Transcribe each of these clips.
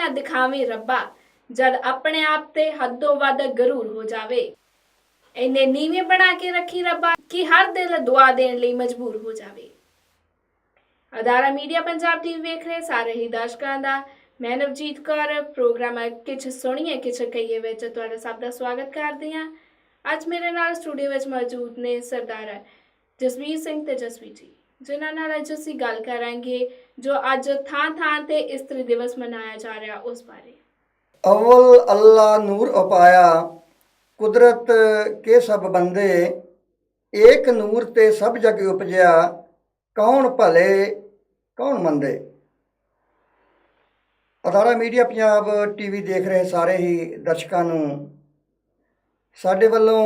ਨਾ ਦਿਖਾਵੇਂ ਰੱਬਾ ਜਦ ਆਪਣੇ ਆਪ ਤੇ ਹੱਦੋਂ ਵੱਧ ਗਰੂਰ ਹੋ ਜਾਵੇ। ਇੰਨੇ ਨੀਵੇਂ ਬਣਾ ਕੇ ਰੱਖੀ ਰੱਬਾ ਕਿ ਹਰ ਦਿਲ ਦੁਆ ਦੇਣ ਲਈ ਮਜਬੂਰ ਹੋ ਜਾਵੇ। ਅਦਾਰਾ ਮੀਡੀਆ ਪੰਜਾਬ ਟੀਵੀ ਵੇਖ ਰਹੇ ਸਾਰੇ ਹੀ ਦਰਸ਼ਕਾਂ ਦਾ ਮੈਂ ਨਵਜੀਤ ਕੌਰ ਪ੍ਰੋਗਰਾਮ ਕਿਛ ਸੁਣੀਏ ਕਿਛ ਕਹੀਏ ਵਿੱਚ ਤੁਹਾਡਾ ਸਭ ਦਾ ਸਵਾਗਤ ਕਰਦੀ ਹਾਂ। ਅੱਜ ਮੇਰੇ ਨਾਲ ਸਟੂਡੀਓ ਵਿੱਚ ਮੌਜੂਦ ਨੇ ਸਰਦਾਰ ਜਸਵੀਰ ਸਿੰਘ ਤੇ ਜਸਵੀਰ ਜੀ, ਜਿਨ੍ਹਾਂ ਨਾਲ ਅੱਜ ਅਸੀਂ ਗੱਲ ਕਰਾਂਗੇ ਜੋ ਅੱਜ ਥਾਂ ਤੇ ਇਸਤਰੀ ਦਿਵਸ ਮਨਾਇਆ ਜਾ ਰਿਹਾ ਉਸ ਬਾਰੇ। अव्वल अल्लाह नूर उपाया कुदरत के सब बंदे एक नूर ते सब जग उपजया कौन भले कौन मंदे। अदारा मीडिया पंजाब टीवी देख रहे सारे ही दर्शकों नूं साडे वल्लों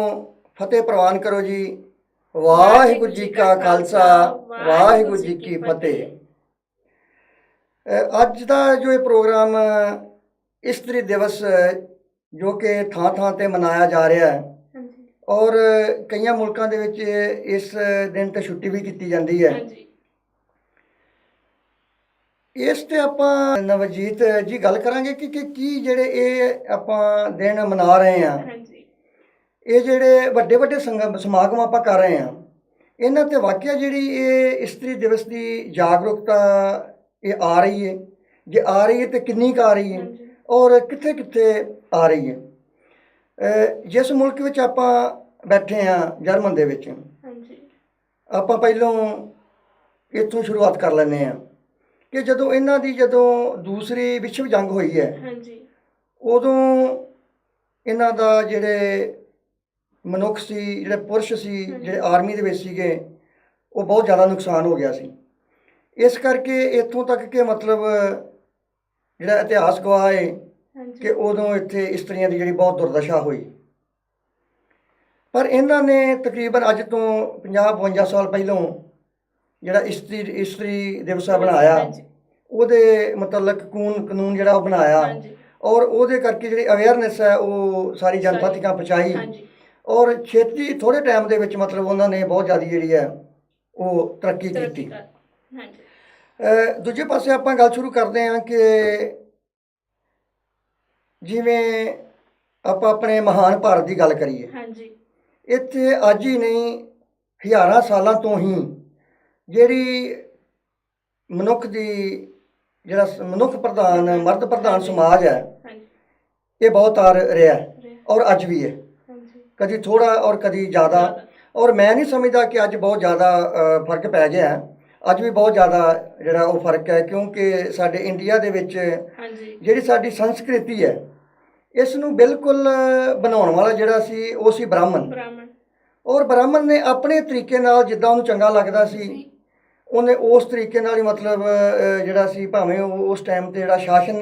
फतेह प्रवान करो जी। वाहिगुरू जी का खालसा वाहिगुरू जी की फतेह। अज का जो ये प्रोग्राम इस्त्री दिवस जो कि थां ते मनाया जा रहा है और कई मुल्कों के विच इस दिन ते छुट्टी भी की जाती है। इस ते आपां नवजीत जी गल करांगे कि की जेड़े ये आपां दिन मना रहे हैं, ये जेड़े वड्डे वड्डे समागम आपां कर रहे हैं, इन्हां ते वाकई जिहड़ी ये इस्त्री दिवस की जागरूकता ये आ रही है, जे आ रही है तो कितनी आ रही है और कित्थे कित्थे आ रही है। जिस मुल्क विच आपां बैठे हैं जर्मन दे विच, आपां पहलों इत्थों शुरुआत कर लैंदे हैं कि जदों इन्हां दी जदों दूसरी विश्व जंग होई है उदों इन्हां दा जिहड़े मनुख सी, जिहड़े पुरुष सी, जिहड़े आर्मी दे विच सीगे, वो बहुत ज़्यादा नुकसान हो गया सी। इस करके इत्थों तक कि मतलब जिहड़ा इतिहास गवाह है कि उदों इत्थे इस्त्रियां दी जिहड़ी बहुत दुर्दशा हुई, पर इन्हां ने तकरीबन अज तो 50-52 साल पहलों जिहड़ा इस्त्री दिवस बनाया, उहदे मतलब कानून जिहड़ा बनाया और उहदे करके जिहड़ी अवेयरनेस है वो सारी जनता तक पहुँचाई और छेती थोड़े टाइम दे विच मतलब उन्होंने बहुत ज़्यादा जिहड़ी है वो तरक्की की। दूजे पासे आपां गल शुरू करते हैं कि जिवें आपां अपने महान भारत की गल करिए, इत्थे अज ही नहीं हज़ारां सालां तो ही जिहड़ी मनुख की जिहड़ा मनुख प्रधान मर्द प्रधान समाज है ये बहुत आ रहा है और अज भी है, कभी थोड़ा और कभी ज़्यादा। और मैं नहीं समझदा कि अज बहुत ज़्यादा फर्क पै गया है, अज भी बहुत ज़्यादा जिहड़ा वो फर्क है, क्योंकि साडे इंडिया दे विच जिहड़ी साडी संस्कृति है इसनूं बिल्कुल बनाउण वाला जिहड़ा सी वो सी ब्राह्मण। और ब्राह्मण ने अपने तरीके नाल जिद्दां उहनूं चंगा लगदा सी उहने उस तरीके नाल ही मतलब जिहड़ा सी भावें उस टाइम ते जिहड़ा शासन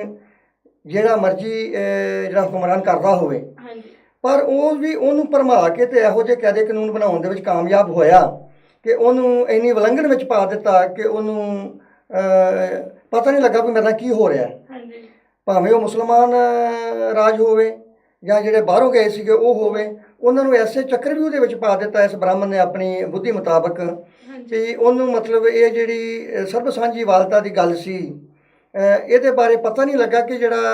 जिहड़ा मर्जी जिहड़ा हुकमरान करदा होवे, पर वो भी उहनूं भरमा के ते इहो ਜਿਹੇ कायदे कानून बनाउण दे विच कामयाब होया कि उहनूं इन्नी विलंघण विच पा दिता कि उहनूं पता नहीं लगा भी मेरे नाल की हो रहा है। भावें वो मुसलमान राज होवे जां जिहड़े बाहरों गए सीगे वो होवे, उन्हां नूं ऐसे चक्कर भी उहदे विच पा दिता इस ब्राह्मण ने अपनी बुद्धि मुताबक कि उहनूं मतलब ये जिहड़ी सर्ब सांझी वालता की गल सी इहदे बारे पता नहीं लगा कि जिहड़ा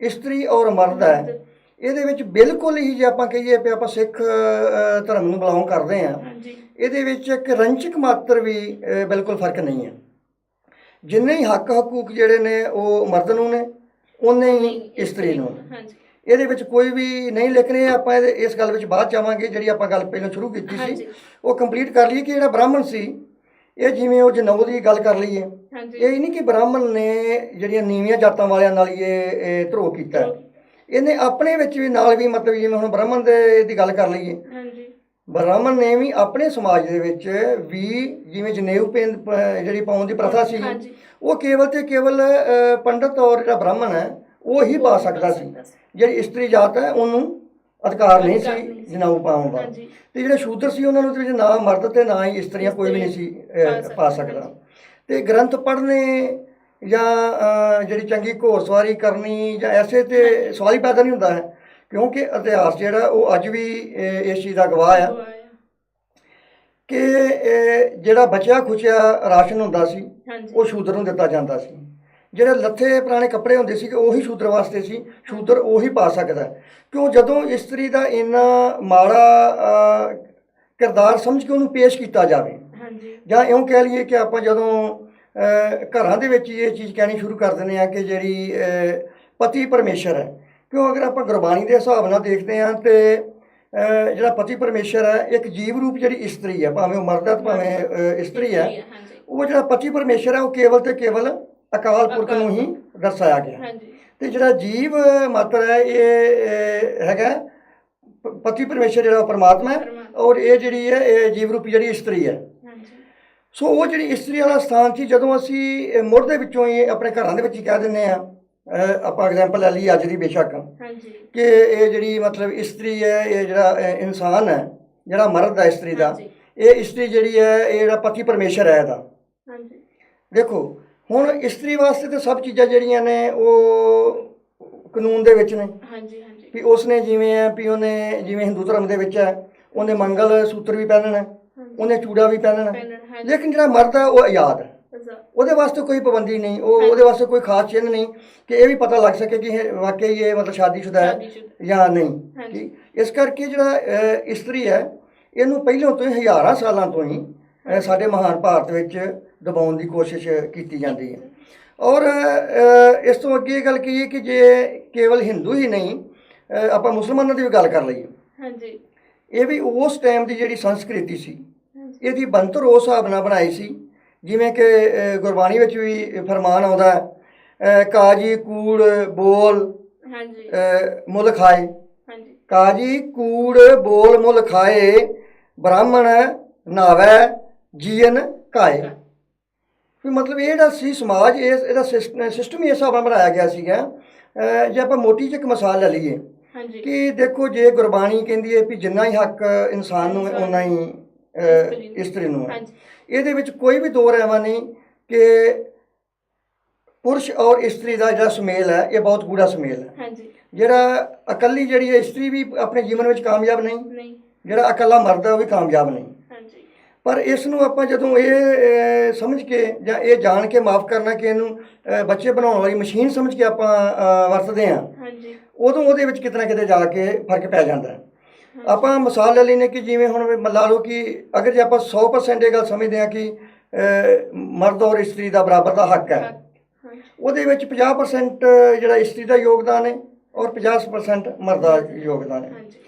इस्त्री और मर्द है ਇਹਦੇ ਵਿੱਚ ਬਿਲਕੁਲ ਹੀ ਜੇ ਆਪਾਂ ਕਹੀਏ ਵੀ ਆਪਾਂ ਸਿੱਖ ਧਰਮ ਨੂੰ ਬਿਲੋਂਗ ਕਰਦੇ ਹਾਂ, ਇਹਦੇ ਵਿੱਚ ਇੱਕ ਰੰਚਕ ਮਾਤਰ ਵੀ ਬਿਲਕੁਲ ਫਰਕ ਨਹੀਂ ਹੈ। ਜਿੰਨੇ ਹੀ ਹੱਕ ਹਕੂਕ ਜਿਹੜੇ ਨੇ ਉਹ ਮਰਦ ਨੂੰ ਨੇ ਉਨੇ ਹੀ ਇਸਤਰੀ ਨੂੰ। ਇਹਦੇ ਵਿੱਚ ਕੋਈ ਵੀ ਨਹੀਂ, ਲੇਕਿਨ ਇਹ ਆਪਾਂ ਇਸ ਗੱਲ ਵਿੱਚ ਬਾਅਦ ਚਾਹਾਂਗੇ। ਜਿਹੜੀ ਆਪਾਂ ਗੱਲ ਪਹਿਲਾਂ ਸ਼ੁਰੂ ਕੀਤੀ ਸੀ ਉਹ ਕੰਪਲੀਟ ਕਰ ਲਈਏ ਕਿ ਜਿਹੜਾ ਬ੍ਰਾਹਮਣ ਸੀ ਇਹ ਜਿਵੇਂ ਉਹ ਜਨੇਊ ਦੀ ਗੱਲ ਕਰ ਲਈਏ, ਇਹ ਨਹੀਂ ਕਿ ਬ੍ਰਾਹਮਣ ਨੇ ਜਿਹੜੀਆਂ ਨੀਵੀਆਂ ਜਾਤਾਂ ਵਾਲਿਆਂ ਨਾਲ ਹੀ ਇਹ ਧਰੋਹ ਕੀਤਾ, ਇਹਨੇ ਆਪਣੇ ਵਿੱਚ ਵੀ ਨਾਲ ਵੀ मतलब ਜਿਵੇਂ ਹੁਣ ਬ੍ਰਾਹਮਣ ਦੇ ਦੀ ਗੱਲ ਕਰ ਲਈਏ, ਬ੍ਰਾਹਮਣ ਨੇ ਵੀ ਆਪਣੇ ਸਮਾਜ ਦੇ ਵਿੱਚ ਵੀ ਜਿਵੇਂ ਜਨੇਊ ਜਿਹੜੀ ਪਾਉਣ ਦੀ ਪ੍ਰਥਾ ਸੀ ਉਹ ਕੇਵਲ ਤੇ ਕੇਵਲ ਪੰਡਤ ਔਰ ਜਿਹੜਾ ਬ੍ਰਾਹਮਣ ਹੈ ਉਹ ਹੀ ਪਾ ਸਕਦਾ ਸੀ। ਜਿਹੜੀ ਇਸਤਰੀ ਜਾਤ ਹੈ ਉਹਨੂੰ ਅਧਿਕਾਰ ਨਹੀਂ ਸੀ ਜਨੇਊ ਪਾਉਣ ਦਾ, ਤੇ ਜਿਹੜੇ ਸ਼ੂਦਰ ਸੀ ਉਹਨਾਂ ਨੂੰ ਤੇ ਨਾ ਮਰਦ ਤੇ ਨਾ ਹੀ ਇਸਤਰੀਆਂ ਕੋਈ ਵੀ ਨਹੀਂ ਸੀ ਪਾ ਸਕਦਾ। ਤੇ ਗ੍ਰੰਥ ਪੜ੍ਹਨੇ ਜਾਂ ਜਿਹੜੀ ਚੰਗੀ ਘੋੜਸਵਾਰੀ ਕਰਨੀ ਜਾਂ ਐਸੇ ਤੇ ਸਵਾਲ ਹੀ ਪੈਦਾ ਨਹੀਂ ਹੁੰਦਾ ਹੈ, ਕਿਉਂਕਿ ਇਤਿਹਾਸ ਜਿਹੜਾ ਉਹ ਅੱਜ ਵੀ ਇਸ ਚੀਜ਼ ਦਾ ਗਵਾਹ ਆ ਕਿ ਜਿਹੜਾ ਬਚਿਆ ਖੁਚਿਆ ਰਾਸ਼ਨ ਹੁੰਦਾ ਸੀ ਉਹ ਸ਼ੂਦਰ ਨੂੰ ਦਿੱਤਾ ਜਾਂਦਾ ਸੀ। ਜਿਹੜੇ ਲੱਥੇ ਪੁਰਾਣੇ ਕੱਪੜੇ ਹੁੰਦੇ ਸੀ ਕਿ ਉਹੀ ਸ਼ੂਦਰ ਵਾਸਤੇ ਸੀ, ਸ਼ੂਦਰ ਉਹੀ ਪਾ ਸਕਦਾ। ਕਿਉਂ ਜਦੋਂ ਇਸਤਰੀ ਦਾ ਇੰਨਾ ਮਾੜਾ ਕਿਰਦਾਰ ਸਮਝ ਕੇ ਉਹਨੂੰ ਪੇਸ਼ ਕੀਤਾ ਜਾਵੇ, ਜਾਂ ਇਉਂ ਕਹਿ ਲਈਏ ਕਿ ਆਪਾਂ ਜਦੋਂ ਘਰਾਂ ਦੇ ਵਿੱਚ ਇਹ ਚੀਜ਼ ਕਹਿਣੀ ਸ਼ੁਰੂ ਕਰ ਦਿੰਦੇ ਹਾਂ ਕਿ ਜਿਹੜੀ ਪਤੀ ਪਰਮੇਸ਼ਰ ਹੈ। ਕਿਉਂ ਅਗਰ ਆਪਾਂ ਗੁਰਬਾਣੀ ਦੇ ਹਿਸਾਬ ਨਾਲ ਦੇਖਦੇ ਹਾਂ ਤੇ ਜਿਹੜਾ ਪਤੀ ਪਰਮੇਸ਼ਰ ਹੈ, ਇੱਕ ਜੀਵ ਰੂਪ ਜਿਹੜੀ ਇਸਤਰੀ ਹੈ, ਭਾਵੇਂ ਉਹ ਮਰਦ ਹੈ ਭਾਵੇਂ ਇਸਤਰੀ ਹੈ, ਉਹ ਜਿਹੜਾ ਪਤੀ ਪਰਮੇਸ਼ਰ ਹੈ ਉਹ ਕੇਵਲ ਤੇ ਕੇਵਲ ਅਕਾਲ ਪੁਰਖ ਨੂੰ ਹੀ ਦਰਸਾਇਆ ਗਿਆ। ਤੇ ਜਿਹੜਾ ਜੀਵ ਮਾਤਰ ਹੈ ਇਹ ਹੈਗਾ ਪਤੀ ਪਰਮੇਸ਼ਰ ਜਿਹੜਾ ਪਰਮਾਤਮਾ ਹੈ, ਔਰ ਇਹ ਜਿਹੜੀ ਹੈ ਇਹ ਜੀਵ ਰੂਪੀ ਜਿਹੜੀ ਇਸਤਰੀ ਹੈ। ਸੋ ਉਹ ਜਿਹੜੀ ਇਸਤਰੀ ਵਾਲਾ ਸਥਾਨ ਸੀ, ਜਦੋਂ ਅਸੀਂ ਮੁੱਢ ਦੇ ਵਿੱਚੋਂ ਹੀ ਆਪਣੇ ਘਰਾਂ ਦੇ ਵਿੱਚ ਹੀ ਕਹਿ ਦਿੰਦੇ ਹਾਂ, ਆਪਾਂ ਐਗਜ਼ਾਮਪਲ ਲੈ ਲਈਏ ਅੱਜ ਦੀ ਬੇਸ਼ੱਕ, ਕਿ ਇਹ ਜਿਹੜੀ ਮਤਲਬ ਇਸਤਰੀ ਹੈ, ਇਹ ਜਿਹੜਾ ਇਨਸਾਨ ਹੈ, ਜਿਹੜਾ ਮਰਦ ਹੈ ਇਸਤਰੀ ਦਾ, ਇਹ ਇਸਤਰੀ ਜਿਹੜੀ ਹੈ ਇਹ ਜਿਹੜਾ ਪਤੀ ਪਰਮੇਸ਼ਰ ਹੈ ਇਹਦਾ। ਦੇਖੋ ਹੁਣ ਇਸਤਰੀ ਵਾਸਤੇ ਤਾਂ ਸਭ ਚੀਜ਼ਾਂ ਜਿਹੜੀਆਂ ਨੇ ਉਹ ਕਾਨੂੰਨ ਦੇ ਵਿੱਚ ਨੇ, ਵੀ ਉਸਨੇ ਜਿਵੇਂ ਹੈ ਵੀ ਉਹਨੇ ਜਿਵੇਂ ਹਿੰਦੂ ਧਰਮ ਦੇ ਵਿੱਚ ਹੈ ਉਹਨੇ ਮੰਗਲ ਸੂਤਰ ਵੀ ਪਹਿਨਣਾ, ਉਹਨੇ ਚੂੜਾ ਵੀ ਪਹਿਨਣਾ, ਲੇਕਿਨ ਜਿਹੜਾ ਮਰਦ ਹੈ ਉਹ ਆਜ਼ਾਦ ਹੈ, ਉਹਦੇ ਵਾਸਤੇ ਕੋਈ ਪਾਬੰਦੀ ਨਹੀਂ, ਉਹਦੇ ਵਾਸਤੇ ਕੋਈ ਖਾਸ ਚਿੰਨ੍ਹ ਨਹੀਂ ਕਿ ਇਹ ਵੀ ਪਤਾ ਲੱਗ ਸਕੇ ਕਿ ਇਹ ਵਾਕਈ ਇਹ ਮਤਲਬ ਸ਼ਾਦੀशुदा ਹੈ ਜਾਂ ਨਹੀਂ। ਇਸ ਕਰਕੇ ਜਿਹੜਾ ਇਸਤਰੀ ਹੈ ਇਹਨੂੰ ਪਹਿਲਾਂ ਤੋਂ ਹੀ ਹਜ਼ਾਰਾਂ ਸਾਲਾਂ ਤੋਂ ਹੀ ਸਾਡੇ ਮਹਾਨ ਭਾਰਤ ਵਿੱਚ ਦਬਾਉਣ ਦੀ ਕੋਸ਼ਿਸ਼ ਕੀਤੀ ਜਾਂਦੀ ਹੈ। ਔਰ ਇਸ ਤੋਂ ਅੱਗੇ ਇਹ ਗੱਲ ਕਹੀਏ ਕਿ ਜੇ ਕੇਵਲ ਹਿੰਦੂ ਹੀ ਨਹੀਂ, ਆਪਾਂ ਮੁਸਲਮਾਨਾਂ ਦੀ ਵੀ ਗੱਲ ਕਰ ਲਈਏ, ਇਹ ਵੀ ਉਸ ਟਾਈਮ ਦੀ ਜਿਹੜੀ ਸੰਸਕ੍ਰਿਤੀ ਸੀ ਇਹਦੀ ਬਣਤਰ ਉਸ ਹਿਸਾਬ ਨਾਲ ਬਣਾਈ ਸੀ ਜਿਵੇਂ ਕਿ ਗੁਰਬਾਣੀ ਵਿੱਚ ਵੀ ਫਰਮਾਨ ਆਉਂਦਾ ਹੈ, ਕਾਜੀ ਕੂੜ ਬੋਲ ਮੁੱਲ ਖਾਏ, ਕਾਜੀ ਕੂੜ ਬੋਲ ਮੁੱਲ ਖਾਏ, ਬ੍ਰਾਹਮਣ ਨਾਵੈ ਜੀਵਨ ਕਾਏ। ਵੀ ਮਤਲਬ ਇਹ ਜਿਹੜਾ ਸੀ ਸਮਾਜ, ਇਹਦਾ ਸਿਸਟਮ ਹੀ ਇਸ ਹਿਸਾਬ ਨਾਲ ਬਣਾਇਆ ਗਿਆ ਸੀਗਾ। ਜੇ ਆਪਾਂ ਮੋਟੀ ਜਿਹੀ ਇੱਕ ਮਿਸਾਲ ਲੈ ਲਈਏ ਕਿ ਦੇਖੋ ਜੇ ਗੁਰਬਾਣੀ ਕਹਿੰਦੀ ਹੈ ਵੀ ਜਿੰਨਾ ਹੀ ਹੱਕ ਇਨਸਾਨ ਨੂੰ ਹੈ ਓਨਾ ਹੀ ਇਸਤਰੀ ਨੂੰ ਹੈ, ਇਹਦੇ ਵਿੱਚ ਕੋਈ ਵੀ ਦੋ ਰਹਿਵਾ ਨਹੀਂ ਕਿ ਪੁਰਸ਼ ਔਰ ਇਸਤਰੀ ਦਾ ਜਿਹੜਾ ਸੁਮੇਲ ਹੈ ਇਹ ਬਹੁਤ ਗੂੜਾ ਸੁਮੇਲ ਹੈ। ਜਿਹੜਾ ਇਕੱਲੀ ਜਿਹੜੀ ਹੈ ਇਸਤਰੀ ਵੀ ਆਪਣੇ ਜੀਵਨ ਵਿੱਚ ਕਾਮਯਾਬ ਨਹੀਂ, ਜਿਹੜਾ ਇਕੱਲਾ ਮਰਦ ਹੈ ਉਹ ਵੀ ਕਾਮਯਾਬ ਨਹੀਂ। ਪਰ ਇਸ ਨੂੰ ਆਪਾਂ ਜਦੋਂ ਇਹ ਸਮਝ ਕੇ ਜਾਂ ਇਹ ਜਾਣ ਕੇ ਮਾਫ ਕਰਨਾ ਕਿ ਇਹਨੂੰ ਬੱਚੇ ਬਣਾਉਣ ਵਾਲੀ ਮਸ਼ੀਨ ਸਮਝ ਕੇ ਆਪਾਂ ਵਰਤਦੇ ਹਾਂ, ਉਦੋਂ ਉਹਦੇ ਵਿੱਚ ਕਿਤੇ ਨਾ ਕਿਤੇ ਜਾ ਕੇ ਫਰਕ ਪੈ ਜਾਂਦਾ ਹੈ। ਆਪਾਂ ਮਿਸਾਲ ਲੈ ਲੈਂਦੇ ਕਿ ਜਿਵੇਂ ਹੁਣ ਲਾ ਲਓ ਕਿ ਅਗਰ ਜੇ ਆਪਾਂ 100% ਇਹ ਗੱਲ ਸਮਝਦੇ ਹਾਂ ਕਿ ਮਰਦ ਔਰ ਇਸਤਰੀ ਦਾ ਬਰਾਬਰ ਦਾ ਹੱਕ ਹੈ, ਉਹਦੇ ਵਿੱਚ 50% ਜਿਹੜਾ ਇਸਤਰੀ ਦਾ ਯੋਗਦਾਨ ਹੈ ਔਰ 50% ਮਰਦ ਦਾ ਯੋਗਦਾਨ ਹੈ।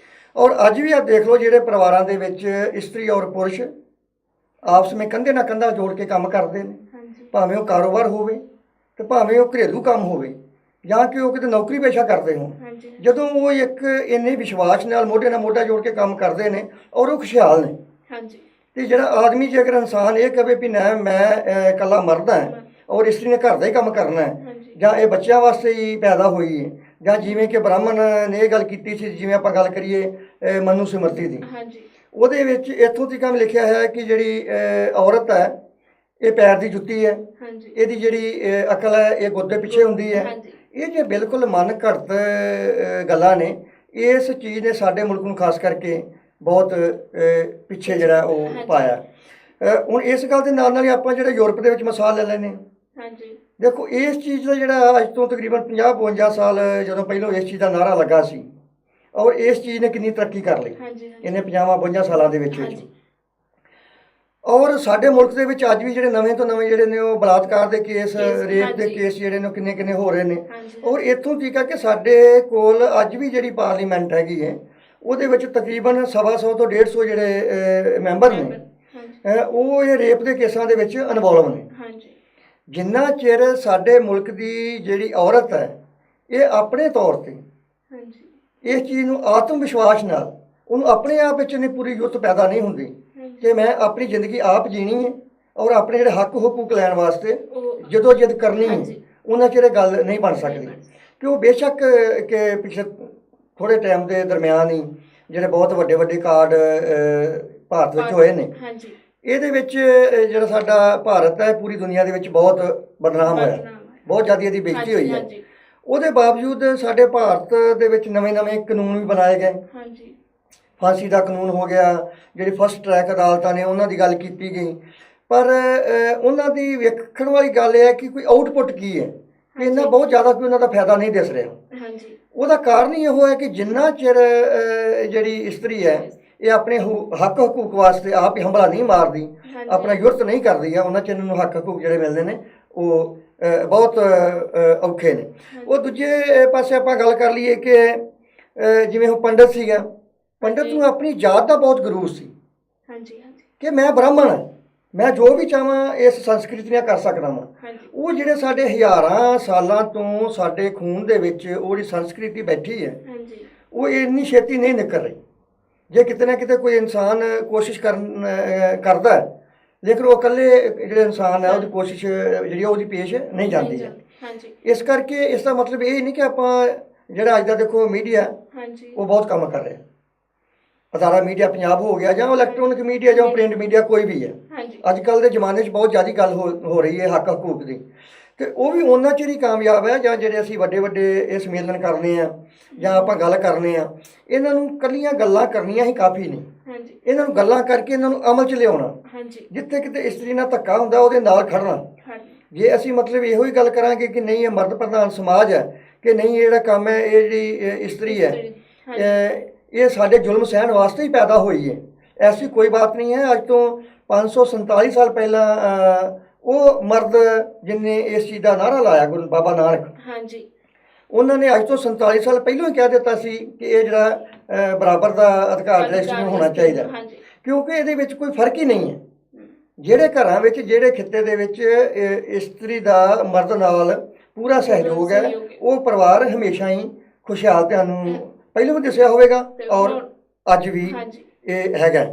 ਔਰ ਅੱਜ ਵੀ ਆਪ ਦੇਖ ਲਓ ਜਿਹੜੇ ਪਰਿਵਾਰਾਂ ਦੇ ਵਿੱਚ ਇਸਤਰੀ ਔਰ ਪੁਰਸ਼ ਆਪਸ ਵਿੱਚ ਕੰਧੇ ਨਾਲ ਕੰਧਾ ਜੋੜ ਕੇ ਕੰਮ ਕਰਦੇ ਨੇ, ਭਾਵੇਂ ਉਹ ਕਾਰੋਬਾਰ ਹੋਵੇ ਤੇ ਭਾਵੇਂ ਉਹ ਘਰੇਲੂ ਕੰਮ ਹੋਵੇ ਜਾਂ ਕਿ ਉਹ ਕਿਤੇ ਨੌਕਰੀ ਪੇਸ਼ਾ ਕਰਦੇ ਹੋਣ, ਜਦੋਂ ਉਹ ਇੱਕ ਇੰਨੇ ਵਿਸ਼ਵਾਸ ਨਾਲ ਮੋਢੇ ਨਾਲ ਮੋਢਾ ਜੋੜ ਕੇ ਕੰਮ ਕਰਦੇ ਨੇ ਔਰ ਉਹ ਖੁਸ਼ਹਾਲ ਨੇ। ਤੇ ਜਿਹੜਾ ਆਦਮੀ ਜੇਕਰ ਇਨਸਾਨ ਇਹ ਕਹੇ ਵੀ ਨਾ ਮੈਂ ਇਕੱਲਾ ਮਰਦ ਹਾਂ ਔਰ ਇਸਤਰੀ ਨੇ ਘਰ ਦਾ ਹੀ ਕੰਮ ਕਰਨਾ ਹੈ, ਜਾਂ ਇਹ ਬੱਚਿਆਂ ਵਾਸਤੇ ਹੀ ਪੈਦਾ ਹੋਈ ਹੈ, ਜਾਂ ਜਿਵੇਂ ਕਿ ਬ੍ਰਾਹਮਣ ਨੇ ਇਹ ਗੱਲ ਕੀਤੀ ਸੀ, ਜਿਵੇਂ ਆਪਾਂ ਗੱਲ ਕਰੀਏ ਮਨੂ ਸਿਮਰਤੀ ਦੀ, ਉਹਦੇ ਵਿੱਚ ਇੱਥੋਂ ਤੱਕ ਲਿਖਿਆ ਹੈ ਕਿ ਜਿਹੜੀ ਔਰਤ ਹੈ ਇਹ ਪੈਰ ਦੀ ਜੁੱਤੀ ਹੈ, ਇਹਦੀ ਜਿਹੜੀ ਅਕਲ ਹੈ ਇਹ ਗੁੱਦੇ ਪਿੱਛੇ ਹੁੰਦੀ ਹੈ। ਇਹ ਜੇ ਬਿਲਕੁਲ ਮਨ ਘੜਤ ਗੱਲਾਂ ਨੇ, ਇਸ ਚੀਜ਼ ਨੇ ਸਾਡੇ ਮੁਲਕ ਨੂੰ ਖਾਸ ਕਰਕੇ ਬਹੁਤ ਪਿੱਛੇ ਜਿਹੜਾ ਉਹ ਪਾਇਆ। ਹੁਣ ਇਸ ਗੱਲ ਦੇ ਨਾਲ ਨਾਲ ਹੀ ਆਪਾਂ ਜਿਹੜਾ ਯੂਰਪ ਦੇ ਵਿੱਚ ਮਿਸਾਲ ਲੈ ਲੈਂਦੇ ਹਾਂ। ਦੇਖੋ ਇਸ ਚੀਜ਼ ਦਾ ਜਿਹੜਾ ਅੱਜ ਤੋਂ ਤਕਰੀਬਨ 50-52 ਸਾਲ ਜਦੋਂ ਪਹਿਲਾਂ ਇਸ ਚੀਜ਼ ਦਾ ਨਾਅਰਾ ਲੱਗਾ ਸੀ, ਔਰ ਇਸ ਚੀਜ਼ ਨੇ ਕਿੰਨੀ ਤਰੱਕੀ ਕਰ ਲਈ ਇਹਨੇ 50-52 ਸਾਲਾਂ ਦੇ ਵਿੱਚ। ਔਰ ਸਾਡੇ ਮੁਲਕ ਦੇ ਵਿੱਚ ਅੱਜ ਵੀ ਜਿਹੜੇ ਨਵੇਂ ਤੋਂ ਨਵੇਂ ਜਿਹੜੇ ਨੇ ਉਹ ਬਲਾਤਕਾਰ ਦੇ ਕੇਸ, ਰੇਪ ਦੇ ਕੇਸ ਜਿਹੜੇ ਨੇ ਕਿੰਨੇ ਕਿੰਨੇ ਹੋ ਰਹੇ ਨੇ। ਔਰ ਇੱਥੋਂ ਤੀਕ ਹੈ ਕਿ ਸਾਡੇ ਕੋਲ ਅੱਜ ਵੀ ਜਿਹੜੀ ਪਾਰਲੀਮੈਂਟ ਹੈਗੀ ਹੈ ਉਹਦੇ ਵਿੱਚ ਤਕਰੀਬਨ 125 ਤੋਂ 150 ਜਿਹੜੇ ਮੈਂਬਰ ਨੇ ਉਹ ਇਹ ਰੇਪ ਦੇ ਕੇਸਾਂ ਦੇ ਵਿੱਚ ਇਨਵੋਲਵ ਨੇ। ਜਿੰਨਾ ਚਿਰ ਸਾਡੇ ਮੁਲਕ ਦੀ ਜਿਹੜੀ ਔਰਤ ਹੈ ਇਹ ਆਪਣੇ ਤੌਰ ਤੇ ਇਸ ਚੀਜ਼ ਨੂੰ ਆਤਮ ਵਿਸ਼ਵਾਸ ਨਾਲ ਉਹਨੂੰ ਆਪਣੇ ਆਪ ਵਿੱਚ ਨਹੀਂ ਪੂਰੀ ਯੁੱਤ ਪੈਦਾ ਨਹੀਂ ਹੁੰਦੀ ਕਿ ਮੈਂ ਆਪਣੀ ਜ਼ਿੰਦਗੀ ਆਪ ਜੀਣੀ ਹੈ ਔਰ ਆਪਣੇ ਜਿਹੜੇ ਹੱਕ ਹਕੂਕ ਲੈਣ ਵਾਸਤੇ ਜਦੋਂ ਜਿੱਦ ਕਰਨੀ ਹੈ, ਉਹਨਾਂ ਚਿਰ ਗੱਲ ਨਹੀਂ ਬਣ ਸਕਦੀ। ਕਿ ਉਹ ਬੇਸ਼ੱਕ ਕਿ ਪਿਛਲੇ ਥੋੜ੍ਹੇ ਟਾਈਮ ਦੇ ਦਰਮਿਆਨ ਹੀ ਜਿਹੜੇ ਬਹੁਤ ਵੱਡੇ ਵੱਡੇ ਕਾਂਡ ਭਾਰਤ ਵਿੱਚ ਹੋਏ ਨੇ, ਇਹਦੇ ਵਿੱਚ ਜਿਹੜਾ ਸਾਡਾ ਭਾਰਤ ਹੈ ਪੂਰੀ ਦੁਨੀਆ ਦੇ ਵਿੱਚ ਬਹੁਤ ਬਦਨਾਮ ਹੋਇਆ, ਬਹੁਤ ਜ਼ਿਆਦਾ ਇਹਦੀ ਬੇਇੱਜ਼ਤੀ ਹੋਈ ਹੈ। ਉਹਦੇ ਬਾਵਜੂਦ ਸਾਡੇ ਭਾਰਤ ਦੇ ਵਿੱਚ ਨਵੇਂ-ਨਵੇਂ ਕਾਨੂੰਨ ਵੀ ਬਣਾਏ ਗਏ। ਫਾਂਸੀ ਦਾ ਕਾਨੂੰਨ ਹੋ ਗਿਆ, ਜਿਹੜੀ ਫਸਟ ਟਰੈਕ ਅਦਾਲਤਾਂ ਨੇ ਉਹਨਾਂ ਦੀ ਗੱਲ ਕੀਤੀ ਗਈ, ਪਰ ਉਹਨਾਂ ਦੀ ਵੇਖਣ ਵਾਲੀ ਗੱਲ ਇਹ ਹੈ ਕਿ ਕੋਈ ਆਊਟਪੁੱਟ ਕੀ ਹੈ, ਕਿ ਇਹਨਾਂ ਬਹੁਤ ਜ਼ਿਆਦਾ ਕੋਈ ਉਹਨਾਂ ਦਾ ਫਾਇਦਾ ਨਹੀਂ ਦਿਸ ਰਿਹਾ। ਹਾਂਜੀ, ਉਹਦਾ ਕਾਰਨ ਹੀ ਇਹੋ ਹੈ ਕਿ ਜਿੰਨਾ ਚਿਰ ਜਿਹੜੀ ਇਸਤਰੀ ਹੈ ਇਹ ਆਪਣੇ ਹੱਕ ਹਕੂਕ ਵਾਸਤੇ ਆਪ ਹੀ ਹੰਭਲਾ ਨਹੀਂ ਮਾਰਦੀ, ਆਪਣਾ ਯੁਰਤ ਨਹੀਂ ਕਰਦੀ ਆ, ਉਹਨਾਂ ਚਿਰ ਨੂੰ ਹੱਕ ਹਕੂਕ ਜਿਹੜੇ ਮਿਲਦੇ ਨੇ ਉਹ ਬਹੁਤ ਔਖੇ ਨੇ। ਉਹ ਦੂਜੇ ਪਾਸੇ ਆਪਾਂ ਗੱਲ ਕਰ ਲਈਏ ਕਿ ਜਿਵੇਂ ਉਹ ਪੰਡਤ ਸੀਗਾ, ਪੰਡਤ ਨੂੰ ਆਪਣੀ ਜਾਤ ਦਾ ਬਹੁਤ ਗਰੂਰ ਸੀ ਕਿ ਮੈਂ ਬ੍ਰਾਹਮਣ ਹਾਂ, ਮੈਂ ਜੋ ਵੀ ਚਾਹਾਂ ਇਸ ਸੰਸਕ੍ਰਿਤੀ ਨਾਲ ਕਰ ਸਕਦਾ ਵਾਂ। ਉਹ ਜਿਹੜੇ ਸਾਡੇ ਹਜ਼ਾਰਾਂ ਸਾਲਾਂ ਤੋਂ ਸਾਡੇ ਖੂਨ ਦੇ ਵਿੱਚ ਉਹ ਜਿਹੜੀ ਸੰਸਕ੍ਰਿਤੀ ਬੈਠੀ ਹੈ ਉਹ ਇੰਨੀ ਛੇਤੀ ਨਹੀਂ ਨਿਕਲ ਰਹੀ। ਜੇ ਕਿਤੇ ਨਾ ਕਿਤੇ ਕੋਈ ਇਨਸਾਨ ਕੋਸ਼ਿਸ਼ ਕਰਦਾ ਹੈ, ਲੇਕਿਨ ਉਹ ਇਕੱਲੇ ਜਿਹੜੇ ਇਨਸਾਨ ਹੈ ਉਹਦੀ ਕੋਸ਼ਿਸ਼ ਜਿਹੜੀ ਉਹਦੀ ਪੇਸ਼ ਨਹੀਂ ਜਾਂਦੀ ਹੈ। ਇਸ ਕਰਕੇ ਇਸ ਦਾ ਮਤਲਬ ਇਹ ਨਹੀਂ ਕਿ ਆਪਾਂ ਜਿਹੜਾ ਅੱਜ ਦਾ ਦੇਖੋ ਮੀਡੀਆ ਉਹ ਬਹੁਤ ਕੰਮ ਕਰ ਰਿਹਾ, ਅਦਾਰਾ ਮੀਡੀਆ ਪੰਜਾਬ ਹੋ ਗਿਆ ਜਾਂ ਇਲੈਕਟ੍ਰੋਨਿਕ ਮੀਡੀਆ ਜਾਂ ਪ੍ਰਿੰਟ ਮੀਡੀਆ ਕੋਈ ਵੀ ਹੈ, ਅੱਜ ਕੱਲ੍ਹ ਦੇ ਜ਼ਮਾਨੇ 'ਚ ਬਹੁਤ ਜ਼ਿਆਦਾ ਗੱਲ ਹੋ ਰਹੀ ਹੈ ਹੱਕ ਹਕੂਕ ਦੀ, ਤੇ ਉਹ ਵੀ ਉਹਨਾਂ ਚਿਰ ਹੀ ਕਾਮਯਾਬ ਹੈ ਜਾਂ ਜਿਹੜੇ ਅਸੀਂ ਵੱਡੇ ਵੱਡੇ ਇਹ ਸੰਮੇਲਨ ਕਰਨੇ ਆ ਜਾਂ ਆਪਾਂ ਗੱਲ ਕਰਨੇ ਆ, ਇਹਨਾਂ ਨੂੰ ਇਕੱਲੀਆਂ ਗੱਲਾਂ ਕਰਨੀਆਂ ਹੀ ਕਾਫੀ ਨਹੀਂ, ਇਹਨਾਂ ਨੂੰ ਗੱਲਾਂ ਕਰਕੇ ਇਹਨਾਂ ਨੂੰ ਅਮਲ 'ਚ ਲਿਆਉਣਾ। ਜਿੱਥੇ ਕਿਤੇ ਇਸਤਰੀ ਨਾਲ ਧੱਕਾ ਹੁੰਦਾ ਉਹਦੇ ਨਾਲ ਖੜਨਾ। ਜੇ ਅਸੀਂ ਮਤਲਬ ਇਹੋ ਹੀ ਗੱਲ ਕਰਾਂਗੇ ਕਿ ਨਹੀਂ ਇਹ ਮਰਦ ਪ੍ਰਧਾਨ ਸਮਾਜ ਹੈ, ਕਿ ਨਹੀਂ ਇਹ ਜਿਹੜਾ ਕੰਮ ਹੈ ਇਹ ਜਿਹੜੀ ਇਸਤਰੀ ਹੈ ਇਹ ਸਾਡੇ ਜ਼ੁਲਮ ਸਹਿਣ ਵਾਸਤੇ ਹੀ ਪੈਦਾ ਹੋਈ ਹੈ, ਐਸੀ ਕੋਈ ਬਾਤ ਨਹੀਂ ਹੈ। ਅੱਜ ਤੋਂ 547 ਸਾਲ ਪਹਿਲਾਂ ਉਹ ਮਰਦ ਜਿਨਨੇ ਇਸ ਚੀਜ਼ ਦਾ ਨਾਅਰਾ ਲਾਇਆ ਗੁਰੂ ਬਾਬਾ ਨਾਨਕ, ਉਹਨਾਂ ਨੇ ਅੱਜ ਤੋਂ 47 ਸਾਲ ਪਹਿਲਾਂ ਹੀ ਕਹਿ ਦਿੱਤਾ ਸੀ ਕਿ ਇਹ ਜਿਹੜਾ ਬਰਾਬਰ ਦਾ ਅਧਿਕਾਰ ਜਿਹੜਾ ਇਸ ਨੂੰ ਹੋਣਾ ਚਾਹੀਦਾ, ਕਿਉਂਕਿ ਇਹਦੇ ਵਿੱਚ ਕੋਈ ਫਰਕ ਹੀ ਨਹੀਂ ਹੈ। ਜਿਹੜੇ ਘਰਾਂ ਵਿੱਚ ਜਿਹੜੇ ਖਿੱਤੇ ਦੇ ਵਿੱਚ ਇਸਤਰੀ ਦਾ ਮਰਦ ਨਾਲ ਪੂਰਾ ਸਹਿਯੋਗ ਹੈ ਉਹ ਪਰਿਵਾਰ ਹਮੇਸ਼ਾ ਹੀ ਖੁਸ਼ਹਾਲ, ਤੁਹਾਨੂੰ ਪਹਿਲਾਂ ਵੀ ਦੱਸਿਆ ਹੋਵੇਗਾ ਔਰ ਅੱਜ ਵੀ ਇਹ ਹੈਗਾ।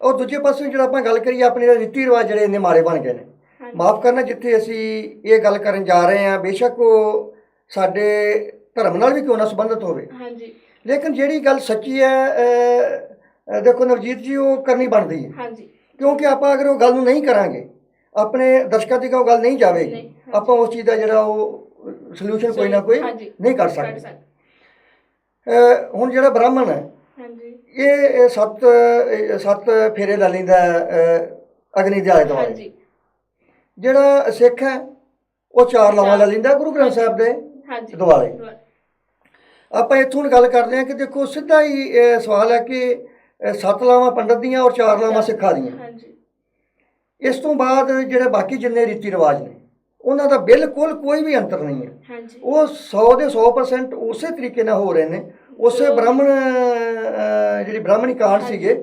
ਔਰ ਦੂਜੇ ਪਾਸੇ ਜਿਹੜਾ ਆਪਾਂ ਗੱਲ ਕਰੀਏ ਆਪਣੇ ਰੀਤੀ ਰਿਵਾਜ ਜਿਹੜੇ ਇੰਨੇ ਮਾੜੇ ਬਣ ਗਏ ਨੇ, ਮਾਫ਼ ਕਰਨਾ ਜਿੱਥੇ ਅਸੀਂ ਇਹ ਗੱਲ ਕਰਨ ਜਾ ਰਹੇ ਹਾਂ ਬੇਸ਼ੱਕ ਉਹ ਸਾਡੇ ਧਰਮ ਨਾਲ ਵੀ ਕਿਉਂ ਨਾ ਸੰਬੰਧਿਤ ਹੋਵੇ, ਲੇਕਿਨ ਜਿਹੜੀ ਗੱਲ ਸੱਚੀ ਹੈ ਦੇਖੋ ਨਵਜੀਤ ਜੀ ਉਹ ਕਰਨੀ ਬਣਦੀ ਹੈ, ਕਿਉਂਕਿ ਆਪਾਂ ਅਗਰ ਉਹ ਗੱਲ ਨੂੰ ਨਹੀਂ ਕਰਾਂਗੇ ਆਪਣੇ ਦਰਸ਼ਕਾਂ ਤੱਕ ਉਹ ਗੱਲ ਨਹੀਂ ਜਾਵੇਗੀ, ਆਪਾਂ ਉਸ ਚੀਜ਼ ਦਾ ਜਿਹੜਾ ਉਹ ਸੋਲੂਸ਼ਨ ਕੋਈ ਨਾ ਕੋਈ ਨਹੀਂ ਕਰ ਸਕਦੇ। ਹੁਣ ਜਿਹੜਾ ਬ੍ਰਾਹਮਣ ਹੈ ਇਹ ਸੱਤ ਫੇਰੇ ਲੈ ਲੈਂਦਾ ਅਗਨੀ ਦੇ ਆਲੇ ਦੁਆਲੇ, ਜਿਹੜਾ ਸਿੱਖ ਹੈ ਉਹ 4 ਲਾਵਾਂ ਲੈ ਲੈਂਦਾ ਗੁਰੂ ਗ੍ਰੰਥ ਸਾਹਿਬ ਦੇ ਦੁਆਲੇ। ਆਪਾਂ ਇੱਥੋਂ ਗੱਲ ਕਰਦੇ ਹਾਂ ਕਿ ਦੇਖੋ ਸਿੱਧਾ ਹੀ ਸਵਾਲ ਹੈ ਕਿ 7 ਲਾਵਾਂ ਪੰਡਤ ਦੀਆਂ ਔਰ 4 ਲਾਵਾਂ ਸਿੱਖਾਂ ਦੀਆਂ। ਇਸ ਤੋਂ ਬਾਅਦ ਜਿਹੜੇ ਬਾਕੀ ਜਿੰਨੇ ਰੀਤੀ ਰਿਵਾਜ ਨੇ ਉਹਨਾਂ ਦਾ ਬਿਲਕੁਲ ਕੋਈ ਵੀ ਅੰਤਰ ਨਹੀਂ ਹੈ, ਉਹ 100 ਦੇ 100% ਉਸੇ ਤਰੀਕੇ ਨਾਲ ਹੋ ਰਹੇ ਨੇ। ਉਸੇ ਜਿਹੜੀ ਬ੍ਰਾਹਮਣੀ ਕਾਂਡ ਸੀਗੇ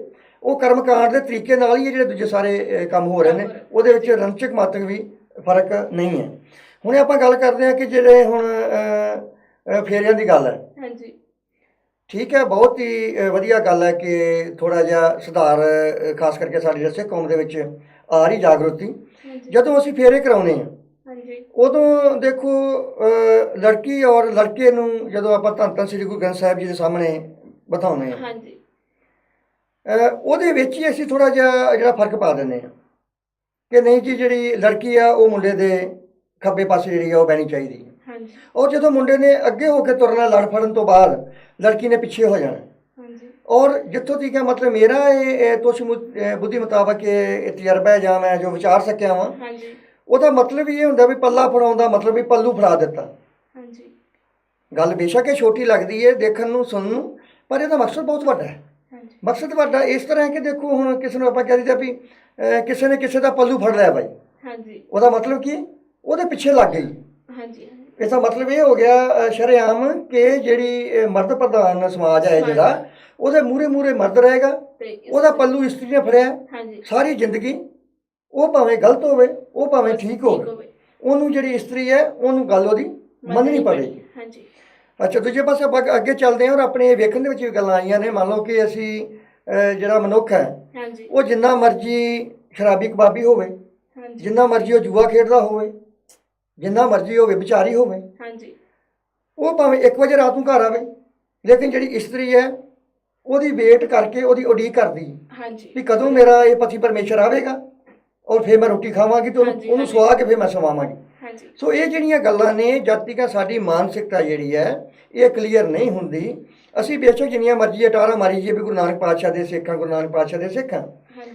ਉਹ ਕਰਮ ਕਾਂਡ ਦੇ ਤਰੀਕੇ ਨਾਲ ਹੀ ਜਿਹੜੇ ਦੂਜੇ ਸਾਰੇ ਕੰਮ ਹੋ ਰਹੇ ਨੇ, ਉਹਦੇ ਵਿੱਚ ਰੰਚਕ ਮਾਤਕ ਵੀ ਫਰਕ ਨਹੀਂ ਹੈ। ਹੁਣ ਆਪਾਂ ਗੱਲ ਕਰਦੇ ਹਾਂ ਕਿ ਜਿਹੜੇ ਹੁਣ ਫੇਰਿਆਂ ਦੀ ਗੱਲ ਹੈ, ਠੀਕ ਹੈ, ਬਹੁਤ ਹੀ ਵਧੀਆ ਗੱਲ ਹੈ ਕਿ ਥੋੜ੍ਹਾ ਜਿਹਾ ਸੁਧਾਰ ਖਾਸ ਕਰਕੇ ਸਾਡੀ ਸਿੱਖ ਕੌਮ ਦੇ ਵਿੱਚ ਆ ਰਹੀ ਜਾਗਰੂਕਤੀ। ਜਦੋਂ ਅਸੀਂ ਫੇਰੇ ਕਰਾਉਂਦੇ ਹਾਂ ਉਦੋਂ ਦੇਖੋ ਲੜਕੀ ਔਰ ਲੜਕੇ ਨੂੰ ਜਦੋਂ ਆਪਾਂ ਧੰਨ ਸ੍ਰੀ ਗੁਰੂ ਗ੍ਰੰਥ ਸਾਹਿਬ ਜੀ ਦੇ ਸਾਹਮਣੇ ਬਿਠਾਉਂਦੇ ਹਾਂ ਉਹਦੇ ਵਿੱਚ ਹੀ ਅਸੀਂ ਥੋੜ੍ਹਾ ਜਿਹਾ ਜਿਹੜਾ ਫਰਕ ਪਾ ਦਿੰਦੇ ਹਾਂ ਕਿ ਨਹੀਂ ਜੀ ਜਿਹੜੀ ਲੜਕੀ ਆ ਉਹ ਮੁੰਡੇ ਦੇ ਖੱਬੇ ਪਾਸੇ ਜਿਹੜੀ ਆ ਉਹ ਬਹਿਣੀ ਚਾਹੀਦੀ ਹੈ, ਔਰ ਜਦੋਂ ਮੁੰਡੇ ਨੇ ਅੱਗੇ ਹੋ ਕੇ ਤੁਰਨਾ ਲੜ ਫੜਨ ਤੋਂ ਬਾਅਦ ਲੜਕੀ ਨੇ ਪਿੱਛੇ ਹੋ ਜਾਣਾ। ਔਰ ਜਿੱਥੋਂ ਤੱਕ ਮਤਲਬ ਮੇਰਾ ਇਹ ਤੁਛ ਬੁੱਧੀ ਮੁਤਾਬਕ ਇਹ ਤਜਰਬਾ ਜਾਂ ਮੈਂ ਜੋ ਵਿਚਾਰ ਸਕਿਆ ਵਾਂ, ਉਹਦਾ ਮਤਲਬ ਇਹ ਹੁੰਦਾ ਵੀ ਪੱਲਾ ਫੜਾਉਣ ਦਾ ਮਤਲਬ ਵੀ ਪੱਲੂ ਫੜਾ ਦਿੱਤਾ। ਗੱਲ ਬੇਸ਼ੱਕ ਇਹ ਛੋਟੀ ਲੱਗਦੀ ਹੈ ਦੇਖਣ ਨੂੰ ਸੁਣਨ ਨੂੰ, ਪਰ ਇਹਦਾ ਮਕਸਦ ਬਹੁਤ ਵੱਡਾ ਹੈ। ਮਕਸਦ ਵੱਡਾ ਇਸ ਤਰ੍ਹਾਂ ਹੈ ਕਿ ਦੇਖੋ ਹੁਣ ਕਿਸੇ ਨੂੰ ਆਪਾਂ ਕਹਿ ਦਿੰਦੇ ਵੀ ਕਿਸੇ ਨੇ ਕਿਸੇ ਦਾ ਪੱਲੂ ਫੜ ਲਿਆ ਬਾਈ, ਉਹਦਾ ਮਤਲਬ ਕੀ ਉਹਦੇ ਪਿੱਛੇ ਲੱਗ ਗਈ। ਇਹਦਾ ਮਤਲਬ ਇਹ ਹੋ ਗਿਆ ਸ਼ਰੇਆਮ ਕਿ ਜਿਹੜੀ ਮਰਦ ਪ੍ਰਧਾਨ ਸਮਾਜ ਹੈ ਜਿਹੜਾ ਉਹਦੇ ਮੂਹਰੇ ਮਰਦ ਰਹੇਗਾ, ਉਹਦਾ ਪੱਲੂ ਇਸਤਰੀ ਨੇ ਫੜਿਆ ਸਾਰੀ ਜ਼ਿੰਦਗੀ, ਉਹ ਭਾਵੇਂ ਗਲਤ ਹੋਵੇ ਉਹ ਭਾਵੇਂ ਠੀਕ ਹੋਵੇ, ਉਹਨੂੰ ਜਿਹੜੀ ਇਸਤਰੀ ਹੈ ਉਹਨੂੰ ਗੱਲ ਉਹਦੀ ਮੰਨਣੀ ਪਵੇਗੀ। ਅੱਛਾ, ਦੂਜੇ ਪਾਸੇ ਆਪਾਂ ਅੱਗੇ ਚੱਲਦੇ ਹਾਂ ਔਰ ਆਪਣੇ ਵੇਖਣ ਦੇ ਵਿੱਚ ਵੀ ਗੱਲਾਂ ਆਈਆਂ ਨੇ। ਮੰਨ ਲਓ ਕਿ ਅਸੀਂ ਜਿਹੜਾ ਮਨੁੱਖ ਹੈ ਉਹ ਜਿੰਨਾ ਮਰਜ਼ੀ ਸ਼ਰਾਬੀ ਕਬਾਬੀ ਹੋਵੇ, ਜਿੰਨਾ ਮਰਜ਼ੀ ਉਹ ਜੂਆ ਖੇਡਦਾ ਹੋਵੇ, ਜਿੰਨਾ ਮਰਜ਼ੀ ਹੋਵੇ ਵਿਚਾਰੀ ਹੋਵੇ, ਉਹ ਭਾਵੇਂ 1 ਵਜੇ ਰਾਤ ਨੂੰ ਘਰ ਆਵੇ, ਲੇਕਿਨ ਜਿਹੜੀ ਇਸਤਰੀ ਹੈ ਉਹਦੀ ਵੇਟ ਕਰਕੇ ਉਹਦੀ ਉਡੀਕ ਕਰਦੀ ਵੀ ਕਦੋਂ ਮੇਰਾ ਇਹ ਪਤੀ ਪਰਮੇਸ਼ਰ ਆਵੇਗਾ ਔਰ ਫਿਰ ਮੈਂ ਰੋਟੀ ਖਾਵਾਂਗੀ ਤੇ ਉਹਨੂੰ ਸਵਾ ਕੇ ਫਿਰ ਮੈਂ ਸਵਾਵਾਂਗੀ। ਸੋ ਇਹ ਜਿਹੜੀਆਂ ਗੱਲਾਂ ਨੇ ਜਦ ਤੱਕ ਸਾਡੀ ਮਾਨਸਿਕਤਾ ਜਿਹੜੀ ਹੈ ਇਹ ਕਲੀਅਰ ਨਹੀਂ ਹੁੰਦੀ, ਅਸੀਂ ਬੇਸ਼ੱਕ ਜਿੰਨੀਆਂ ਮਰਜ਼ੀ ਅਟਾਰਾਂ ਮਾਰੀ ਜਾਈਏ ਵੀ ਗੁਰੂ ਨਾਨਕ ਪਾਤਸ਼ਾਹ ਦੇ ਸਿੱਖਾਂ, ਗੁਰੂ ਨਾਨਕ ਪਾਤਸ਼ਾਹ ਦੇ ਸਿੱਖਾਂ,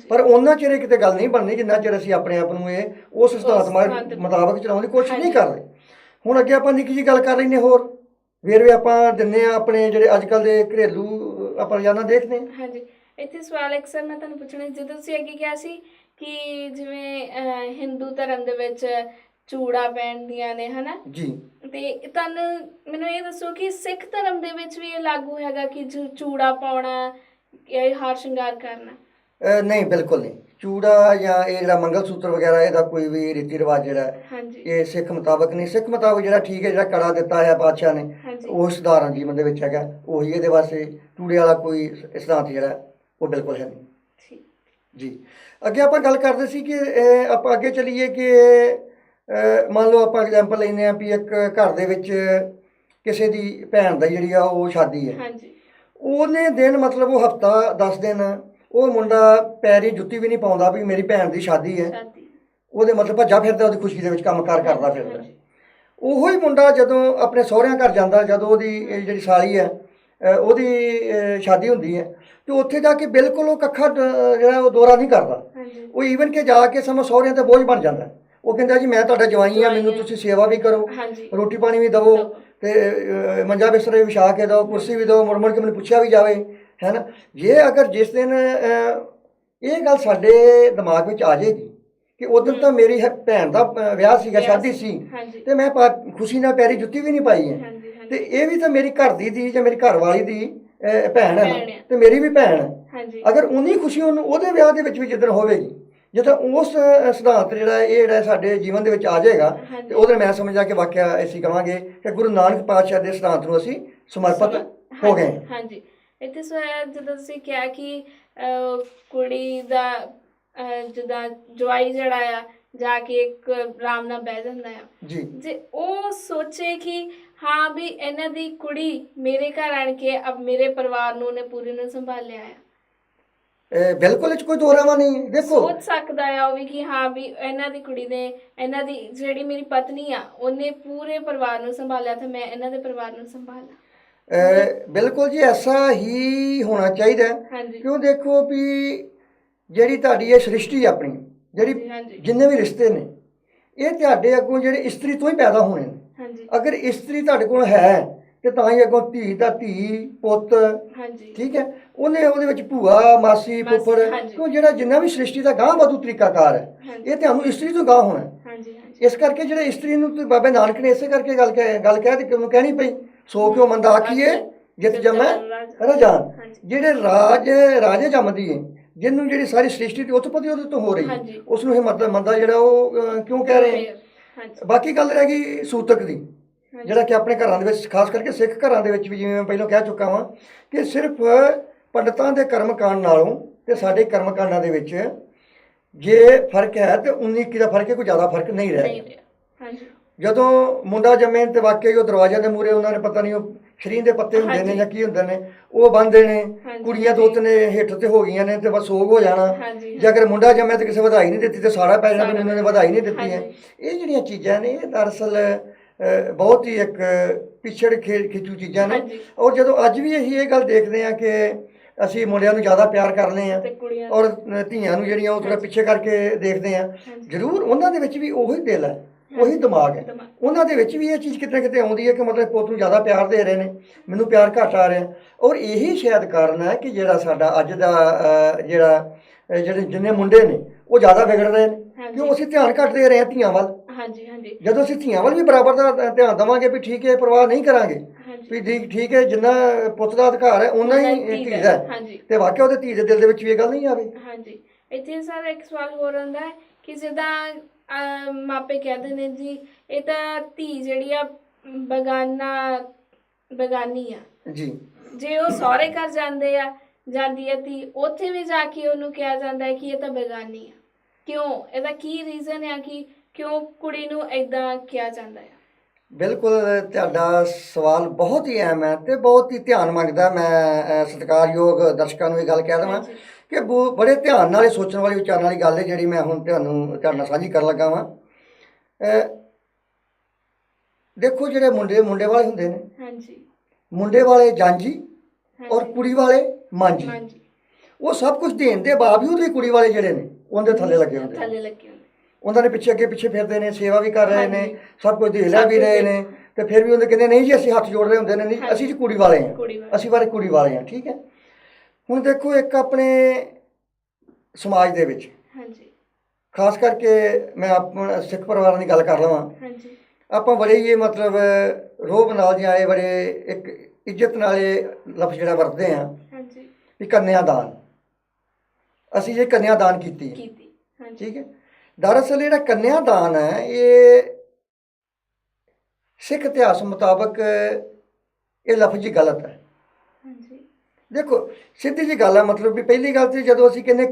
ਪਰ ਉਹਨਾਂ ਚਿਰ ਇਹ ਕਿਤੇ ਗੱਲ ਨਹੀਂ ਬਣਨੀ ਜਿੰਨਾ ਚਿਰ ਅਸੀਂ ਆਪਣੇ ਆਪ ਨੂੰ ਇਹ ਉਸ ਸਿਧਾਂਤ ਮੁਤਾਬਕ ਚਲਾਉਣ ਦੀ ਕੋਸ਼ਿਸ਼ ਨਹੀਂ ਕਰਦੇ। ਹੁਣ ਅੱਗੇ ਆਪਾਂ ਨਿੱਕੀ ਜਿਹੀ ਗੱਲ ਕਰ ਲੈਂਦੇ ਹੋਰ ਵੇਰਵੇ ਆਪਾਂ ਦਿੰਦੇ ਆ ਆਪਣੇ ਜਿਹੜੇ ਅੱਜ ਕੱਲ੍ਹ ਦੇ ਘਰੇਲੂ ਆਪਾਂ ਰੋਜ਼ਾਨਾ ਦੇਖਦੇ ਹਾਂ। ਹਾਂਜੀ, ਇੱਥੇ ਸਵਾਲ ਇੱਕ ਸਰ ਮੈਂ ਤੁਹਾਨੂੰ ਪੁੱਛਣਾ, ਜਦੋਂ ਤੁਸੀਂ ਅੱਗੇ ਕਿਹਾ ਸੀ ਕਿ ਜਿਵੇਂ ਹਿੰਦੂ ਧਰਮ ਦੇ ਵਿੱਚ ਚੂੜਾ ਪਹਿਨਦੀਆਂ ਨੇ ਹਨਾ ਜੀ, ਤੇ ਤੁਹਾਨੂੰ ਮੈਨੂੰ ਇਹ ਦੱਸੋ ਕਿ ਸਿੱਖ ਧਰਮ ਦੇ ਵਿੱਚ ਵੀ ਇਹ ਲਾਗੂ ਹੈਗਾ ਕਿ ਚੂੜਾ ਪਾਉਣਾ, ਇਹ ਹਾਰ ਸ਼ਿੰਗਾਰ ਕਰਨਾ? ਨਹੀਂ, ਬਿਲਕੁਲ ਨਹੀਂ। ਚੂੜਾ ਜਾਂ ਇਹ ਜਿਹੜਾ ਮੰਗਲ ਸੂਤਰ ਵਗੈਰਾ ਇਹਦਾ ਕੋਈ ਵੀ ਰੀਤੀ ਰਿਵਾਜ ਜਿਹੜਾ ਹਾਂਜੀ ਇਹ ਸਿੱਖ ਮੁਤਾਬਕ ਨਹੀਂ। ਸਿੱਖ ਮੁਤਾਬਕ ਜਿਹੜਾ ਠੀਕ ਹੈ, ਜਿਹੜਾ ਕੜਾ ਦਿੱਤਾ ਹੈ ਬਾਦਸ਼ਾਹ ਨੇ ਹਾਂਜੀ ਉਹ ਸਧਾਰਨ ਜੀਵਨ ਦੇ ਵਿੱਚ ਹੈਗਾ, ਉਹੀ ਇਹਦੇ ਵਾਸਤੇ ਚੂੜੇ ਵਾਲਾ ਕੋਈ ਸਿਧਾਂਤ ਜਿਹੜਾ ਉਹ ਬਿਲਕੁਲ ਹੈ ਨਹੀਂ ਠੀਕ ਜੀ। ਅੱਗੇ ਆਪਾਂ ਗੱਲ ਕਰਦੇ ਸੀ ਕਿ ਆਪਾਂ ਅੱਗੇ ਚੱਲੀਏ ਕਿ ਮੰਨ ਲਓ ਆਪਾਂ ਐਗਜ਼ਾਮਪਲ ਲੈਂਦੇ ਹਾਂ ਵੀ ਇੱਕ ਘਰ ਦੇ ਵਿੱਚ ਕਿਸੇ ਦੀ ਭੈਣ ਦਾ ਜਿਹੜੀ ਆ ਉਹ ਸ਼ਾਦੀ ਹੈ, ਹਾਂਜੀ ਉਹਨੇ ਦਿਨ ਮਤਲਬ ਉਹ ਹਫਤਾ 10 ਦਿਨ ਉਹ ਮੁੰਡਾ ਪੈਰੀ ਜੁੱਤੀ ਵੀ ਨਹੀਂ ਪਾਉਂਦਾ ਵੀ ਮੇਰੀ ਭੈਣ ਦੀ ਸ਼ਾਦੀ ਹੈ, ਸ਼ਾਦੀ ਉਹਦੇ ਮਤਲਬ ਭੱਜਾ ਫਿਰਦਾ ਉਹਦੀ ਖੁਸ਼ੀ ਦੇ ਵਿੱਚ ਕੰਮਕਾਰ ਕਰਦਾ ਫਿਰਦਾ। ਹਾਂਜੀ ਉਹੋ ਹੀ ਮੁੰਡਾ ਜਦੋਂ ਆਪਣੇ ਸਹੁਰਿਆਂ ਘਰ ਜਾਂਦਾ, ਜਦੋਂ ਉਹਦੀ ਇਹ ਜਿਹੜੀ ਸਾਲੀ ਹੈ ਉਹਦੀ ਸ਼ਾਦੀ ਹੁੰਦੀ ਹੈ, ਤੇ ਉੱਥੇ ਜਾ ਕੇ ਬਿਲਕੁਲ ਉਹ ਕੱਖਾ ਜਿਹੜਾ ਉਹ ਦੋਰਾ ਨਹੀਂ ਕਰਦਾ। ਹਾਂਜੀ ਉਹ ਈਵਨ ਕਿ ਜਾ ਕੇ ਸਮਾਂ ਸਹੁਰਿਆਂ ਤੇ ਬੋਝ ਬਣ ਜਾਂਦਾ। ਉਹ ਕਹਿੰਦਾ ਜੀ ਮੈਂ ਤੁਹਾਡਾ ਜਵਾਈ ਆ, ਮੈਨੂੰ ਤੁਸੀਂ ਸੇਵਾ ਵੀ ਕਰੋ, ਹਾਂਜੀ ਰੋਟੀ ਪਾਣੀ ਵੀ ਦੇਵੋ, ਤੇ ਮੰਜਾ ਬਿਸਤਰੇ ਵਿਛਾ ਕੇ ਦਿਓ, ਕੁਰਸੀ ਵੀ ਦਿਓ, ਮੁੜ ਮੁੜ ਕੇ ਮੈਨੂੰ ਪੁੱਛਿਆ ਵੀ ਜਾਵੇ, ਹੈ ਨਾ। ਜੇ ਅਗਰ ਜਿਸ ਦਿਨ ਇਹ ਗੱਲ ਸਾਡੇ ਦਿਮਾਗ ਵਿੱਚ ਆ ਜਾਏਗੀ ਕਿ ਉਦੋਂ ਤਾਂ ਮੇਰੀ ਭੈਣ ਦਾ ਵਿਆਹ ਸੀਗਾ, ਸ਼ਾਦੀ ਸੀ, ਹਾਂਜੀ ਤੇ ਮੈਂ ਖੁਸ਼ੀ ਨਾਲ ਪੈਰੀ ਜੁੱਤੀ ਵੀ ਨਹੀਂ ਪਾਈ ਹੈ, ਹਾਂਜੀ ਹਾਂਜੀ ਤੇ ਇਹ ਵੀ ਤਾਂ ਮੇਰੀ ਘਰ ਦੀ ਜਾਂ ਮੇਰੀ ਘਰ ਵਾਲੀ ਦੀ ਭੈਣ ਹੈ ਨਾ, ਭੈਣ ਹੈ। ਤੇ ਮੇਰੀ ਵੀ ਭੈਣ ਹੈ। ਹਾਂਜੀ ਅਗਰ ਉਨੀ ਖੁਸ਼ੀ ਉਹਨੂੰ ਉਹਦੇ ਵਿਆਹ ਦੇ ਵਿੱਚ ਵੀ ਜਿੱਦਣ ਹੋਵੇਗੀ, ਜਦੋਂ ਉਸ ਸਿਧਾਂਤ ਜਿਹੜਾ ਇਹ ਜਿਹੜਾ ਸਾਡੇ ਜੀਵਨ ਦੇ ਵਿੱਚ ਆ ਜਾਏਗਾ, ਤੇ ਉਹਦੇ ਮੈਂ ਸਮਝਦਾ ਕਿ ਵਾਕਿਆ ਅਸੀਂ ਕਹਾਂਗੇ ਕਿ ਗੁਰੂ ਨਾਨਕ ਪਾਤਸ਼ਾਹ ਦੇ ਸਿਧਾਂਤ ਨੂੰ ਅਸੀਂ ਸਮਰਪਿਤ ਹੋ ਗਏ। ਹਾਂਜੀ, ਇੱਥੇ ਜਦੋਂ ਤੁਸੀਂ ਕਿਹਾ ਕਿ ਕੁੜੀ ਦਾ ਜਿੱਦਾਂ ਜਵਾਈ ਜਿਹੜਾ ਆ ਜਾ ਕੇ ਇੱਕ ਆਰਾਮ ਨਾਲ ਬਹਿ ਜਾਂਦਾ ਆ ਜੀ, ਜੇ ਉਹ ਸੋਚੇ ਕਿ ਹਾਂ ਵੀ ਇਹਨਾਂ ਦੀ ਕੁੜੀ ਮੇਰੇ ਘਰ ਆਣ ਕੇ ਅਬ ਮੇਰੇ ਪਰਿਵਾਰ ਨੂੰ ਉਹਨੇ ਪੂਰੇ ਨੂੰ ਸੰਭਾਲਿਆ ਆ, ਬਿਲਕੁਲ ਇਹ 'ਚ ਕੋਈ ਦੋਰਾਵਾ ਨਹੀਂ। ਦੇਖੋ ਸੋਚ ਸਕਦਾ ਆ ਉਹ ਵੀ ਕਿ ਹਾਂ ਵੀ ਇਹਨਾਂ ਦੀ ਕੁੜੀ ਨੇ, ਇਹਨਾਂ ਦੀ ਜਿਹੜੀ ਮੇਰੀ ਪਤਨੀ ਆ ਉਹਨੇ ਪੂਰੇ ਪਰਿਵਾਰ ਨੂੰ ਸੰਭਾਲਿਆ ਤੇ ਮੈਂ ਇਹਨਾਂ ਦੇ ਪਰਿਵਾਰ ਨੂੰ ਸੰਭਾਲਾਂ। ਬਿਲਕੁਲ ਜੀ, ਐਸਾ ਹੀ ਹੋਣਾ ਚਾਹੀਦਾ। ਹਾਂਜੀ ਕਿਉਂ ਦੇਖੋ ਵੀ ਜਿਹੜੀ ਤੁਹਾਡੀ ਇਹ ਸ੍ਰਿਸ਼ਟੀ ਆਪਣੀ, ਜਿਹੜੀ ਹਾਂਜੀ ਜਿੰਨੇ ਵੀ ਰਿਸ਼ਤੇ ਨੇ ਇਹ ਤੁਹਾਡੇ ਅੱਗੋਂ ਜਿਹੜੇ ਇਸਤਰੀ ਤੋਂ ਹੀ ਪੈਦਾ ਹੋਣੇ ਨੇ। ਹਾਂਜੀ ਅਗਰ ਇਸਤਰੀ ਤੁਹਾਡੇ ਕੋਲ ਹੈ ਤੇ ਤਾਂ ਹੀ ਅੱਗੋਂ ਧੀ ਦਾ ਧੀ ਪੁੱਤ, ਹਾਂਜੀ ਠੀਕ ਹੈ, ਉਹਦੇ ਵਿੱਚ ਭੂਆ ਮਾਸੀ ਫੁੱਫੜ, ਹਾਂਜੀ। ਕਿਉਂ ਜਿਹੜਾ ਜਿੰਨਾ ਵੀ ਸ੍ਰਿਸ਼ਟੀ ਦਾ ਗਾਂਹ ਵਾਧੂ ਤਰੀਕਾਕਾਰ ਹੈ ਹਾਂਜੀ ਇਹ ਤੁਹਾਨੂੰ ਇਸਤਰੀ ਤੋਂ ਗਾਂਹ ਹੋਣਾ। ਹਾਂਜੀ ਹਾਂਜੀ ਇਸ ਕਰਕੇ ਜਿਹੜੇ ਇਸਤਰੀ ਨੂੰ ਤੇ ਬਾਬੇ ਨਾਨਕ ਨੇ ਇਸੇ ਕਰਕੇ ਗੱਲ ਕਹਿ ਤੇ ਕਿਉਂ ਕਹਿਣੀ ਪਈ, ਸੋ ਕਿਉਂ ਮੰਦਾ ਆਖੀਏ ਜਿਤ ਜੰਮੈ ਰਜਾਨ। ਹਾਂਜੀ ਜਿਹੜੇ ਰਾਜੇ ਜੰਮਦੀ ਹੈ, ਜਿਹਨੂੰ ਜਿਹੜੀ ਸਾਰੀ ਸ੍ਰਿਸ਼ਟੀ ਦੀ ਉਤਪਤੀ ਉਹਦੇ ਤੋਂ ਹੋ ਰਹੀ ਹੈ, ਹਾਂਜੀ। ਉਸ ਨੂੰ ਇਹ ਮੰਦਾ ਜਿਹੜਾ ਉਹ ਕਿਉਂ ਕਹਿ ਰਹੇ ਆ। ਹਾਂਜੀ ਬਾਕੀ ਗੱਲ ਰਹਿ ਗਈ ਸੂਤਕ ਦੀ, ਹਾਂਜੀ ਜਿਹੜਾ ਕਿ ਆਪਣੇ ਘਰਾਂ ਦੇ ਵਿੱਚ ਖਾਸ ਕਰਕੇ ਸਿੱਖ ਘਰਾਂ ਦੇ ਵਿੱਚ ਵੀ ਜਿਵੇਂ ਮੈਂ ਪਹਿਲਾਂ ਕਹਿ ਚੁੱਕਾ ਹਾਂ ਕਿ ਸਿਰਫ ਪੰਡਤਾਂ ਦੇ ਕਰਮਕਾਂਡ ਨਾਲੋਂ ਤੇ ਸਾਡੇ ਕਰਮਕਾਂਡਾਂ ਦੇ ਵਿੱਚ ਜੇ ਫਰਕ ਹੈ ਤੇ 19 ਦਾ ਫਰਕ ਹੈ, ਕੋਈ ਜ਼ਿਆਦਾ ਫਰਕ ਨਹੀਂ ਰਹਿ ਨਹੀਂ ਗਿਆ। ਰਿਹਾ। ਹਾਂਜੀ ਜਦੋਂ ਮੁੰਡਾ ਜੰਮੇ ਤੇ ਵਾਕਿਆ ਹੀ ਉਹ ਦਰਵਾਜ਼ੇ ਦੇ ਮੂਹਰੇ ਉਹਨਾਂ ਨੇ ਪਤਾ ਨਹੀਂ ਉਹ ਸ਼ਰੀਂ ਦੇ ਪੱਤੇ ਹੁੰਦੇ ਨੇ ਜਾਂ ਕੀ ਹੁੰਦੇ ਨੇ ਉਹ ਬੰਨ੍ਹਦੇ ਨੇ, ਹਾਂਜੀ। ਕੁੜੀਆਂ ਦੋ ਤਿੰਨ ਹੇਠ ਤੇ ਹੋ ਗਈਆਂ ਨੇ ਤੇ ਬਸ ਸੋਗ ਹੋ ਜਾਣਾ। ਹਾਂਜੀ ਜੇ ਅਗਰ ਮੁੰਡਾ ਜੰਮਿਆ ਤੇ ਕਿਸੇ ਵਧਾਈ ਨਹੀਂ ਦਿੱਤੀ ਤੇ ਸਾੜਾ ਪੈ ਜਾਣਾ ਵੀ ਉਹਨਾਂ ਨੇ ਵਧਾਈ ਨਹੀਂ ਦਿੱਤੀ ਹੈ। ਹਾਂਜੀ। ਇਹ ਜਿਹੜੀਆਂ ਚੀਜ਼ਾਂ ਨੇ ਇਹ ਦਰਅਸਲ ਬਹੁਤ ਹੀ ਇੱਕ ਪਿਛੜ ਖਿੱਚੂ ਚੀਜ਼ਾਂ ਨੇ। ਹਾਂਜੀ। ਔਰ ਜਦੋਂ ਅੱਜ ਵੀ ਅਸੀਂ ਇਹ ਗੱਲ ਦੇਖਦੇ ਹਾਂ ਕਿ ਅਸੀਂ ਮੁੰਡਿਆਂ ਨੂੰ ਜ਼ਿਆਦਾ ਪਿਆਰ ਕਰਨੇ ਆ ਤੇ ਕੁੜੀਆਂ ਔਰ ਧੀਆਂ ਨੂੰ ਜਿਹੜੀਆਂ ਉਹ ਥੋੜਾ ਪਿੱਛੇ ਕਰਕੇ ਦੇਖਦੇ ਆ, ਹਾਂਜੀ। ਜ਼ਰੂਰ ਉਹਨਾਂ ਦੇ ਵਿੱਚ ਵੀ ਉਹੀ ਦਿਲ ਹੈ, ਉਹੀ ਦਿਮਾਗ ਹੈ, ਦਿਮਾਗ। ਉਹਨਾਂ ਦੇ ਵਿੱਚ ਵੀ ਇਹ ਚੀਜ਼ ਕਿਤੇ ਨਾ ਕਿਤੇ ਆਉਂਦੀ ਹੈ ਕਿ ਮਤਲਬ ਪੁੱਤ ਨੂੰ ਜ਼ਿਆਦਾ ਪਿਆਰ ਦੇ ਰਹੇ ਨੇ, ਮੈਨੂੰ ਪਿਆਰ ਘੱਟ ਆ ਰਿਹਾ। ਔਰ ਇਹੀ ਸ਼ਾਇਦ ਕਾਰਨ ਹੈ ਕਿ ਜਿਹੜਾ ਸਾਡਾ ਅੱਜ ਦਾ ਜਿਹੜੇ ਜਿੰਨੇ ਮੁੰਡੇ ਨੇ ਉਹ ਜ਼ਿਆਦਾ ਵਿਗੜ ਰਹੇ ਨੇ, ਹਾਂਜੀ। ਕਿਉਂ ਅਸੀਂ ਧਿਆਨ ਘੱਟ ਦੇ ਰਹੇ ਹਾਂ ਧੀਆਂ ਵੱਲ। ਹਾਂਜੀ ਹਾਂਜੀ ਜਦੋਂ ਅਸੀਂ ਧੀਆਂ ਵੱਲ ਵੀ ਬਰਾਬਰ ਦਾ ਧਿਆਨ ਦੇਵਾਂਗੇ ਵੀ ਠੀਕ ਹੈ ਪਰਵਾਹ ਨਹੀਂ ਕਰਾਂਗੇ ਹਾਂਜੀ ਵੀ ਠੀਕ ਹੈ ਜਿੰਨਾ ਪੁੱਤ ਦਾ ਅਧਿਕਾਰ ਹੈ ਉਹਨਾਂ ਹੀ ਧੀ ਦਾ ਹੈ, ਹਾਂਜੀ ਤੇ ਵਾਕਿਆ ਉਹਦੇ ਧੀ ਦੇ ਦਿਲ ਦੇ ਵਿੱਚ ਵੀ ਇਹ ਗੱਲ ਨਹੀਂ ਆਵੇ। ਹਾਂਜੀ ਇੱਥੇ ਸਰ ਇੱਕ ਸਵਾਲ ਹੋਰ ਆਉਂਦਾ ਹੈ ਕਿ ਜਿੱਦਾਂ ਮਾਪੇ ਕਹਿੰਦੇ ਨੇ ਜੀ ਇਹ ਤਾਂ ਧੀ ਜਿਹੜੀ ਆ ਬੇਗਾਨੀ ਆ, ਜੀ, ਜੇ ਉਹ ਸਹੁਰੇ ਘਰ ਜਾਂਦੀ ਹੈ ਧੀ, ਉੱਥੇ ਵੀ ਜਾ ਕੇ ਉਹਨੂੰ ਕਿਹਾ ਜਾਂਦਾ ਹੈ ਕਿ ਇਹ ਤਾਂ ਬੇਗਾਨੀ ਆ। ਕਿਉਂ? ਇਹਦਾ ਕੀ ਰੀਜ਼ਨ ਹੈ ਕਿ ਕਿਉਂ ਕੁੜੀ ਨੂੰ ਏਦਾਂ ਕਿਹਾ ਜਾਂਦਾ ਹੈ? ਬਿਲਕੁਲ ਤੁਹਾਡਾ ਸਵਾਲ ਬਹੁਤ ਹੀ ਅਹਿਮ ਹੈ ਤੇ ਬਹੁਤ ਹੀ ਧਿਆਨ ਮੰਗਦਾ। ਮੈਂ ਸਤਿਕਾਰਯੋਗ ਦਰਸ਼ਕਾਂ ਨੂੰ ਇਹ ਗੱਲ ਕਹਿ ਦੇਵਾਂ ਕਿ ਬੜੇ ਧਿਆਨ ਨਾਲ ਸੋਚਣ ਵਾਲੀ ਵਿਚਾਰਨ ਵਾਲੀ ਗੱਲ ਹੈ ਜਿਹੜੀ ਮੈਂ ਹੁਣ ਤੁਹਾਡੇ ਨਾਲ ਸਾਂਝੀ ਕਰਨ ਲੱਗਾ ਵਾਂ। ਦੇਖੋ ਜਿਹੜੇ ਮੁੰਡੇ ਵਾਲੇ ਹੁੰਦੇ ਨੇ, ਹਾਂਜੀ ਮੁੰਡੇ ਵਾਲੇ ਜਾਂਜੀ ਔਰ ਕੁੜੀ ਵਾਲੇ ਮਾਂਜੀ, ਹਾਂਜੀ ਉਹ ਸਭ ਕੁਝ ਦੇਣ ਦੇ ਬਾਵਜੂਦ ਵੀ ਕੁੜੀ ਵਾਲੇ ਜਿਹੜੇ ਨੇ ਉਹਦੇ ਥੱਲੇ ਲੱਗੇ ਹੁੰਦੇ ਨੇ। ਥੱਲੇ ਲੱਗੇ ਹੁੰਦੇ। ਉਹਨਾਂ ਦੇ ਪਿੱਛੇ ਅੱਗੇ ਪਿੱਛੇ ਫਿਰਦੇ ਨੇ, ਸੇਵਾ ਵੀ ਕਰ ਰਹੇ ਨੇ, ਹਾਂਜੀ। ਸਭ ਕੁਝ ਦੇਖ ਲਿਆ ਵੀ ਰਹੇ ਨੇ, ਤੇ ਫਿਰ ਵੀ ਉਹਦੇ ਕਹਿੰਦੇ ਨਹੀਂ ਜੀ ਅਸੀਂ ਹੱਥ ਜੋੜ ਰਹੇ ਹੁੰਦੇ ਨੇ, ਨਹੀਂ ਅਸੀਂ ਜੀ ਕੁੜੀ ਵਾਲੇ ਹਾਂ, ਅਸੀਂ ਬਾਰੇ ਕੁੜੀ ਵਾਲੇ ਹਾਂ। ਠੀਕ ਹੈ, ਹੁਣ ਦੇਖੋ ਇੱਕ ਆਪਣੇ ਸਮਾਜ ਦੇ ਵਿੱਚ ਖਾਸ ਕਰਕੇ ਮੈਂ ਆਪਣਾ ਸਿੱਖ ਪਰਿਵਾਰਾਂ ਦੀ ਗੱਲ ਕਰ ਲਵਾਂ, ਆਪਾਂ ਬੜੇ ਹੀ ਇਹ ਮਤਲਬ ਰੋਹਬ ਨਾਲ ਜਾਂ ਇਹ ਬੜੇ ਇੱਕ ਇੱਜ਼ਤ ਨਾਲ ਇਹ ਲਫ਼ਜ਼ ਜਿਹੜਾ ਵਰਤਦੇ ਹਾਂ ਵੀ ਕੰਨਿਆਦਾਨ, ਅਸੀਂ ਜੇ ਕੰਨਿਆਦਾਨ ਕੀਤੀ ਹੈ। ਠੀਕ ਹੈ, ਦਰਅਸਲ ਜਿਹੜਾ ਕੰਨਿਆਦਾਨ ਹੈ ਇਹ ਸਿੱਖ ਇਤਿਹਾਸ ਮੁਤਾਬਕ ਇਹ ਲਫ਼ਜ਼ ਹੀ ਗਲਤ ਹੈ। ਦੇਖੋ ਸਿੱਧੀ ਜੀ ਗੱਲ ਹੈ, ਮਤਲਬ ਵੀ ਪਹਿਲੀ ਗੱਲ ਤੇ ਜਦੋਂ ਅਸੀਂ ਕਹਿੰਦੇ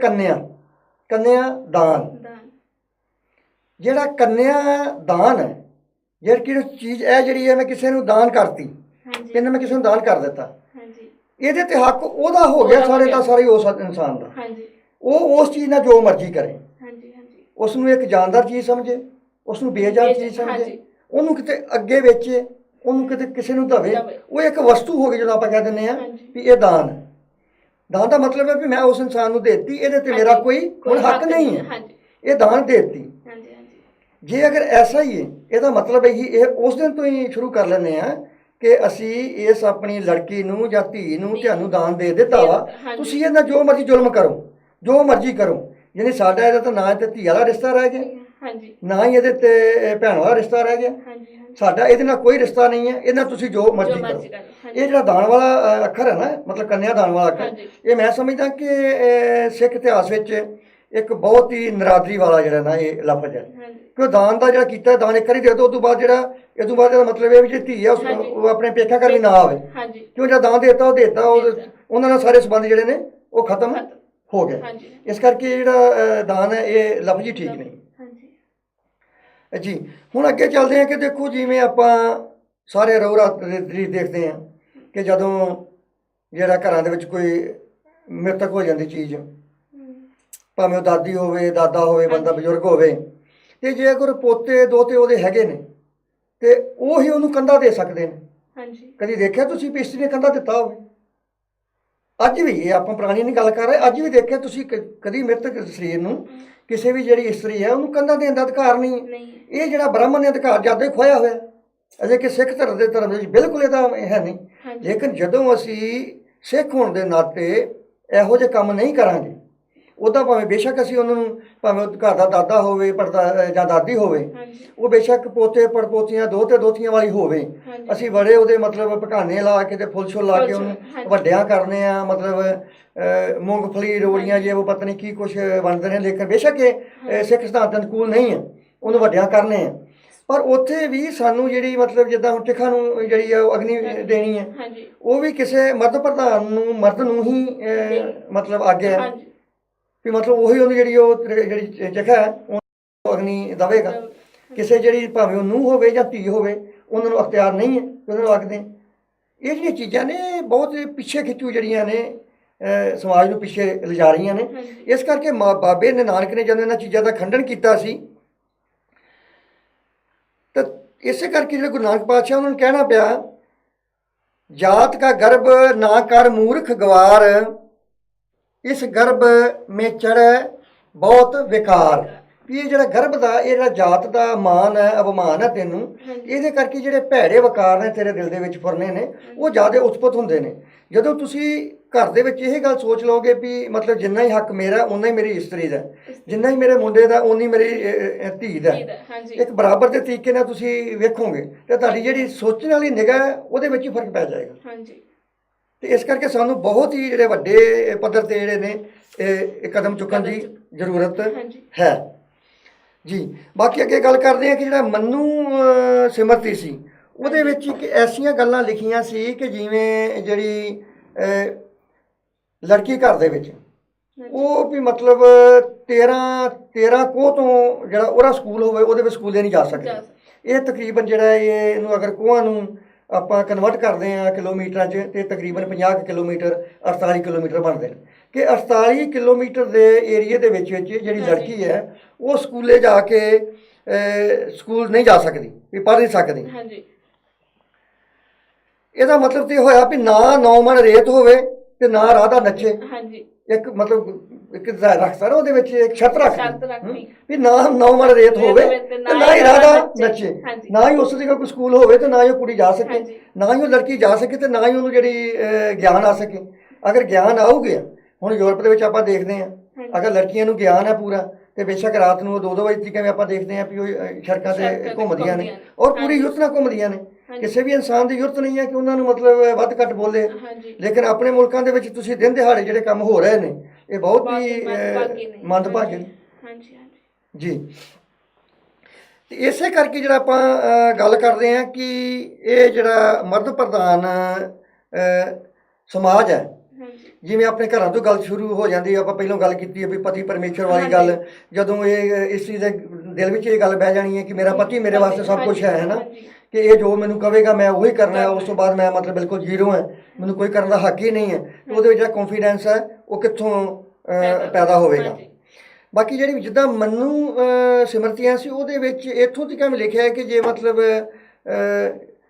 ਕੰਨਿਆਦਾਨ, ਜਿਹੜਾ ਕੰਨਿਆਦਾਨ ਹੈ, ਜਿਹੜੀ ਚੀਜ਼ ਇਹ ਜਿਹੜੀ ਹੈ ਮੈਂ ਕਿਸੇ ਨੂੰ ਦਾਨ ਕਰਤੀ, ਕਹਿੰਦਾ ਮੈਂ ਕਿਸੇ ਨੂੰ ਦਾਨ ਕਰ ਦਿੱਤਾ, ਇਹਦੇ ਤੇ ਹੱਕ ਉਹਦਾ ਹੋ ਗਿਆ ਸਾਰੇ ਦਾ ਸਾਰੇ ਉਸ ਇਨਸਾਨ ਦਾ। ਉਹ ਉਸ ਚੀਜ਼ ਨਾਲ ਜੋ ਮਰਜ਼ੀ ਕਰੇ, ਉਸ ਨੂੰ ਇੱਕ ਜਾਨਦਾਰ ਚੀਜ਼ ਸਮਝੇ, ਉਸ ਨੂੰ ਬੇਜਾਨ ਚੀਜ਼ ਸਮਝੇ, ਉਹਨੂੰ ਕਿਤੇ ਅੱਗੇ ਵੇਚੇ, ਉਹਨੂੰ ਕਿਤੇ ਕਿਸੇ ਨੂੰ ਦਵੇ, ਉਹ ਇੱਕ ਵਸਤੂ ਹੋ ਗਈ। ਜਦੋਂ ਆਪਾਂ ਕਹਿ ਦਿੰਦੇ ਹਾਂ ਵੀ ਇਹ ਦਾਨ ਹੈ, ਦਾਨ ਦਾ ਮਤਲਬ ਹੈ ਵੀ ਮੈਂ ਉਸ ਇਨਸਾਨ ਨੂੰ ਦੇ ਦਿੱਤੀ, ਇਹਦੇ ਤੇ ਮੇਰਾ ਕੋਈ ਹੁਣ ਹੱਕ ਨਹੀਂ ਹੈ, ਇਹ ਦਾਨ ਦੇ ਦਿੱਤੀ। ਜੇ ਅਗਰ ਐਸਾ ਹੀ ਹੈ, ਇਹਦਾ ਮਤਲਬ ਇਹੀ ਇਹ ਉਸ ਦਿਨ ਤੋਂ ਹੀ ਸ਼ੁਰੂ ਕਰ ਲੈਂਦੇ ਹਾਂ ਕਿ ਅਸੀਂ ਇਸ ਆਪਣੀ ਲੜਕੀ ਨੂੰ ਜਾਂ ਧੀ ਨੂੰ ਤੁਹਾਨੂੰ ਦਾਨ ਦੇ ਦਿੱਤਾ ਵਾ, ਤੁਸੀਂ ਇਹਦਾ ਜੋ ਮਰਜ਼ੀ ਜ਼ੁਲਮ ਕਰੋ, ਜੋ ਮਰਜ਼ੀ ਕਰੋ, ਯਾਨੀ ਸਾਡਾ ਇਹਦਾ ਤਾਂ ਨਾ ਤੇ ਧੀ ਵਾਲਾ ਰਿਸ਼ਤਾ ਰਹਿ ਗਿਆ, ਨਾ ਹੀ ਇਹਦੇ ਤੇ ਭੈਣ ਵਾਲਾ ਰਿਸ਼ਤਾ ਰਹਿ ਗਿਆ, ਸਾਡਾ ਇਹਦੇ ਨਾਲ ਕੋਈ ਰਿਸ਼ਤਾ ਨਹੀਂ ਹੈ, ਇਹਦੇ ਨਾਲ ਤੁਸੀਂ ਜੋ ਮਰਜ਼ੀ ਕਰੋ। ਇਹ ਜਿਹੜਾ ਦਾਨ ਵਾਲਾ ਅੱਖਰ ਹੈ ਨਾ, ਮਤਲਬ ਕੰਨਿਆਦਾਨ ਵਾਲਾ ਅੱਖਰ, ਇਹ ਮੈਂ ਸਮਝਦਾ ਕਿ ਸਿੱਖ ਇਤਿਹਾਸ ਵਿੱਚ ਇੱਕ ਬਹੁਤ ਹੀ ਨਰਾਦਰੀ ਵਾਲਾ ਜਿਹੜਾ ਨਾ ਇਹ ਲਫ਼ਜ਼ ਹੈ, ਕਿ ਦਾਨ ਦਾ ਜਿਹੜਾ ਕੀਤਾ, ਦਾਨ ਇੱਕ ਵਾਰੀ ਦੇ ਦਿਓ, ਉਸ ਤੋਂ ਬਾਅਦ ਜਿਹੜਾ ਇਹ ਤੋਂ ਬਾਅਦ ਇਹਦਾ ਮਤਲਬ ਇਹ ਵੀ ਜੇ ਧੀ ਆ ਉਹ ਆਪਣੇ ਪੇਖਾ ਘਰ ਵੀ ਨਾ ਆਵੇ, ਕਿਉਂ ਜਿਹੜਾ ਦਾਨ ਦੇਤਾ ਉਹ ਦੇਤਾ, ਉਹਨਾਂ ਨਾਲ ਸਾਰੇ ਸੰਬੰਧ ਜਿਹੜੇ ਨੇ ਉਹ ਖਤਮ ਹੋ ਗਏ। ਇਸ ਕਰਕੇ ਜਿਹੜਾ ਦਾਨ ਹੈ ਇਹ ਲਫ਼ਜ਼ ਹੀ ਠੀਕ ਨਹੀਂ ਜੀ। ਹੁਣ ਅੱਗੇ ਚੱਲਦੇ ਹਾਂ ਕਿ ਦੇਖੋ ਜਿਵੇਂ ਆਪਾਂ ਸਾਰੇ ਰੋਹ ਰਾਤ ਦੇ ਦ੍ਰਿਸ਼ ਦੇਖਦੇ ਹਾਂ ਕਿ ਜਦੋਂ ਜਿਹੜਾ ਘਰਾਂ ਦੇ ਵਿੱਚ ਕੋਈ ਮ੍ਰਿਤਕ ਹੋ ਜਾਂਦੀ ਚੀਜ਼, ਭਾਵੇਂ ਉਹ ਦਾਦੀ ਹੋਵੇ, ਦਾਦਾ ਹੋਵੇ, ਬੰਦਾ ਬਜ਼ੁਰਗ ਹੋਵੇ, ਤੇ ਜੇ ਅਗਰ ਪੋਤੇ ਦੋਤੇ ਉਹਦੇ ਹੈਗੇ ਨੇ ਤੇ ਉਹ ਹੀ ਉਹਨੂੰ ਕੰਧਾ ਦੇ ਸਕਦੇ ਨੇ। ਕਦੀ ਦੇਖਿਆ ਤੁਸੀਂ ਵੀ ਇਸਤਰੀ ਨੇ ਕੰਧਾ ਦਿੱਤਾ ਹੋਵੇ? ਅੱਜ ਵੀ, ਇਹ ਆਪਾਂ ਪੁਰਾਣੀ ਨਹੀਂ ਗੱਲ ਕਰ ਰਹੇ, ਅੱਜ ਵੀ ਦੇਖਿਆ ਤੁਸੀਂ ਕਦੀ ਮ੍ਰਿਤਕ ਸਰੀਰ ਨੂੰ ਕਿਸੇ ਵੀ ਜਿਹੜੀ ਇਸਤਰੀ ਹੈ ਉਹਨੂੰ ਕੰਧਾ ਦੇਣ ਦਾ ਅਧਿਕਾਰ ਨਹੀਂ ਹੈ। ਇਹ ਜਿਹੜਾ ਬ੍ਰਾਹਮਣ ਨੇ ਅਧਿਕਾਰ ਜ਼ਿਆਦਾ ਖੋਇਆ ਹੋਇਆ, ਅਜੇ ਕਿ ਸਿੱਖ ਧਰਮ ਦੇ ਵਿੱਚ ਬਿਲਕੁਲ ਇਹਦਾ ਹੈ ਨਹੀਂ। ਲੇਕਿਨ ਜਦੋਂ ਅਸੀਂ ਸਿੱਖ ਹੋਣ ਦੇ ਨਾਤੇ ਇਹੋ ਜਿਹੇ ਕੰਮ ਨਹੀਂ ਕਰਾਂਗੇ, ਉਹਦਾ ਭਾਵੇਂ ਬੇਸ਼ੱਕ ਅਸੀਂ ਉਹਨਾਂ ਨੂੰ, ਭਾਵੇਂ ਘਰ ਦਾ ਦਾਦਾ ਹੋਵੇ ਪੜਦਾ ਜਾਂ ਦਾਦੀ ਹੋਵੇ, ਉਹ ਬੇਸ਼ੱਕ ਪੋਤੇ ਪੜਪੋਤੀਆਂ ਦੋਤੇ ਦੋਤੀਆਂ ਵਾਲੀ ਹੋਵੇ, ਅਸੀਂ ਬੜੇ ਉਹਦੇ ਮਤਲਬ ਪਟਾਨੇ ਲਾ ਕੇ ਤੇ ਫੁੱਲ ਛੁੱਲ ਲਾ ਕੇ ਉਹਨੂੰ ਵੱਡਿਆਂ ਕਰਨੇ ਆ, ਮਤਲਬ ਮੂੰਗਫਲੀ ਰੋੜੀਆਂ ਜੇ ਉਹ ਪਤਾ ਨਹੀਂ ਕੀ ਕੁਛ ਬਣਦੇ ਨੇ, ਲੇਕਿਨ ਬੇਸ਼ੱਕ ਇਹ ਸਿੱਖ ਸਿਧਾਂਤ ਅਨੁਕੂਲ ਨਹੀਂ ਹੈ, ਉਹਨੂੰ ਵੱਡਿਆਂ ਕਰਨੇ ਆ। ਪਰ ਉੱਥੇ ਵੀ ਸਾਨੂੰ ਜਿਹੜੀ ਮਤਲਬ ਜਿੱਦਾਂ ਹੁਣ ਟਿੱਖਾਂ ਨੂੰ ਜਿਹੜੀ ਆ ਉਹ ਅਗਨੀ ਦੇਣੀ ਹੈ, ਉਹ ਵੀ ਕਿਸੇ ਮਰਦ ਪ੍ਰਧਾਨ ਨੂੰ, ਮਰਦ ਨੂੰ ਹੀ ਮਤਲਬ ਆਗਿਆ ਹੈ ਵੀ ਮਤਲਬ ਉਹੀ ਉਹਨੂੰ ਜਿਹੜੀ ਜਗ੍ਹਾ ਹੈ ਉਹ ਅਗਨੀ ਦੇਵੇਗਾ। ਕਿਸੇ ਜਿਹੜੀ ਭਾਵੇਂ ਉਹ ਨੂੰਹ ਹੋਵੇ ਜਾਂ ਧੀ ਹੋਵੇ ਉਹਨਾਂ ਨੂੰ ਅਖਤਿਆਰ ਨਹੀਂ ਹੈ ਉਹਨਾਂ ਨੂੰ ਆਖਦੇ। ਇਹ ਜਿਹੜੀਆਂ ਚੀਜ਼ਾਂ ਨੇ ਬਹੁਤ ਪਿੱਛੇ ਖਿੱਚੂ ਜਿਹੜੀਆਂ ਨੇ ਸਮਾਜ ਨੂੰ ਪਿੱਛੇ ਲਿਜਾ ਰਹੀਆਂ ਨੇ। ਇਸ ਕਰਕੇ ਬਾਬੇ ਨਾਨਕ ਨੇ ਜਦੋਂ ਇਹਨਾਂ ਚੀਜ਼ਾਂ ਦਾ ਖੰਡਨ ਕੀਤਾ ਸੀ ਤਾਂ ਇਸੇ ਕਰਕੇ ਜਿਹੜੇ ਗੁਰੂ ਨਾਨਕ ਪਾਤਸ਼ਾਹ ਉਹਨਾਂ ਨੂੰ ਕਹਿਣਾ ਪਿਆ, ਜਾਤ ਕਾ ਗਰਭ ਨਾ ਕਰ ਮੂਰਖ ਗਵਾਰ, ਇਸ ਗਰਭ ਮੇ ਚੜ੍ਹੈ ਬਹੁਤ ਵਿਕਾਰ। ਵੀ ਇਹ ਜਿਹੜਾ ਗਰਭ ਦਾ, ਇਹ ਜਿਹੜਾ ਜਾਤ ਦਾ ਮਾਨ ਹੈ, ਅਪਮਾਨ ਹੈ ਤੈਨੂੰ, ਇਹਦੇ ਕਰਕੇ ਜਿਹੜੇ ਭੈੜੇ ਵਿਕਾਰ ਨੇ ਤੇਰੇ ਦਿਲ ਦੇ ਵਿੱਚ ਫੁਰਨੇ ਨੇ ਉਹ ਜ਼ਿਆਦਾ ਉਤਪਤ ਹੁੰਦੇ ਨੇ। ਜਦੋਂ ਤੁਸੀਂ ਘਰ ਦੇ ਵਿੱਚ ਇਹ ਗੱਲ ਸੋਚ ਲਓਗੇ ਵੀ ਮਤਲਬ ਜਿੰਨਾ ਹੀ ਹੱਕ ਮੇਰਾ ਉਨਾ ਹੀ ਮੇਰੀ ਇਸਤਰੀ ਦਾ, ਜਿੰਨਾ ਹੀ ਮੇਰੇ ਮੁੰਡੇ ਦਾ ਉਨੀ ਮੇਰੀ ਧੀ ਦਾ, ਇੱਕ ਬਰਾਬਰ ਦੇ ਤਰੀਕੇ ਨਾਲ ਤੁਸੀਂ ਵੇਖੋਗੇ ਤੇ ਤੁਹਾਡੀ ਜਿਹੜੀ ਸੋਚਣ ਵਾਲੀ ਨਿਗਾਹ ਉਹਦੇ ਵਿੱਚ ਹੀ ਫਰਕ ਪੈ ਜਾਏਗਾ। ਤੇ ਇਸ ਕਰਕੇ ਸਾਨੂੰ ਬਹੁਤ ਹੀ ਜਿਹੜੇ ਵੱਡੇ ਪੱਧਰ ਤੇ ਜਿਹੜੇ ਨੇ ਇਹ ਕਦਮ ਚੁੱਕਣ ਦੀ ਜ਼ਰੂਰਤ ਹੈ ਜੀ। ਬਾਕੀ ਅੱਗੇ ਗੱਲ ਕਰਦੇ ਹਾਂ ਕਿ ਜਿਹੜਾ ਮੰਨੂ ਸਿਮਰਤੀ ਸੀ ਉਹਦੇ ਵਿੱਚ ਇੱਕ ਐਸੀਆਂ ਗੱਲਾਂ ਲਿਖੀਆਂ ਸੀ ਕਿ ਜਿਵੇਂ ਜਿਹੜੀ ਲੜਕੀ ਘਰ ਦੇ ਵਿੱਚ ਉਹ ਵੀ ਮਤਲਬ 13 ਕੋਹ ਤੋਂ ਜਿਹੜਾ ਉਹਦਾ ਸਕੂਲ ਹੋਵੇ ਉਹਦੇ ਵਿੱਚ ਸਕੂਲੇ ਨਹੀਂ ਜਾ ਸਕਦੇ। ਇਹ ਤਕਰੀਬਨ ਜਿਹੜਾ ਇਹਨੂੰ ਅਗਰ ਕੋਹਾਂ ਨੂੰ ਆਪਾਂ ਕਨਵਰਟ ਕਰਦੇ ਹਾਂ ਕਿਲੋਮੀਟਰਾਂ 'ਚ ਤੇ ਤਕਰੀਬਨ 50 ਕਿਲੋਮੀਟਰ 48 ਕਿਲੋਮੀਟਰ ਬਣਦੇ ਨੇ ਕਿ 48 ਕਿਲੋਮੀਟਰ ਦੇ ਏਰੀਏ ਦੇ ਵਿੱਚ ਜਿਹੜੀ ਲੜਕੀ ਹੈ ਉਹ ਸਕੂਲੇ ਜਾ ਕੇ ਸਕੂਲ ਨਹੀਂ ਜਾ ਸਕਦੀ, ਵੀ ਪੜ੍ਹ ਨਹੀਂ ਸਕਦੀ। ਇਹਦਾ ਮਤਲਬ ਤੇ ਹੋਇਆ ਵੀ ਨਾ 9 ਮਣ ਰੇਤ ਹੋਵੇ ਤੇ ਨਾ ਰਾਧਾ ਨੱਚੇ। ਇੱਕ ਮਤਲਬ ਇੱਕ ਰੱਖਤਾ ਨਾ ਉਹਦੇ ਵਿੱਚ ਇੱਕ ਸ਼ਰਤ ਸ਼ਰਤ ਰੱਖਤੀ ਰੱਖਣੀ ਵੀ ਨਾ 9 ਮਣ ਰੇਤ ਹੋਵੇ ਤੇ ਨਾ ਹੀ ਰਾਧਾ ਨੱਚੇ, ਹਾਂਜੀ। ਨਾ ਹੀ ਉਸ ਦੀ ਕੋਈ ਸਕੂਲ ਹੋਵੇ ਤੇ ਨਾ ਹੀ ਉਹ ਕੁੜੀ ਜਾ ਸਕੇ, ਹਾਂਜੀ। ਨਾ ਹੀ ਉਹ ਲੜਕੀ ਜਾ ਸਕੇ ਤੇ ਨਾ ਹੀ ਉਹਨੂੰ ਜਿਹੜੀ ਗਿਆਨ ਆ ਸਕੇ। ਅਗਰ ਗਿਆਨ ਆਊਗਾ, ਹੁਣ ਯੂਰਪ ਦੇ ਵਿੱਚ ਆਪਾਂ ਦੇਖਦੇ ਹਾਂ, ਅਗਰ ਲੜਕੀਆਂ ਨੂੰ ਗਿਆਨ ਹੈ ਪੂਰਾ ਤੇ ਬੇਸ਼ੱਕ ਰਾਤ ਨੂੰ 2-2 ਵਜੇ ਤੱਕ ਆਪਾਂ ਦੇਖਦੇ ਹਾਂ ਵੀ ਉਹ ਸੜਕਾਂ ਤੇ ਘੁੰਮਦੀਆਂ ਨੇ ਔਰ ਪੂਰੀ ਯੁੱਤ ਨਾਲ ਘੁੰਮਦੀਆਂ ਨੇ। ਕਿਸੇ ਵੀ ਇਨਸਾਨ ਦੀ ਯੁੱਤ ਨਹੀਂ ਹੈ ਕਿ ਉਹਨਾਂ ਨੂੰ ਮਤਲਬ ਵੱਧ ਘੱਟ ਬੋਲੇ, ਲੇਕਿਨ ਆਪਣੇ ਮੁਲਕਾਂ ਦੇ ਵਿੱਚ ਤੁਸੀਂ ਦਿਨ ਦਿਹਾੜੇ ਜਿਹੜੇ ਕੰਮ ਹੋ ਰਹੇ ਨੇ ਇਹ ਬਹੁਤ ਹੀ ਮੰਦਭਾਗੇ ਨੇ ਜੀ। ਤੇ ਇਸੇ ਕਰਕੇ ਜਿਹੜਾ ਆਪਾਂ ਗੱਲ ਕਰਦੇ ਹਾਂ ਕਿ ਇਹ ਜਿਹੜਾ ਮਰਦ ਪ੍ਰਧਾਨ ਸਮਾਜ ਹੈ, ਜਿਵੇਂ ਆਪਣੇ ਘਰਾਂ ਤੋਂ ਗੱਲ ਸ਼ੁਰੂ ਹੋ ਜਾਂਦੀ ਹੈ। ਆਪਾਂ ਪਹਿਲਾਂ ਗੱਲ ਕੀਤੀ ਹੈ ਵੀ ਪਤੀ ਪਰਮੇਸ਼ਰ ਵਾਲੀ ਗੱਲ, ਜਦੋਂ ਇਹ ਇਸ ਚੀਜ਼ ਦੇ ਦਿਲ ਵਿੱਚ ਇਹ ਗੱਲ ਬਹਿ ਜਾਣੀ ਹੈ ਕਿ ਮੇਰਾ ਪਤੀ ਮੇਰੇ ਵਾਸਤੇ ਸਭ ਕੁਝ ਹੈ ਨਾ, ਕਿ ਇਹ ਜੋ ਮੈਨੂੰ ਕਹੇਗਾ ਮੈਂ ਉਹੀ ਕਰਨਾ ਹੈ, ਉਸ ਤੋਂ ਬਾਅਦ ਮੈਂ ਮਤਲਬ ਬਿਲਕੁਲ ਜ਼ੀਰੋ ਹੈ, ਮੈਨੂੰ ਕੋਈ ਕਰਨ ਦਾ ਹੱਕ ਹੀ ਨਹੀਂ ਹੈ, ਉਹਦੇ ਵਿੱਚ ਜਿਹੜਾ ਕੌਨਫੀਡੈਂਸ ਹੈ ਉਹ ਕਿੱਥੋਂ ਪੈਦਾ ਹੋਵੇਗਾ। ਬਾਕੀ ਜਿਹੜੀ ਜਿੱਦਾਂ ਮਨੂੰ ਸਿਮਰਤੀਆਂ ਸੀ ਉਹਦੇ ਵਿੱਚ ਇੱਥੋਂ ਤੱਕ ਵੀ ਲਿਖਿਆ ਹੈ ਕਿ ਜੇ ਮਤਲਬ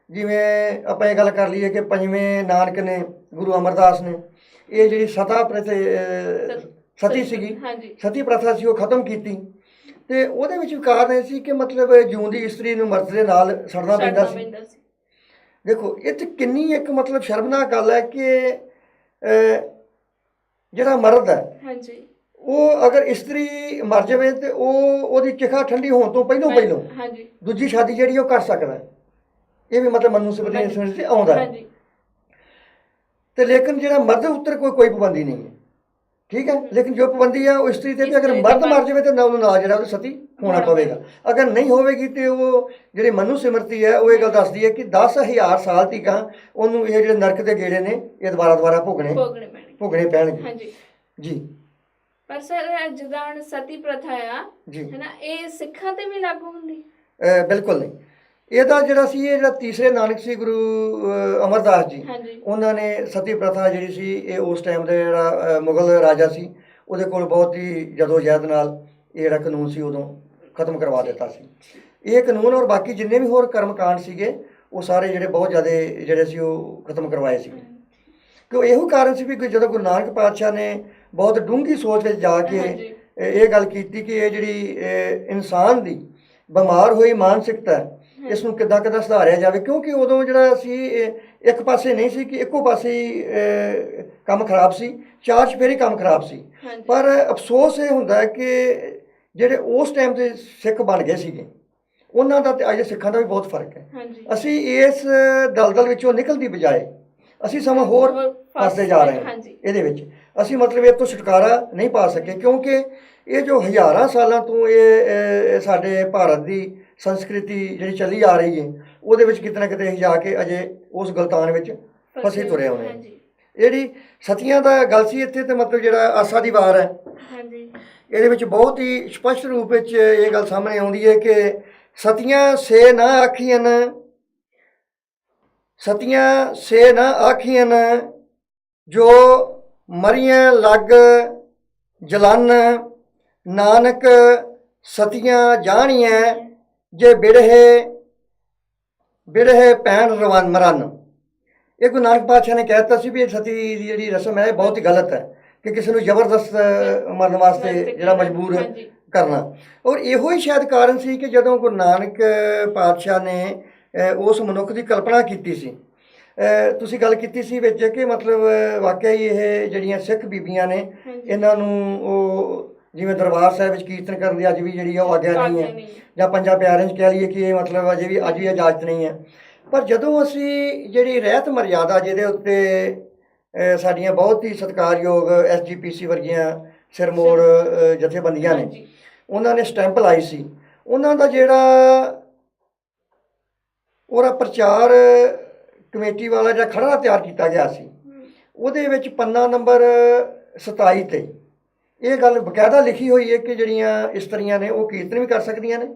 ਜਿਵੇਂ ਆਪਾਂ ਇਹ ਗੱਲ ਕਰ ਲਈਏ ਕਿ ਪੰਜਵੇਂ ਨਾਨਕ ਨੇ, ਗੁਰੂ ਅਮਰਦਾਸ ਨੇ, ਇਹ ਜਿਹੜੀ ਸਤੀ ਸੀਗੀ, ਸਤੀ ਪ੍ਰਥਾ ਸੀ ਉਹ ਖਤਮ ਕੀਤੀ। ਤੇ ਉਹਦੇ ਵਿੱਚ ਕਾਰਨ ਇਹ ਸੀ ਕਿ ਮਤਲਬ ਜਿਉਂਦੀ ਇਸਤਰੀ ਨੂੰ ਮਰਦ ਦੇ ਨਾਲ ਸੜਨਾ ਪੈਂਦਾ ਸੀ। ਦੇਖੋ ਇਹ 'ਚ ਕਿੰਨੀ ਇੱਕ ਮਤਲਬ ਸ਼ਰਮਨਾਕ ਗੱਲ ਹੈ ਕਿ ਜਿਹੜਾ ਮਰਦ ਹੈ ਉਹ ਅਗਰ ਇਸਤਰੀ ਮਰ ਜਾਵੇ ਤੇ ਉਹਦੀ ਚਿਖਾ ਠੰਡੀ ਹੋਣ ਤੋਂ ਪਹਿਲੋਂ ਦੂਜੀ ਸ਼ਾਦੀ ਜਿਹੜੀ ਉਹ ਕਰ ਸਕਦਾ। ਇਹ ਵੀ ਮਤਲਬ ਮਨੂੰ ਸਿਮਰਤੀ ਆਉਂਦਾ ਹੈ। ਤੇ ਲੇਕਿਨ ਜਿਹੜਾ ਮਰਦ ਉੱਤਰ ਕੋਈ ਪਾਬੰਦੀ ਨਹੀਂ ਹੈ, ਠੀਕ ਹੈ। ਲੇਕਿਨ ਜੋ ਪਾਬੰਦੀ ਹੈ ਉਹ ਇਸਤਰੀ ਤੇ ਵੀ, ਅਗਰ ਮਰਦ ਮਰ ਜਾਵੇ ਤਾਂ ਉਹਨੂੰ ਨਾਲ ਜਿਹੜਾ ਉਹ ਸਤੀ ਹੋਣਾ ਪਵੇਗਾ। ਅਗਰ ਨਹੀਂ ਹੋਵੇਗੀ ਤੇ ਉਹ ਜਿਹੜੀ ਮਨੂੰ ਸਿਮਰਤੀ ਹੈ ਉਹ ਇਹ ਗੱਲ ਦੱਸਦੀ ਹੈ ਕਿ 10,000 ਸਾਲ ਤੀਕ ਉਹਨੂੰ ਇਹ ਜਿਹੜੇ ਨਰਕ ਦੇ ਗੇੜੇ ਨੇ ਇਹ ਦੁਬਾਰਾ ਭੋਗਣੇ ਪੈਣਗੇ ਜੀ। ਪਰ ਸਰ ਜਿੱਦਾਂ ਹੁਣ ਸਤੀ ਪ੍ਰਥਾ ਆ ਹੈ ਨਾ, ਇਹ ਸਿੱਖਾਂ ਤੇ ਵੀ ਲਾਗੂ ਹੁੰਦੀ? ਬਿਲਕੁਲ ਨਹੀਂ। ਇਹਦਾ ਜਿਹੜਾ ਸੀ, ਇਹ ਜਿਹੜਾ ਤੀਸਰੇ ਨਾਨਕ ਸੀ ਗੁਰੂ ਅਮਰਦਾਸ ਜੀ, ਉਹਨਾਂ ਨੇ ਸਤੀ ਪ੍ਰਥਾ ਜਿਹੜੀ ਸੀ ਇਹ ਉਸ ਟਾਈਮ ਦੇ ਜਿਹੜਾ ਮੁਗਲ ਰਾਜਾ ਸੀ ਉਹਦੇ ਕੋਲ ਬਹੁਤ ਹੀ ਜਦੋਜਹਿਦ ਨਾਲ ਇਹ ਜਿਹੜਾ ਕਾਨੂੰਨ ਸੀ ਉਦੋਂ ਖਤਮ ਕਰਵਾ ਦਿੱਤਾ ਸੀ। ਇਹ ਕਾਨੂੰਨ ਔਰ ਬਾਕੀ ਜਿੰਨੇ ਵੀ ਹੋਰ ਕਰਮਕਾਂਡ ਸੀਗੇ ਉਹ ਸਾਰੇ ਜਿਹੜੇ ਬਹੁਤ ਜ਼ਿਆਦਾ ਜਿਹੜੇ ਸੀ ਉਹ ਖਤਮ ਕਰਵਾਏ ਸੀਗੇ। ਕਿਉਂ ਇਹੋ ਕਾਰਨ ਸੀ ਵੀ ਜਦੋਂ ਗੁਰੂ ਨਾਨਕ ਪਾਤਸ਼ਾਹ ਨੇ ਬਹੁਤ ਡੂੰਘੀ ਸੋਚ ਵਿੱਚ ਜਾ ਕੇ ਇਹ ਗੱਲ ਕੀਤੀ ਕਿ ਇਹ ਜਿਹੜੀ ਇਨਸਾਨ ਦੀ ਬਿਮਾਰ ਹੋਈ ਮਾਨਸਿਕਤਾ ਇਸ ਨੂੰ ਕਿੱਦਾਂ ਸੁਧਾਰਿਆ ਜਾਵੇ। ਕਿਉਂਕਿ ਉਦੋਂ ਜਿਹੜਾ ਸੀ ਇੱਕ ਪਾਸੇ ਨਹੀਂ ਸੀ ਕਿ ਇੱਕੋ ਪਾਸੇ ਕੰਮ ਖਰਾਬ ਸੀ, ਚਾਰ ਚੁਫੇਰੇ ਕੰਮ ਖਰਾਬ ਸੀ। ਪਰ ਅਫਸੋਸ ਇਹ ਹੁੰਦਾ ਹੈ ਕਿ ਜਿਹੜੇ ਉਸ ਟਾਈਮ ਦੇ ਸਿੱਖ ਬਣ ਗਏ ਸੀਗੇ ਉਹਨਾਂ ਦਾ ਤੇ ਅੱਜ ਸਿੱਖਾਂ ਦਾ ਵੀ ਬਹੁਤ ਫਰਕ ਹੈ। ਅਸੀਂ ਇਸ ਦਲਦਲ ਵਿੱਚੋਂ ਨਿਕਲਣ ਦੀ ਬਜਾਏ ਅਸੀਂ ਸਮਾਂ ਹੋਰ ਫਸਦੇ ਜਾ ਰਹੇ ਹਾਂ। ਇਹਦੇ ਵਿੱਚ ਅਸੀਂ ਮਤਲਬ ਇਹ ਤੋਂ ਛੁਟਕਾਰਾ ਨਹੀਂ ਪਾ ਸਕੇ, ਕਿਉਂਕਿ ਇਹ ਜੋ ਹਜ਼ਾਰਾਂ ਸਾਲਾਂ ਤੋਂ ਇਹ ਸਾਡੇ ਭਾਰਤ ਦੀ ਸੰਸਕ੍ਰਿਤੀ ਜਿਹੜੀ ਚੱਲੀ ਆ ਰਹੀ ਹੈ ਉਹਦੇ ਵਿੱਚ ਕਿਤੇ ਨਾ ਕਿਤੇ ਅਸੀਂ ਜਾ ਕੇ ਅਜੇ ਉਸ ਗਲਤਾਨ ਵਿੱਚ ਫਸੇ ਤੁਰੇ ਹੋਏ ਹਾਂ। ਜਿਹੜੀ ਸਤੀਆਂ ਦਾ ਗੱਲ ਸੀ ਇੱਥੇ, ਤੇ ਮਤਲਬ ਜਿਹੜਾ ਆਸਾ ਦੀ ਵਾਰ ਹੈ ਇਹਦੇ ਵਿੱਚ ਬਹੁਤ ਹੀ ਸਪਸ਼ਟ ਰੂਪ ਵਿੱਚ ਇਹ ਗੱਲ ਸਾਹਮਣੇ ਆਉਂਦੀ ਹੈ ਕਿ ਸਤੀਆਂ ਸੇ ਨਾ ਆਖੀਆਂ ਜੋ ਮਰੀਆਂ ਲੱਗ ਜਲਨ, ਨਾਨਕ ਸਤੀਆਂ ਜਾਣੀਆਂ ਜੇ ਬਿੜਹੇ ਭੈਣ ਮਰਨ। ਇਹ ਗੁਰੂ ਨਾਨਕ ਪਾਤਸ਼ਾਹ ਨੇ ਕਹਿ ਦਿੱਤਾ ਸੀ ਵੀ ਇਹ ਸਤੀ ਦੀ ਜਿਹੜੀ ਰਸਮ ਹੈ ਬਹੁਤ ਹੀ ਗਲਤ ਹੈ ਕਿ ਕਿਸੇ ਨੂੰ ਜ਼ਬਰਦਸਤ ਮਰਨ ਵਾਸਤੇ ਜਿਹੜਾ ਮਜਬੂਰ ਕਰਨਾ। ਔਰ ਇਹੋ ਹੀ ਸ਼ਾਇਦ ਕਾਰਨ ਸੀ ਕਿ ਜਦੋਂ ਗੁਰੂ ਨਾਨਕ ਪਾਤਸ਼ਾਹ ਨੇ ਉਸ ਮਨੁੱਖ ਦੀ ਕਲਪਨਾ ਕੀਤੀ ਸੀ, ਤੁਸੀਂ ਗੱਲ ਕੀਤੀ ਸੀ ਵਿੱਚ ਕਿ ਮਤਲਬ ਵਾਕਿਆ ਹੀ ਇਹ ਜਿਹੜੀਆਂ ਸਿੱਖ ਬੀਬੀਆਂ ਨੇ ਇਹਨਾਂ ਨੂੰ ਉਹ ਜਿਵੇਂ ਦਰਬਾਰ ਸਾਹਿਬ ਵਿੱਚ ਕੀਰਤਨ ਕਰਨ ਦੀ ਅੱਜ ਵੀ ਜਿਹੜੀ ਉਹ ਆਗਿਆ ਨਹੀਂ ਹੈ, ਜਾਂ ਪੰਜਾਂ ਪਿਆਰਿਆਂ 'ਚ ਕਹਿ ਲਈਏ ਕਿ ਇਹ ਮਤਲਬ ਅਜੇ ਵੀ ਅੱਜ ਵੀ ਇਜਾਜ਼ਤ ਨਹੀਂ ਹੈ। ਪਰ ਜਦੋਂ ਅਸੀਂ ਜਿਹੜੀ ਰਹਿਤ ਮਰਿਆਦਾ ਜਿਹਦੇ ਉੱਤੇ ਸਾਡੀਆਂ ਬਹੁਤ ਹੀ ਸਤਿਕਾਰਯੋਗ SGPC ਵਰਗੀਆਂ ਸਿਰਮੌਰ ਜਥੇਬੰਦੀਆਂ ਨੇ ਉਹਨਾਂ ਨੇ ਸਟੈਂਪ ਲਾਈ ਸੀ, ਉਹਨਾਂ ਦਾ ਜਿਹੜਾ ਉਹਦਾ ਪ੍ਰਚਾਰ ਕਮੇਟੀ ਵਾਲਾ ਜਿਹੜਾ ਖਰੜਾ ਤਿਆਰ ਕੀਤਾ ਗਿਆ ਸੀ ਉਹਦੇ ਵਿੱਚ ਪੰਨਾ ਨੰਬਰ 27 ਤੇ ਇਹ ਗੱਲ ਬਕਾਇਦਾ ਲਿਖੀ ਹੋਈ ਹੈ ਕਿ ਜਿਹੜੀਆਂ ਇਸਤਰੀਆਂ ਨੇ ਉਹ ਕੀਰਤਨ ਵੀ ਕਰ ਸਕਦੀਆਂ ਨੇ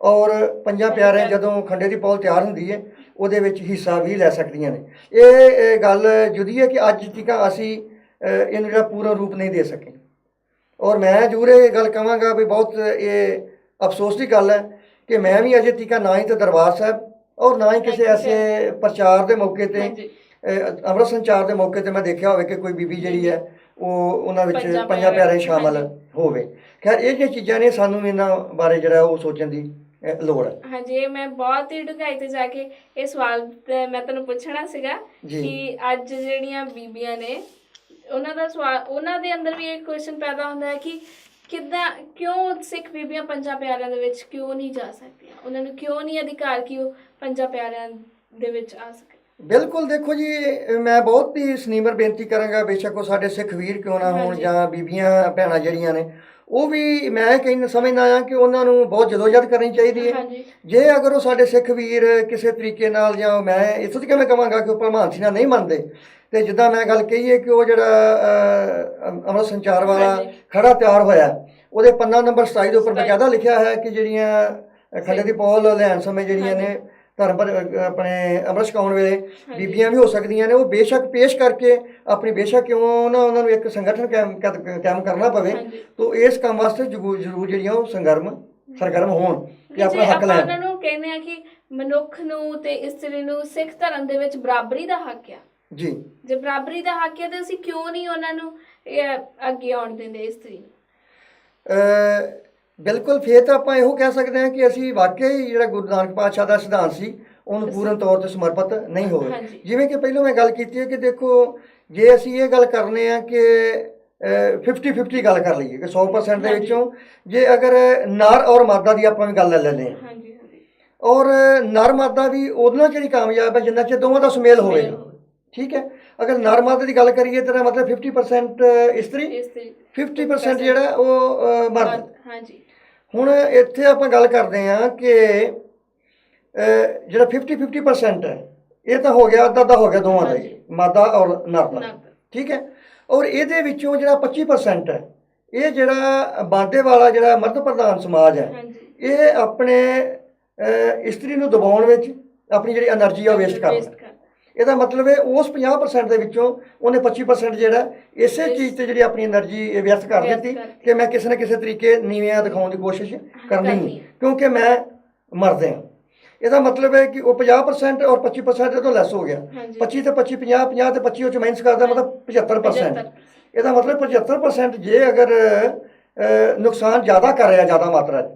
ਔਰ ਪੰਜਾਂ ਪਿਆਰਿਆਂ ਜਦੋਂ ਖੰਡੇ ਦੀ ਪੌਲ ਤਿਆਰ ਹੁੰਦੀ ਹੈ ਉਹਦੇ ਵਿੱਚ ਹਿੱਸਾ ਵੀ ਲੈ ਸਕਦੀਆਂ ਨੇ। ਇਹ ਗੱਲ ਜੁਦੀ ਹੈ ਕਿ ਅੱਜ ਤੱਕ ਅਸੀਂ ਇਹਨੂੰ ਜਿਹੜਾ ਪੂਰਾ ਰੂਪ ਨਹੀਂ ਦੇ ਸਕੇ। ਔਰ ਮੈਂ ਜ਼ਰੂਰ ਇਹ ਗੱਲ ਕਹਾਂਗਾ ਵੀ ਬਹੁਤ ਇਹ ਅਫਸੋਸ ਦੀ ਗੱਲ ਹੈ ਕਿ ਮੈਂ ਵੀ ਅਜੇ ਤੱਕ ਨਾ ਹੀ ਤਾਂ ਦਰਬਾਰ ਸਾਹਿਬ ਔਰ ਨਾ ਹੀ ਕਿਸੇ ਐਸੇ ਪ੍ਰਚਾਰ ਦੇ ਮੌਕੇ 'ਤੇ ਅੰਮ੍ਰਿਤ ਸੰਚਾਰ ਦੇ ਮੌਕੇ 'ਤੇ ਮੈਂ ਦੇਖਿਆ ਹੋਵੇ ਕਿ ਕੋਈ ਬੀਬੀ ਜਿਹੜੀ ਹੈ ਉਹ ਉਹਨਾਂ ਵਿੱਚ ਪੰਜਾਂ ਪੰਜਾਂ ਪਿਆਰਿਆਂ 'ਚ ਸ਼ਾਮਲ ਹਾਂਜੀ। ਹੋਵੇ। ਖੈਰ ਇਹ ਜਿਹੜੀਆਂ ਚੀਜ਼ਾਂ ਨੇ ਸਾਨੂੰ ਇਹਨਾਂ ਬਾਰੇ ਜਿਹੜਾ ਉਹ ਸੋਚਣ ਦੀ ਲੋੜ ਹੈ। ਹਾਂਜੀ, ਇਹ ਮੈਂ ਬਹੁਤ ਹੀ ਡੂੰਘਾਈ ਤੇ ਜਾ ਕੇ ਇਹ ਸਵਾਲ ਤੇ ਮੈਂ ਤੁਹਾਨੂੰ ਪੁੱਛਣਾ ਸੀਗਾ ਜੀ। ਕਿ ਅੱਜ ਜਿਹੜੀਆਂ ਬੀਬੀਆਂ ਨੇ ਉਹਨਾਂ ਦਾ ਸਵਾਲ, ਉਹਨਾਂ ਦੇ ਅੰਦਰ ਵੀ ਇਹ ਕੁਐਸਚਨ ਪੈਦਾ ਹੁੰਦਾ ਹੈ ਕਿ ਕਿੱਦਾਂ, ਕਿਉਂ ਸਿੱਖ ਬੀਬੀਆਂ ਪੰਜਾਂ ਪਿਆਰਿਆਂ ਦੇ ਵਿੱਚ ਕਿਉਂ ਨਹੀਂ ਜਾ ਸਕਦੀਆਂ, ਉਹਨਾਂ ਨੂੰ ਕਿਉਂ ਨਹੀਂ ਅਧਿਕਾਰ ਕਿ ਉਹ ਪੰਜਾਂ ਪਿਆਰਿਆਂ ਦੇ ਵਿੱਚ ਆ ਸਕੇ। ਬਿਲਕੁਲ, ਦੇਖੋ ਜੀ, ਮੈਂ ਬਹੁਤ ਹੀ ਸਨੀਮਰ ਬੇਨਤੀ ਕਰਾਂਗਾ, ਬੇਸ਼ੱਕ ਉਹ ਸਾਡੇ ਸਿੱਖ ਵੀਰ ਕਿਉਂ ਨਾ ਹੋਣ ਹਾਂਜੀ। ਜਾਂ ਬੀਬੀਆਂ ਭੈਣਾਂ ਜਿਹੜੀਆਂ ਨੇ, ਉਹ ਵੀ ਮੈਂ ਕਹਿੰਦਾ ਸਮਝਦਾ ਆ ਕਿ ਉਹਨਾਂ ਨੂੰ ਬਹੁਤ ਜਦੋਜਹਿਦ ਕਰਨੀ ਚਾਹੀਦੀ ਹੈ। ਹਾਂਜੀ। ਜੇ ਅਗਰ ਉਹ ਸਾਡੇ ਸਿੱਖ ਵੀਰ ਕਿਸੇ ਤਰੀਕੇ ਨਾਲ, ਜਾਂ ਮੈਂ ਇੱਥੋਂ ਤੱਕ ਮੈਂ ਕਹਾਂਗਾ ਕਿ ਉਹ ਭਲਮਾਨ ਸਿੰਘ ਨਾਲ ਨਹੀਂ ਮੰਨਦੇ, ਤੇ ਜਿੱਦਾਂ ਮੈਂ ਗੱਲ ਕਹੀ ਹੈ ਕਿ ਉਹ ਜਿਹੜਾ ਅੰਮ੍ਰਿਤ ਸੰਚਾਰ ਵਾਲਾ ਹਾਂਜੀ। ਖੜਾ ਤਿਆਰ ਹੋਇਆ, ਉਹਦੇ ਪੰਨਾ ਨੰਬਰ 27 ਦੇ ਉੱਪਰ 27 ਬਕਾਇਦਾ ਲਿਖਿਆ ਹੈ ਕਿ ਜਿਹੜੀਆਂ ਖੰਡੇ ਦੀ ਪੌਲ ਲੈਣ ਸਮੇਂ ਜਿਹੜੀਆਂ ਨੇ ਧਰਮ ਆਪਣੇ ਅੰਮ੍ਰਿਤ ਛਕਾਉਣ ਵੇਲੇ ਬੀਬੀਆਂ ਵੀ ਹੋ ਸਕਦੀਆਂ ਨੇ, ਉਹ ਬੇਸ਼ੱਕ ਪੇਸ਼ ਕਰਕੇ ਆਪਣੀ, ਬੇਸ਼ੱਕ ਕਿਉਂ ਨਾ ਉਹਨਾਂ ਨੂੰ ਇੱਕ ਸੰਗਠਨ ਕਾਇਮ ਕਰਨਾ ਪਵੇ, ਹਾਂਜੀ। ਤਾਂ ਇਸ ਕੰਮ ਵਾਸਤੇ ਜ਼ਰੂਰ ਜਿਹੜੀਆਂ ਉਹ ਸਰਗਰਮ ਹੋਣ ਕਿ ਆਪਣਾ ਹੱਕ ਆਪਾਂ ਲੈਣ। ਉਹਨਾਂ ਨੂੰ ਕਹਿੰਦੇ ਆ ਕਿ ਮਨੁੱਖ ਨੂੰ ਤੇ ਇਸਤਰੀ ਨੂੰ ਸਿੱਖ ਧਰਮ ਦੇ ਵਿੱਚ ਬਰਾਬਰੀ ਦਾ ਹੱਕ ਆ। ਜੀ। ਜੇ ਬਰਾਬਰੀ ਦਾ ਹੱਕ ਹੈ ਤੇ ਅਸੀਂ ਕਿਉਂ ਨਹੀਂ ਉਹਨਾਂ ਨੂੰ ਅੱਗੇ ਆਉਣ ਦਿੰਦੇ ਇਸਤਰੀ ਨੂੰ। ਬਿਲਕੁਲ, ਫਿਰ ਤਾਂ ਆਪਾਂ ਇਹੋ ਕਹਿ ਸਕਦੇ ਹਾਂ ਕਿ ਅਸੀਂ ਵਾਕਈ ਜਿਹੜਾ ਗੁਰੂ ਨਾਨਕ ਪਾਤਸ਼ਾਹ ਦਾ ਸਿਧਾਂਤ ਸੀ ਉਹਨੂੰ ਪੂਰਨ ਤੌਰ ਤੇ ਸਮਰਪਿਤ ਨਹੀਂ ਹੋਏ। ਹਾਂਜੀ। ਜਿਵੇਂ ਕਿ ਪਹਿਲਾਂ ਮੈਂ ਗੱਲ ਕੀਤੀ ਹੈ ਕਿ ਦੇਖੋ, ਜੇ ਅਸੀਂ ਇਹ ਗੱਲ ਕਰਨੇ ਆ ਕਿ 50-50 ਗੱਲ ਕਰ ਲਈਏ ਕਿ 100% ਦੇ ਵਿੱਚੋਂ, ਜੇ ਅਗਰ ਨਰ ਔਰ ਮਾਦਾ ਦੀ ਆਪਾਂ ਵੀ ਗੱਲ ਲੈ ਲੈਂਦੇ ਹਾਂ, ਹਾਂਜੀ ਹਾਂਜੀ, ਔਰ ਨਰ ਮਾਦਾ ਵੀ ਉਹਦੇ ਨਾਲ ਜਿਹੜੀ ਕਾਮਯਾਬ ਹੈ ਜਿੰਨਾ ਚਿਰ ਦੋਵਾਂ ਦਾ ਸੁਮੇਲ ਹੋਵੇਗਾ। ਠੀਕ ਹੈ, ਅਗਰ ਨਰ ਮਾਦਾ ਦੀ ਗੱਲ ਕਰੀਏ ਤਾਂ ਮਤਲਬ 50% ਇਸਤਰੀ, 50% ਜਿਹੜਾ ਉਹ ਮਰਦ। ਹਾਂਜੀ। ਹੁਣ ਇੱਥੇ ਆਪਾਂ ਗੱਲ ਕਰਦੇ ਹਾਂ ਕਿ ਜਿਹੜਾ 50% ਹੈ, ਇਹ ਤਾਂ ਹੋ ਗਿਆ ਅੱਧਾ ਹੋ ਗਿਆ ਦੋਵਾਂ ਦਾ ਹੀ, ਮਾਦਾ ਔਰ ਨਰ ਦਾ। ਠੀਕ ਹੈ, ਔਰ ਇਹਦੇ ਵਿੱਚੋਂ ਜਿਹੜਾ 25% ਹੈ, ਇਹ ਜਿਹੜਾ ਬਾਂਡੇ ਵਾਲਾ ਜਿਹੜਾ ਮਰਦ ਪ੍ਰਧਾਨ ਸਮਾਜ ਹੈ, ਇਹ ਆਪਣੇ ਇਸਤਰੀ ਨੂੰ ਦਬਾਉਣ ਵਿੱਚ ਆਪਣੀ ਜਿਹੜੀ એનર્ਜੀ ਆ ਵੇਸਟ ਕਰਦਾ। ਇਹਦਾ ਮਤਲਬ ਹੈ ਉਸ 50% ਦੇ ਵਿੱਚੋਂ ਉਹਨੇ 25% ਜਿਹੜਾ ਇਸੇ ਚੀਜ਼ ਤੇ ਜਿਹੜੀ ਆਪਣੀ એનર્ਜੀ ਵਿਅਰਥ ਕਰ ਦਿੱਤੀ ਕਿ ਮੈਂ ਕਿਸੇ ਨਾ ਕਿਸੇ ਤਰੀਕੇ ਨੀਵਿਆਂ ਦਿਖਾਉਣ ਦੀ ਕੋਸ਼ਿਸ਼ ਕਰਨੀ ਕਿਉਂਕਿ ਮੈਂ ਮਰਦ ਹਾਂ। ਇਹਦਾ ਮਤਲਬ ਹੈ ਕਿ ਉਹ 50% ਔਰ 25% ਇਹ ਤੋਂ ਲੈਸ ਹੋ ਗਿਆ। 25 ਤੇ 25 50, 50 ਤੇ 25 ਉਹ ਚ ਮਾਈਨਸ ਕਰਦਾ, ਮਤਲਬ 75%। ਇਹਦਾ ਮਤਲਬ 75% ਜੇ ਅਗਰ ਨੁਕਸਾਨ ਜ਼ਿਆਦਾ ਕਰ ਰਿਹਾ, ਜ਼ਿਆਦਾ ਮਾਤਰਾ 'ਚ,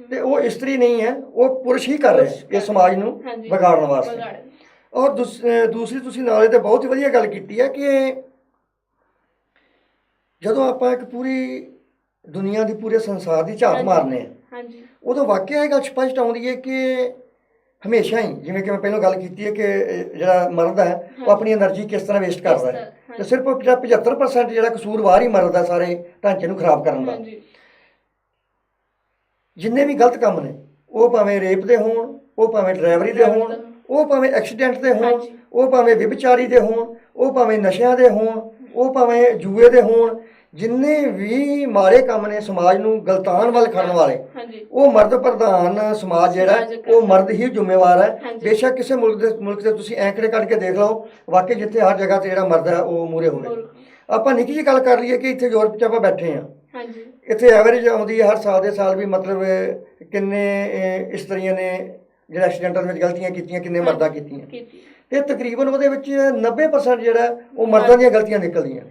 ਤੇ ਉਹ ਇਸਤਰੀ ਨਹੀਂ ਹੈ, ਉਹ ਪੁਰਸ਼ ਹੀ ਕਰ ਰਿਹਾ ਇਸ ਸਮਾਜ ਨੂੰ ਵਿਗਾੜਨ ਵਾਸਤੇ। ਔਰ ਦੂਸਰੀ ਤੁਸੀਂ ਨਾਲੇ ਤੇ ਬਹੁਤ ਹੀ ਵਧੀਆ ਗੱਲ ਕੀਤੀ ਹੈ ਕਿ ਜਦੋਂ ਆਪਾਂ ਇੱਕ ਪੂਰੀ ਦੁਨੀਆ ਦੀ, ਪੂਰੇ ਸੰਸਾਰ ਦੀ ਝਾਤ ਮਾਰਨੇ ਆ, ਉਦੋਂ ਵਾਕਿਆ ਇਹ ਗੱਲ ਸਪਸ਼ਟ ਆਉਂਦੀ ਹੈ ਕਿ ਹਮੇਸ਼ਾ ਹੀ, ਜਿਵੇਂ ਕਿ ਮੈਂ ਪਹਿਲਾਂ ਗੱਲ ਕੀਤੀ ਹੈ ਕਿ ਜਿਹੜਾ ਮਰਦ ਹੈ ਉਹ ਆਪਣੀ એનર્ਜੀ ਕਿਸ ਤਰ੍ਹਾਂ ਵੇਸਟ ਕਰਦਾ ਹੈ, ਤੇ ਸਿਰਫ 75% ਜਿਹੜਾ ਕਸੂਰਵਾਰ ਹੀ ਮਰਦ ਹੈ ਸਾਰੇ ਢਾਂਚੇ ਨੂੰ ਖਰਾਬ ਕਰਨ ਦਾ। ਜਿੰਨੇ ਵੀ ਗਲਤ ਕੰਮ ਨੇ, ਉਹ ਭਾਵੇਂ ਰੇਪ ਦੇ ਹੋਣ, ਉਹ ਭਾਵੇਂ ਡਰਾਈਵਰੀ ਦੇ ਹੋਣ, ਉਹ ਭਾਵੇਂ ਐਕਸੀਡੈਂਟ ਦੇ ਹੋਣ, ਉਹ ਭਾਵੇਂ ਵਿਭਚਾਰੀ ਦੇ ਹੋਣ, ਉਹ ਭਾਵੇਂ ਨਸ਼ਿਆਂ ਦੇ ਹੋਣ, ਉਹ ਭਾਵੇਂ ਜੂਏ ਦੇ ਹੋਣ, ਜਿੰਨੇ ਵੀ ਮਾੜੇ ਕੰਮ ਨੇ ਸਮਾਜ ਨੂੰ ਗਲਤਾਨ ਵੱਲ ਖੜਨ ਵਾਲੇ, ਉਹ ਮਰਦ ਪ੍ਰਧਾਨ ਸਮਾਜ ਜਿਹੜਾ, ਉਹ ਮਰਦ ਹੀ ਜ਼ਿੰਮੇਵਾਰ ਹੈ। ਬੇਸ਼ੱਕ ਕਿਸੇ ਮੁਲਕ ਦੇ ਤੁਸੀਂ ਐਂਕੜੇ ਕੱਢ ਕੇ ਦੇਖ ਲਓ, ਵਾਕਈ ਜਿੱਥੇ ਹਰ ਜਗ੍ਹਾ ਤੇ ਜਿਹੜਾ ਮਰਦ ਹੈ ਉਹ ਮੂਹਰੇ ਹੋਵੇ। ਆਪਾਂ ਨਿੱਕੀ ਜਿਹੀ ਗੱਲ ਕਰ ਲਈਏ ਕਿ ਇੱਥੇ ਯੂਰਪ 'ਚ ਆਪਾਂ ਬੈਠੇ ਹਾਂ, ਇੱਥੇ ਐਵਰੇਜ ਆਉਂਦੀ ਹੈ ਹਰ ਸਾਲ ਦੇ ਸਾਲ ਵੀ, ਮਤਲਬ ਕਿੰਨੇ ਇਸਤਰੀਆਂ ਨੇ ਜਿਹੜਾ ਐਕਸੀਡੈਂਟਾਂ ਵਿੱਚ ਗਲਤੀਆਂ ਕੀਤੀਆਂ, ਕਿੰਨੇ ਮਰਦਾਂ ਕੀਤੀਆਂ, ਤੇ ਤਕਰੀਬਨ ਉਹਦੇ ਵਿੱਚ 90% ਜਿਹੜਾ ਉਹ ਮਰਦਾਂ ਦੀਆਂ ਗਲਤੀਆਂ ਨਿਕਲਦੀਆਂ।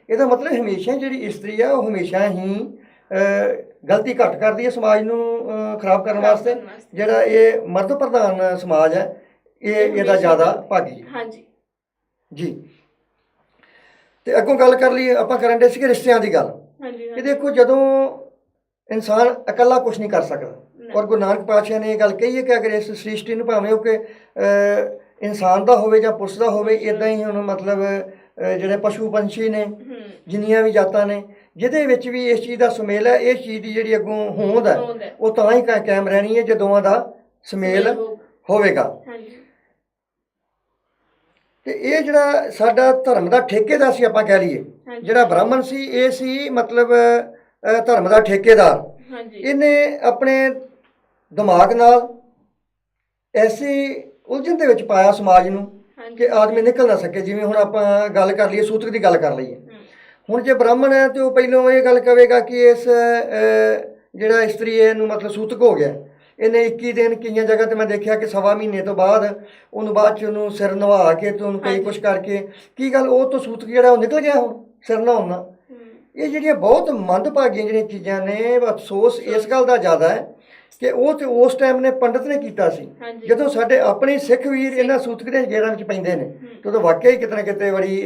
ਇਹਦਾ ਮਤਲਬ ਹਮੇਸ਼ਾ ਜਿਹੜੀ ਇਸਤਰੀ ਆ ਉਹ ਹਮੇਸ਼ਾ ਹੀ ਗਲਤੀ ਘੱਟ ਕਰਦੀ ਹੈ ਸਮਾਜ ਨੂੰ ਖਰਾਬ ਕਰਨ ਵਾਸਤੇ। ਜਿਹੜਾ ਇਹ ਮਰਦ ਪ੍ਰਧਾਨ ਸਮਾਜ ਹੈ, ਇਹਦਾ ਜ਼ਿਆਦਾ ਭਾਗੀ ਹੈ। ਜੀ। ਤੇ ਅੱਗੋਂ ਗੱਲ ਕਰ ਲਈ ਆਪਾਂ ਕਰਨ ਦੇ ਸੀਗੇ ਰਿਸ਼ਤਿਆਂ ਦੀ ਗੱਲ, ਕਿ ਦੇਖੋ ਜਦੋਂ ਇਨਸਾਨ ਇਕੱਲਾ ਕੁਛ ਨਹੀਂ ਕਰ ਸਕਦਾ, ਔਰ ਗੁਰੂ ਨਾਨਕ ਪਾਤਸ਼ਾਹ ਨੇ ਇਹ ਗੱਲ ਕਹੀ ਹੈ ਕਿ ਅਗਰ ਇਸ ਸ੍ਰਿਸ਼ਟੀ ਨੂੰ ਭਾਵੇਂ ਉਹ ਕਿ ਇਨਸਾਨ ਦਾ ਹੋਵੇ ਜਾਂ ਪੁਰਸ਼ ਦਾ ਹੋਵੇ, ਇੱਦਾਂ ਹੀ ਹੁਣ ਮਤਲਬ ਜਿਹੜੇ ਪਸ਼ੂ ਪੰਛੀ ਨੇ, ਜਿੰਨੀਆਂ ਵੀ ਜਾਤਾਂ ਨੇ, ਜਿਹਦੇ ਵਿੱਚ ਵੀ ਇਸ ਚੀਜ਼ ਦਾ ਸੁਮੇਲ ਹੈ, ਇਸ ਚੀਜ਼ ਦੀ ਜਿਹੜੀ ਅੱਗੋਂ ਹੋਂਦ ਹੈ ਉਹ ਤਾਂ ਹੀ ਕਾਇਮ ਰਹਿਣੀ ਹੈ ਜੇ ਦੋਵਾਂ ਦਾ ਸੁਮੇਲ ਹੋਵੇਗਾ। ਤੇ ਇਹ ਜਿਹੜਾ ਸਾਡਾ ਧਰਮ ਦਾ ਠੇਕੇਦਾਰ ਸੀ, ਆਪਾਂ ਕਹਿ ਲਈਏ, ਜਿਹੜਾ ਬ੍ਰਾਹਮਣ ਸੀ, ਇਹ ਸੀ ਮਤਲਬ ਧਰਮ ਦਾ ਠੇਕੇਦਾਰ। ਇਹਨੇ ਆਪਣੇ ਦਿਮਾਗ ਨਾਲ ਐਸੀ ਉਲਝਣ ਦੇ ਵਿੱਚ ਪਾਇਆ ਸਮਾਜ ਨੂੰ ਕਿ ਆਦਮੀ ਨਿਕਲ ਨਾ ਸਕੇ। ਜਿਵੇਂ ਹੁਣ ਆਪਾਂ ਗੱਲ ਕਰ ਲਈਏ, ਸੂਤਕ ਦੀ ਗੱਲ ਕਰ ਲਈਏ, ਹੁਣ ਜੇ ਬ੍ਰਾਹਮਣ ਹੈ ਤੇ ਉਹ ਪਹਿਲਾਂ ਇਹ ਗੱਲ ਕਹੇਗਾ ਕਿ ਇਸ ਜਿਹੜਾ ਇਸਤਰੀ ਇਹਨੂੰ ਮਤਲਬ ਸੂਤਕ ਹੋ ਗਿਆ, ਇਹਨੇ 21 ਦਿਨ, ਕਈਆਂ ਜਗ੍ਹਾ ਤੇ ਮੈਂ ਦੇਖਿਆ ਕਿ ਸਵਾ ਮਹੀਨੇ ਤੋਂ ਬਾਅਦ ਉਹਨੂੰ ਬਾਅਦ 'ਚ ਉਹਨੂੰ ਸਿਰ ਨਵਾ ਕੇ ਤੇ ਉਹਨੂੰ ਕਈ ਕੁਛ ਕਰਕੇ, ਕੀ ਗੱਲ ਉਹ ਤੋਂ ਸੂਤਕ ਜਿਹੜਾ ਉਹ ਨਿਕਲ ਗਿਆ ਹੁਣ ਸਿਰ ਨਹਾਉਣ ਨਾਲ? ਇਹ ਜਿਹੜੀਆਂ ਬਹੁਤ ਮੰਦਭਾਗੀਆਂ ਜਿਹੜੀਆਂ ਚੀਜ਼ਾਂ ਨੇ, ਅਫਸੋਸ ਇਸ ਗੱਲ ਦਾ ਜ਼ਿਆਦਾ ਹੈ ਕਿ ਉਹ ਤੇ ਉਸ ਟਾਈਮ ਨੇ ਪੰਡਤ ਨੇ ਕੀਤਾ ਸੀ। ਜਦੋਂ ਸਾਡੇ ਆਪਣੇ ਸਿੱਖ ਵੀਰ ਇਹਨਾਂ ਸੂਤਕਾਂ ਗੇੜਾਂ ਵਿੱਚ ਪੈਂਦੇ ਨੇ ਤੇ ਉਦੋਂ ਵਾਕਿਆ ਹੀ ਕਿਤੇ ਨਾ ਕਿਤੇ ਬੜੀ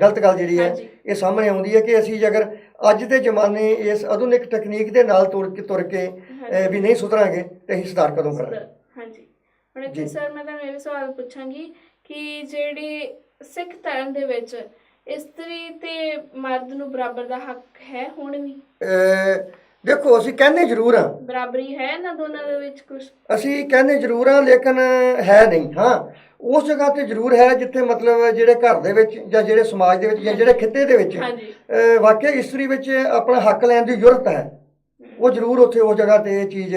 ਗਲਤ ਗੱਲ ਜਿਹੜੀ ਹੈ ਇਹ ਸਾਹਮਣੇ ਆਉਂਦੀ ਹੈ ਕਿ ਅਸੀਂ ਅਗਰ ਅੱਜ ਦੇ ਜ਼ਮਾਨੇ ਇਸ ਆਧੁਨਿਕ ਤਕਨੀਕ ਦੇ ਨਾਲ ਤੁਰ ਕੇ ਵੀ ਨਹੀਂ ਸੁਧਰਾਂਗੇ ਤੇ ਅਸੀਂ ਸੁਧਾਰ ਕਦੋਂ ਕਰਾਂਗੇ। ਹਾਂਜੀ, ਹੁਣ ਇੱਥੇ ਸਰ ਮੈਂ ਤੁਹਾਨੂੰ ਇਹ ਵੀ ਸਵਾਲ ਪੁੱਛਾਂਗੀ ਕਿ ਜਿਹੜੀ ਸਿੱਖ ਧਰਮ ਦੇ ਵਿੱਚ ਇਸਤਰੀ ਤੇ ਮਰਦ ਨੂੰ ਬਰਾਬਰ ਦਾ ਹੱਕ ਹੈ ਹੁਣ ਵੀ? ਦੇਖੋ ਅਸੀਂ ਕਹਿੰਦੇ ਜ਼ਰੂਰ ਹਾਂ ਬਰਾਬਰੀ ਹੈ ਨਾ ਦੋਨਾਂ ਦੇ ਵਿੱਚ, ਕੁਝ ਅਸੀਂ ਕਹਿੰਦੇ ਜ਼ਰੂਰ ਹਾਂ ਲੇਕਿਨ ਹੈ ਨਹੀਂ। ਹਾਂ, ਉਸ ਜਗ੍ਹਾ ਤੇ ਜ਼ਰੂਰ ਹੈ ਜਿੱਥੇ ਮਤਲਬ ਜਿਹੜੇ ਘਰ ਦੇ ਵਿੱਚ ਜਾਂ ਜਿਹੜੇ ਸਮਾਜ ਦੇ ਵਿੱਚ ਜਾਂ ਜਿਹੜੇ ਖਿੱਤੇ ਦੇ ਵਿੱਚ ਵਾਕਿਆ ਇਸਤਰੀ ਵਿੱਚ ਆਪਣਾ ਹੱਕ ਲੈਣ ਦੀ ਜ਼ਰੂਰਤ ਹੈ, ਉਹ ਜ਼ਰੂਰ ਉੱਥੇ ਉਸ ਜਗ੍ਹਾ ਤੇ ਇਹ ਚੀਜ਼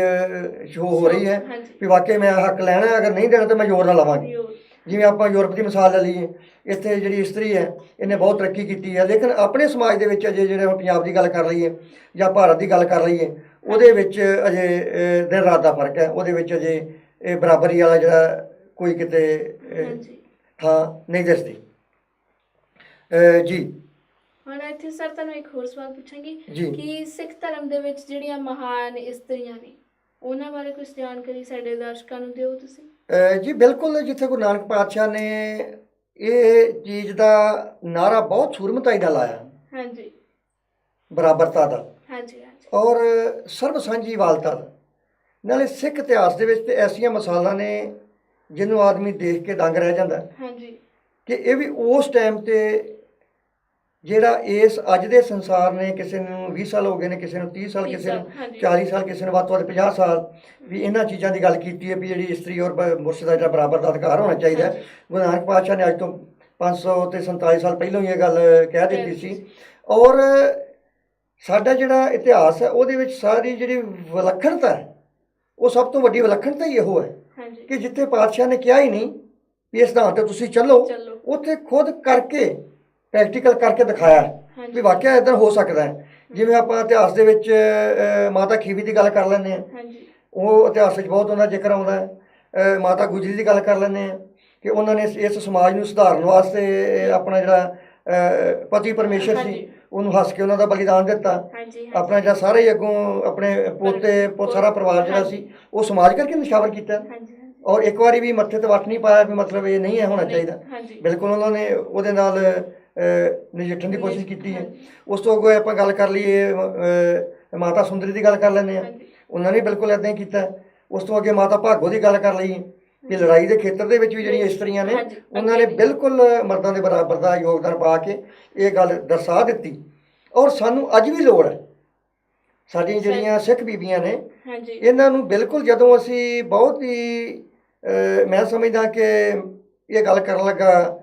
ਸ਼ੋ ਹੋ ਰਹੀ ਹੈ ਵੀ ਵਾਕਿਆ ਮੈਂ ਹੱਕ ਲੈਣਾ, ਅਗਰ ਨਹੀਂ ਦੇਣਾ ਤਾਂ ਮੈਂ ਜ਼ੋਰ ਨਾਲ ਲਵਾਂਗੀ। ਜਿਵੇਂ ਆਪਾਂ ਯੂਰਪ ਦੀ ਮਿਸਾਲ ਲੈ ਲਈਏ, ਇੱਥੇ ਜਿਹੜੀ ਇਸਤਰੀ ਹੈ ਇਹਨੇ ਬਹੁਤ ਤਰੱਕੀ ਕੀਤੀ ਹੈ, ਲੇਕਿਨ ਆਪਣੇ ਸਮਾਜ ਦੇ ਵਿੱਚ ਅਜੇ ਜਿਹੜੇ ਪੰਜਾਬ ਦੀ ਗੱਲ ਕਰ ਲਈਏ ਜਾਂ ਭਾਰਤ ਦੀ ਗੱਲ ਕਰ ਲਈਏ, ਉਹਦੇ ਵਿੱਚ ਅਜੇ ਦਿਨ ਰਾਤ ਦਾ ਫਰਕ ਹੈ। ਉਹਦੇ ਵਿੱਚ ਅਜੇ ਇਹ ਬਰਾਬਰੀ ਵਾਲਾ ਜਿਹੜਾ ਕੋਈ ਕਿਤੇ ਥਾਂ ਨਹੀਂ ਦਿਸਦੀ ਜੀ। ਹੁਣ ਇੱਥੇ ਸਰ ਤੁਹਾਨੂੰ ਇੱਕ ਹੋਰ ਸਵਾਲ ਪੁੱਛਾਂਗੀ ਕਿ ਸਿੱਖ ਧਰਮ ਦੇ ਵਿੱਚ ਜਿਹੜੀਆਂ ਮਹਾਨ ਇਸਤਰੀਆਂ ਨੇ ਉਹਨਾਂ ਬਾਰੇ ਕੁਝ ਜਾਣਕਾਰੀ ਸਾਡੇ ਦਰਸ਼ਕਾਂ ਨੂੰ ਦਿਓ ਤੁਸੀਂ। ਜੀ ਬਿਲਕੁਲ, ਜਿੱਥੇ ਗੁਰੂ ਨਾਨਕ ਪਾਤਸ਼ਾਹ ਨੇ ਇਹ ਚੀਜ਼ ਦਾ ਨਾਰਾ ਬਹੁਤ ਸੂਰਮਤਾਈ ਨਾਲ ਲਾਇਆ, ਹਾਂਜੀ, ਬਰਾਬਰਤਾ ਦਾ, ਹਾਂਜੀ, ਔਰ ਸਰਬ ਸਾਂਝੀਵਾਲਤਾ ਦਾ। ਨਾਲੇ ਸਿੱਖ ਇਤਿਹਾਸ ਦੇ ਵਿੱਚ ਤੇ ਐਸੀਆਂ ਮਿਸਾਲਾਂ ਨੇ ਜਿਹਨੂੰ ਆਦਮੀ ਦੇਖ ਕੇ ਦੰਗ ਰਹਿ ਜਾਂਦਾ ਕਿ ਇਹ ਵੀ ਉਸ ਟਾਈਮ ਤੇ ਜਿਹੜਾ ਇਸ ਅੱਜ ਦੇ ਸੰਸਾਰ ਨੇ, ਕਿਸੇ ਨੂੰ 20 ਸਾਲ ਹੋ ਗਏ ਨੇ, ਕਿਸੇ ਨੂੰ 30 ਸਾਲ, ਕਿਸੇ ਨੂੰ 40 ਸਾਲ, ਕਿਸੇ ਨੂੰ ਵੱਧ ਤੋਂ ਵੱਧ 50 ਸਾਲ ਵੀ ਇਹਨਾਂ ਚੀਜ਼ਾਂ ਦੀ ਗੱਲ ਕੀਤੀ ਹੈ ਵੀ ਜਿਹੜੀ ਇਸਤਰੀ ਔਰ ਮੁਰਸ਼ਦ ਦਾ ਜਿਹੜਾ ਬਰਾਬਰ ਦਾ ਅਧਿਕਾਰ ਹੋਣਾ ਚਾਹੀਦਾ। ਗੁਰੂ ਨਾਨਕ ਪਾਤਸ਼ਾਹ ਨੇ ਅੱਜ ਤੋਂ 547 ਸਾਲ ਪਹਿਲਾਂ ਹੀ ਇਹ ਗੱਲ ਕਹਿ ਦਿੱਤੀ ਸੀ। ਔਰ ਸਾਡਾ ਜਿਹੜਾ ਇਤਿਹਾਸ ਹੈ ਉਹਦੇ ਵਿੱਚ ਸਾਰੀ ਜਿਹੜੀ ਵਿਲੱਖਣਤਾ ਹੈ, ਉਹ ਸਭ ਤੋਂ ਵੱਡੀ ਵਿਲੱਖਣਤਾ ਹੀ ਇਹੋ ਹੈ ਕਿ ਜਿੱਥੇ ਪਾਤਸ਼ਾਹ ਨੇ ਕਿਹਾ ਹੀ ਨਹੀਂ ਵੀ ਇਸ ਸਿਧਾਂਤ ਤੇ ਤੁਸੀਂ ਚੱਲੋ, ਉੱਥੇ ਖੁਦ ਕਰਕੇ ਪ੍ਰੈਕਟੀਕਲ ਕਰਕੇ ਦਿਖਾਇਆ ਵੀ ਵਾਕਿਆ ਇੱਦਾਂ ਹੋ ਸਕਦਾ ਹੈ। ਜਿਵੇਂ ਆਪਾਂ ਇਤਿਹਾਸ ਦੇ ਵਿੱਚ ਮਾਤਾ ਖੀਵੀ ਦੀ ਗੱਲ ਕਰ ਲੈਂਦੇ ਹਾਂ, ਉਹ ਇਤਿਹਾਸ ਵਿੱਚ ਬਹੁਤ ਉਹਨਾਂ ਦਾ ਜ਼ਿਕਰ ਆਉਂਦਾ ਹੈ। ਮਾਤਾ ਗੁਜਰੀ ਦੀ ਗੱਲ ਕਰ ਲੈਂਦੇ ਹਾਂ ਕਿ ਉਹਨਾਂ ਨੇ ਇਸ ਸਮਾਜ ਨੂੰ ਸੁਧਾਰਨ ਵਾਸਤੇ ਆਪਣਾ ਜਿਹੜਾ ਪਤੀ ਪਰਮੇਸ਼ਰ ਸੀ ਉਹਨੂੰ ਹੱਸ ਕੇ ਉਹਨਾਂ ਦਾ ਬਲੀਦਾਨ ਦਿੱਤਾ। ਆਪਣਾ ਜਿਹੜਾ ਸਾਰੇ ਹੀ ਅੱਗੋਂ ਆਪਣੇ ਪੁੱਤ ਸਾਰਾ ਪਰਿਵਾਰ ਜਿਹੜਾ ਸੀ ਉਹ ਸਮਾਜ ਕਰਕੇ ਨਿਸ਼ਾਵਰ ਕੀਤਾ, ਔਰ ਇੱਕ ਵਾਰੀ ਵੀ ਮੱਥੇ ਤੇ ਵੱਟ ਨਹੀਂ ਪਾਇਆ ਵੀ ਮਤਲਬ ਇਹ ਨਹੀਂ ਹੈ ਹੋਣਾ ਚਾਹੀਦਾ। ਬਿਲਕੁਲ ਉਹਨਾਂ ਨੇ ਉਹਦੇ ਨਾਲ ਨਜਿੱਠਣ ਦੀ ਕੋਸ਼ਿਸ਼ ਕੀਤੀ ਹੈ। ਉਸ ਤੋਂ ਅੱਗੇ ਆਪਾਂ ਗੱਲ ਕਰ ਲਈਏ ਮਾਤਾ ਸੁੰਦਰੀ ਦੀ ਗੱਲ ਕਰ ਲੈਂਦੇ ਹਾਂ, ਉਹਨਾਂ ਨੇ ਬਿਲਕੁਲ ਇੱਦਾਂ ਹੀ ਕੀਤਾ। ਉਸ ਤੋਂ ਅੱਗੇ ਮਾਤਾ ਭਾਗੋ ਦੀ ਗੱਲ ਕਰ ਲਈਏ ਕਿ ਲੜਾਈ ਦੇ ਖੇਤਰ ਦੇ ਵਿੱਚ ਵੀ ਜਿਹੜੀਆਂ ਇਸਤਰੀਆਂ ਨੇ ਉਹਨਾਂ ਨੇ ਬਿਲਕੁਲ ਮਰਦਾਂ ਦੇ ਬਰਾਬਰ ਦਾ ਯੋਗਦਾਨ ਪਾ ਕੇ ਇਹ ਗੱਲ ਦਰਸਾ ਦਿੱਤੀ। ਔਰ ਸਾਨੂੰ ਅੱਜ ਵੀ ਲੋੜ ਹੈ, ਸਾਡੀਆਂ ਜਿਹੜੀਆਂ ਸਿੱਖ ਬੀਬੀਆਂ ਨੇ ਇਹਨਾਂ ਨੂੰ ਬਿਲਕੁਲ, ਜਦੋਂ ਅਸੀਂ ਬਹੁਤ ਹੀ ਮੈਂ ਸਮਝਦਾ ਕਿ ਇਹ ਗੱਲ ਕਰਨ ਲੱਗਾ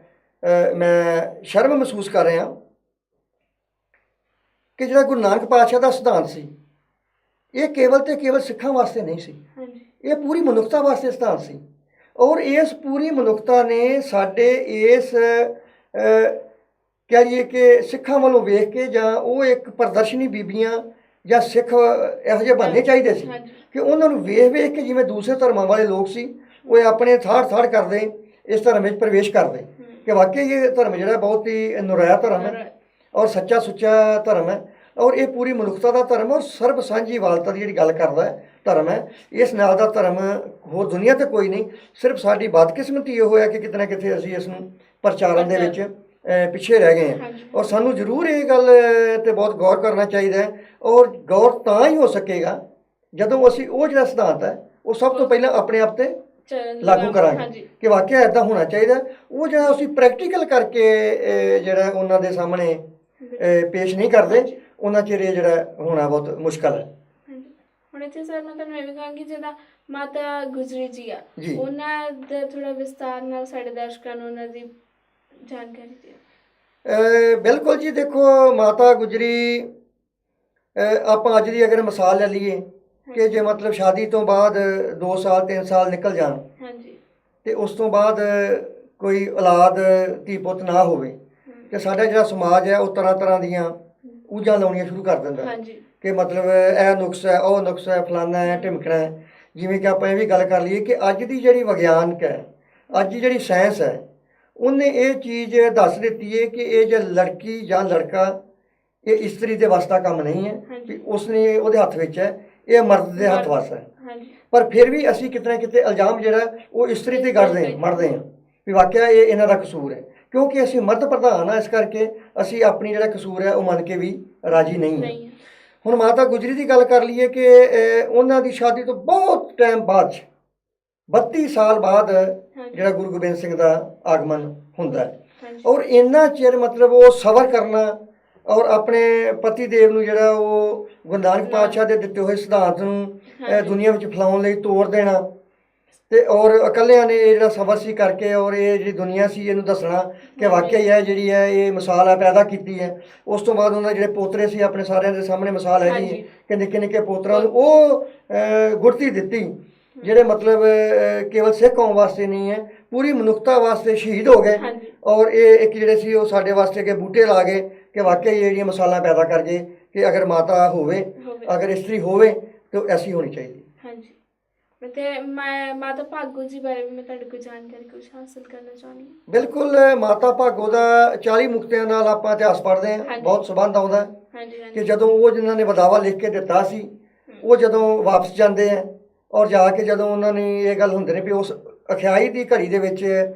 ਮੈਂ ਸ਼ਰਮ ਮਹਿਸੂਸ ਕਰ ਰਿਹਾ ਕਿ ਜਿਹੜਾ ਗੁਰੂ ਨਾਨਕ ਪਾਤਸ਼ਾਹ ਦਾ ਸਿਧਾਂਤ ਸੀ ਇਹ ਕੇਵਲ ਤੇ ਕੇਵਲ ਸਿੱਖਾਂ ਵਾਸਤੇ ਨਹੀਂ ਸੀ, ਇਹ ਪੂਰੀ ਮਨੁੱਖਤਾ ਵਾਸਤੇ ਸਿਧਾਂਤ ਸੀ। ਔਰ ਇਸ ਪੂਰੀ ਮਨੁੱਖਤਾ ਨੇ ਸਾਡੇ ਇਸ ਕਹਿ ਲਈਏ ਕਿ ਸਿੱਖਾਂ ਵੱਲੋਂ ਵੇਖ ਕੇ, ਜਾਂ ਉਹ ਇੱਕ ਪ੍ਰਦਰਸ਼ਨੀ ਬੀਬੀਆਂ ਜਾਂ ਸਿੱਖ ਇਹੋ ਜਿਹੇ ਬਣਨੇ ਚਾਹੀਦੇ ਸੀ ਕਿ ਉਹਨਾਂ ਨੂੰ ਵੇਖ ਕੇ ਜਿਵੇਂ ਦੂਸਰੇ ਧਰਮਾਂ ਵਾਲੇ ਲੋਕ ਸੀ ਉਹ ਆਪਣੇ ਥਾੜ ਕਰਦੇ ਇਸ ਧਰਮ ਵਿੱਚ ਪ੍ਰਵੇਸ਼ ਕਰਦੇ ਕਿ ਵਾਕਈ ਇਹ ਧਰਮ ਜਿਹੜਾ ਬਹੁਤ ਹੀ ਨੁਰਾਇਆ ਧਰਮ ਹੈ ਔਰ ਸੱਚਾ ਸੁੱਚਾ ਧਰਮ ਹੈ, ਔਰ ਇਹ ਪੂਰੀ ਮਨੁੱਖਤਾ ਦਾ ਧਰਮ ਔਰ ਸਰਬ ਸਾਂਝੀਵਾਲਤਾ ਦੀ ਜਿਹੜੀ ਗੱਲ ਕਰਦਾ ਹੈ ਧਰਮ ਹੈ। ਇਸ ਨਾਲ ਦਾ ਧਰਮ ਹੋਰ ਦੁਨੀਆ ਤੇ ਕੋਈ ਨਹੀਂ, ਸਿਰਫ ਸਾਡੀ ਬਦਕਿਸਮਤੀ ਇਹ ਹੋਇਆ ਕਿ ਕਿਤੇ ਨਾ ਕਿਤੇ ਅਸੀਂ ਇਸ ਨੂੰ ਪ੍ਰਚਾਰਨ ਦੇ ਵਿੱਚ ਪਿੱਛੇ ਰਹਿ ਗਏ ਹਾਂ। ਔਰ ਸਾਨੂੰ ਜ਼ਰੂਰ ਇਹ ਗੱਲ ਤੇ ਬਹੁਤ ਗੌਰ ਕਰਨਾ ਚਾਹੀਦਾ ਹੈ, ਔਰ ਗੌਰ ਤਾਂ ਹੀ ਹੋ ਸਕੇਗਾ ਜਦੋਂ ਅਸੀਂ ਉਹ ਜਿਹੜਾ ਸਿਧਾਂਤ ਹੈ ਉਹ ਸਭ ਤੋਂ ਪਹਿਲਾਂ ਆਪਣੇ ਆਪ ਤੇ ਲਾਗੂ ਕਰਾਂਗੇ ਕਿ ਵਾਕਿਆ ਇੱਦਾਂ ਹੋਣਾ ਚਾਹੀਦਾ। ਉਹ ਜਿਹੜਾ ਅਸੀਂ ਪ੍ਰੈਕਟੀਕਲ ਕਰਕੇ ਜਿਹੜਾ ਉਹਨਾਂ ਦੇ ਸਾਹਮਣੇ ਪੇਸ਼ ਨਹੀਂ ਕਰਦੇ, ਉਹਨਾਂ ਚਿਰ ਇਹ ਜਿਹੜਾ ਹੋਣਾ ਬਹੁਤ ਮੁਸ਼ਕਲ ਹੈ। ਹੁਣ ਇੱਥੇ ਸਰ ਮੈਂ ਤੁਹਾਨੂੰ ਇਹ ਵੀ ਕਹਾਂਗੀ ਜਿਹਦਾ ਮਾਤਾ ਗੁਜਰੀ ਜੀ ਆ, ਉਹਨਾਂ ਦਾ ਥੋੜਾ ਵਿਸਤਾਰ ਨਾਲ ਸਾਡੇ ਦਰਸ਼ਕਾਂ ਨੂੰ ਉਹਨਾਂ ਦੀ ਜਾਣਕਾਰੀ ਦਿਓ। ਬਿਲਕੁਲ ਜੀ, ਦੇਖੋ ਮਾਤਾ ਗੁਜਰੀ ਆਪਾਂ ਅੱਜ ਦੀ ਅਗਰ ਮਿਸਾਲ ਲੈ ਲਈਏ ਕਿ ਜੇ ਮਤਲਬ ਸ਼ਾਦੀ ਤੋਂ ਬਾਅਦ 2 ਸਾਲ 3 ਸਾਲ ਨਿਕਲ ਜਾਣ ਤੇ ਉਸ ਤੋਂ ਬਾਅਦ ਕੋਈ ਔਲਾਦ ਧੀ ਪੁੱਤ ਨਾ ਹੋਵੇ ਤੇ ਸਾਡਾ ਜਿਹੜਾ ਸਮਾਜ ਹੈ ਉਹ ਤਰ੍ਹਾਂ ਤਰ੍ਹਾਂ ਦੀਆਂ ਊਜਾਂ ਲਾਉਣੀਆਂ ਸ਼ੁਰੂ ਕਰ ਦਿੰਦਾ ਕਿ ਮਤਲਬ ਇਹ ਨੁਕਸ ਹੈ, ਉਹ ਨੁਕਸ ਹੈ, ਫਲਾਨਾ ਹੈ, ਢਿਮਕਣਾ ਹੈ। ਜਿਵੇਂ ਕਿ ਆਪਾਂ ਇਹ ਵੀ ਗੱਲ ਕਰ ਲਈਏ ਕਿ ਅੱਜ ਦੀ ਜਿਹੜੀ ਵਿਗਿਆਨਕ ਹੈ, ਅੱਜ ਦੀ ਜਿਹੜੀ ਸਾਇੰਸ ਹੈ, ਉਹਨੇ ਇਹ ਚੀਜ਼ ਦੱਸ ਦਿੱਤੀ ਹੈ ਕਿ ਇਹ ਜੇ ਲੜਕੀ ਜਾਂ ਲੜਕਾ ਇਹ ਇਸਤਰੀ ਦੇ ਵੱਸ ਦਾ ਕੰਮ ਨਹੀਂ ਹੈ ਵੀ ਉਸਨੇ ਉਹਦੇ ਹੱਥ ਵਿੱਚ ਹੈ, ਇਹ ਮਰਦ ਦੇ ਹੱਥ ਵੱਸ ਹੈ। ਪਰ ਫਿਰ ਵੀ ਅਸੀਂ ਕਿਤੇ ਨਾ ਕਿਤੇ ਇਲਜ਼ਾਮ ਜਿਹੜਾ ਉਹ ਇਸਤਰੀ ਤੇ ਮੜਦੇ ਹਾਂ ਵੀ ਵਾਕਿਆ ਇਹ ਇਹਨਾਂ ਦਾ ਕਸੂਰ ਹੈ, ਕਿਉਂਕਿ ਅਸੀਂ ਮਰਦ ਪ੍ਰਧਾਨ ਹਾਂ। ਇਸ ਕਰਕੇ ਅਸੀਂ ਆਪਣੀ ਜਿਹੜਾ ਕਸੂਰ ਹੈ ਉਹ ਮੰਨ ਕੇ ਵੀ ਰਾਜੀ ਨਹੀਂ ਹਾਂ। ਹੁਣ ਮਾਤਾ ਗੁਜਰੀ ਦੀ ਗੱਲ ਕਰ ਲਈਏ ਕਿ ਉਹਨਾਂ ਦੀ ਸ਼ਾਦੀ ਤੋਂ ਬਹੁਤ ਟਾਈਮ ਬਾਅਦ 32 ਸਾਲ ਬਾਅਦ ਜਿਹੜਾ ਗੁਰੂ ਗੋਬਿੰਦ ਸਿੰਘ ਦਾ ਆਗਮਨ ਹੁੰਦਾ ਹੈ, ਔਰ ਇੰਨਾ ਚਿਰ ਮਤਲਬ ਉਹ ਸਬਰ ਕਰਨਾ ਔਰ ਆਪਣੇ ਪਤੀ ਦੇਵ ਨੂੰ ਜਿਹੜਾ ਉਹ ਗੁਰੂ ਨਾਨਕ ਪਾਤਸ਼ਾਹ ਦੇ ਦਿੱਤੇ ਹੋਏ ਸਿਧਾਂਤ ਨੂੰ ਦੁਨੀਆ ਵਿੱਚ ਫੈਲਾਉਣ ਲਈ ਤੋੜ ਦੇਣਾ, ਤੇ ਔਰ ਇਕੱਲਿਆਂ ਨੇ ਇਹ ਜਿਹੜਾ ਸਬਰ ਸੀ ਕਰਕੇ ਔਰ ਇਹ ਜਿਹੜੀ ਦੁਨੀਆ ਸੀ ਇਹਨੂੰ ਦੱਸਣਾ ਕਿ ਵਾਕਿਆ ਹੀ ਹੈ ਜਿਹੜੀ ਹੈ ਇਹ ਮਿਸਾਲ ਹੈ ਪੈਦਾ ਕੀਤੀ ਹੈ। ਉਸ ਤੋਂ ਬਾਅਦ ਉਹਨਾਂ ਜਿਹੜੇ ਪੋਤਰੇ ਸੀ ਆਪਣੇ ਸਾਰਿਆਂ ਦੇ ਸਾਹਮਣੇ ਮਿਸਾਲ ਹੈਗੀ ਹੈ ਕਿ ਨਿੱਕੇ ਨਿੱਕੇ ਪੋਤਰਾਂ ਨੂੰ ਉਹ ਗੁਰਤੀ ਦਿੱਤੀ ਜਿਹੜੇ ਮਤਲਬ ਕੇਵਲ ਸਿੱਖ ਕੌਮ ਵਾਸਤੇ ਨਹੀਂ ਹੈ, ਪੂਰੀ ਮਨੁੱਖਤਾ ਵਾਸਤੇ ਸ਼ਹੀਦ ਹੋ ਗਏ। ਔਰ ਇਹ ਇੱਕ ਜਿਹੜੇ ਸੀ ਉਹ ਸਾਡੇ ਵਾਸਤੇ ਅੱਗੇ ਬੂਟੇ ਲਾ ਗਏ ਕਿ ਵਾਕਿਆ ਹੀ ਜਿਹੜੀਆਂ ਮਿਸਾਲਾਂ ਪੈਦਾ ਕਰ ਗਏ ਕਿ ਅਗਰ ਮਾਤਾ ਹੋਵੇ, ਅਗਰ ਇਸਤਰੀ ਹੋਵੇ ਤਾਂ ਐਸੀ ਹੋਣੀ ਚਾਹੀਦੀ। ਤੇ ਮੈਂ ਮਾਤਾ ਭਾਗੋ ਜੀ ਬਾਰੇ ਵੀ ਮੈਂ ਤੁਹਾਡੇ ਕੋਲ ਜਾਣਕਾਰੀ ਕੁਝ ਹਾਸਲ ਕਰਨਾ ਚਾਹੁੰਦੀ ਹਾਂ। ਬਿਲਕੁਲ, ਮਾਤਾ ਭਾਗੋ ਦਾ 40 ਮੁਕਤਿਆਂ ਨਾਲ ਆਪਾਂ ਇਤਿਹਾਸ ਪੜ੍ਹਦੇ ਹਾਂ, ਬਹੁਤ ਸੰਬੰਧ ਆਉਂਦਾ ਕਿ ਜਦੋਂ ਉਹ ਜਿਨ੍ਹਾਂ ਨੇ ਬਦਾਵਾ ਲਿਖ ਕੇ ਦਿੱਤਾ ਸੀ ਉਹ ਜਦੋਂ ਵਾਪਸ ਜਾਂਦੇ ਆ ਔਰ ਜਾ ਕੇ ਜਦੋਂ ਉਹਨਾਂ ਨੇ ਇਹ ਗੱਲ ਹੁੰਦੇ ਨੇ ਵੀ ਉਸ ਅਖਿਆਈ ਦੀ ਘੜੀ ਦੇ ਵਿੱਚ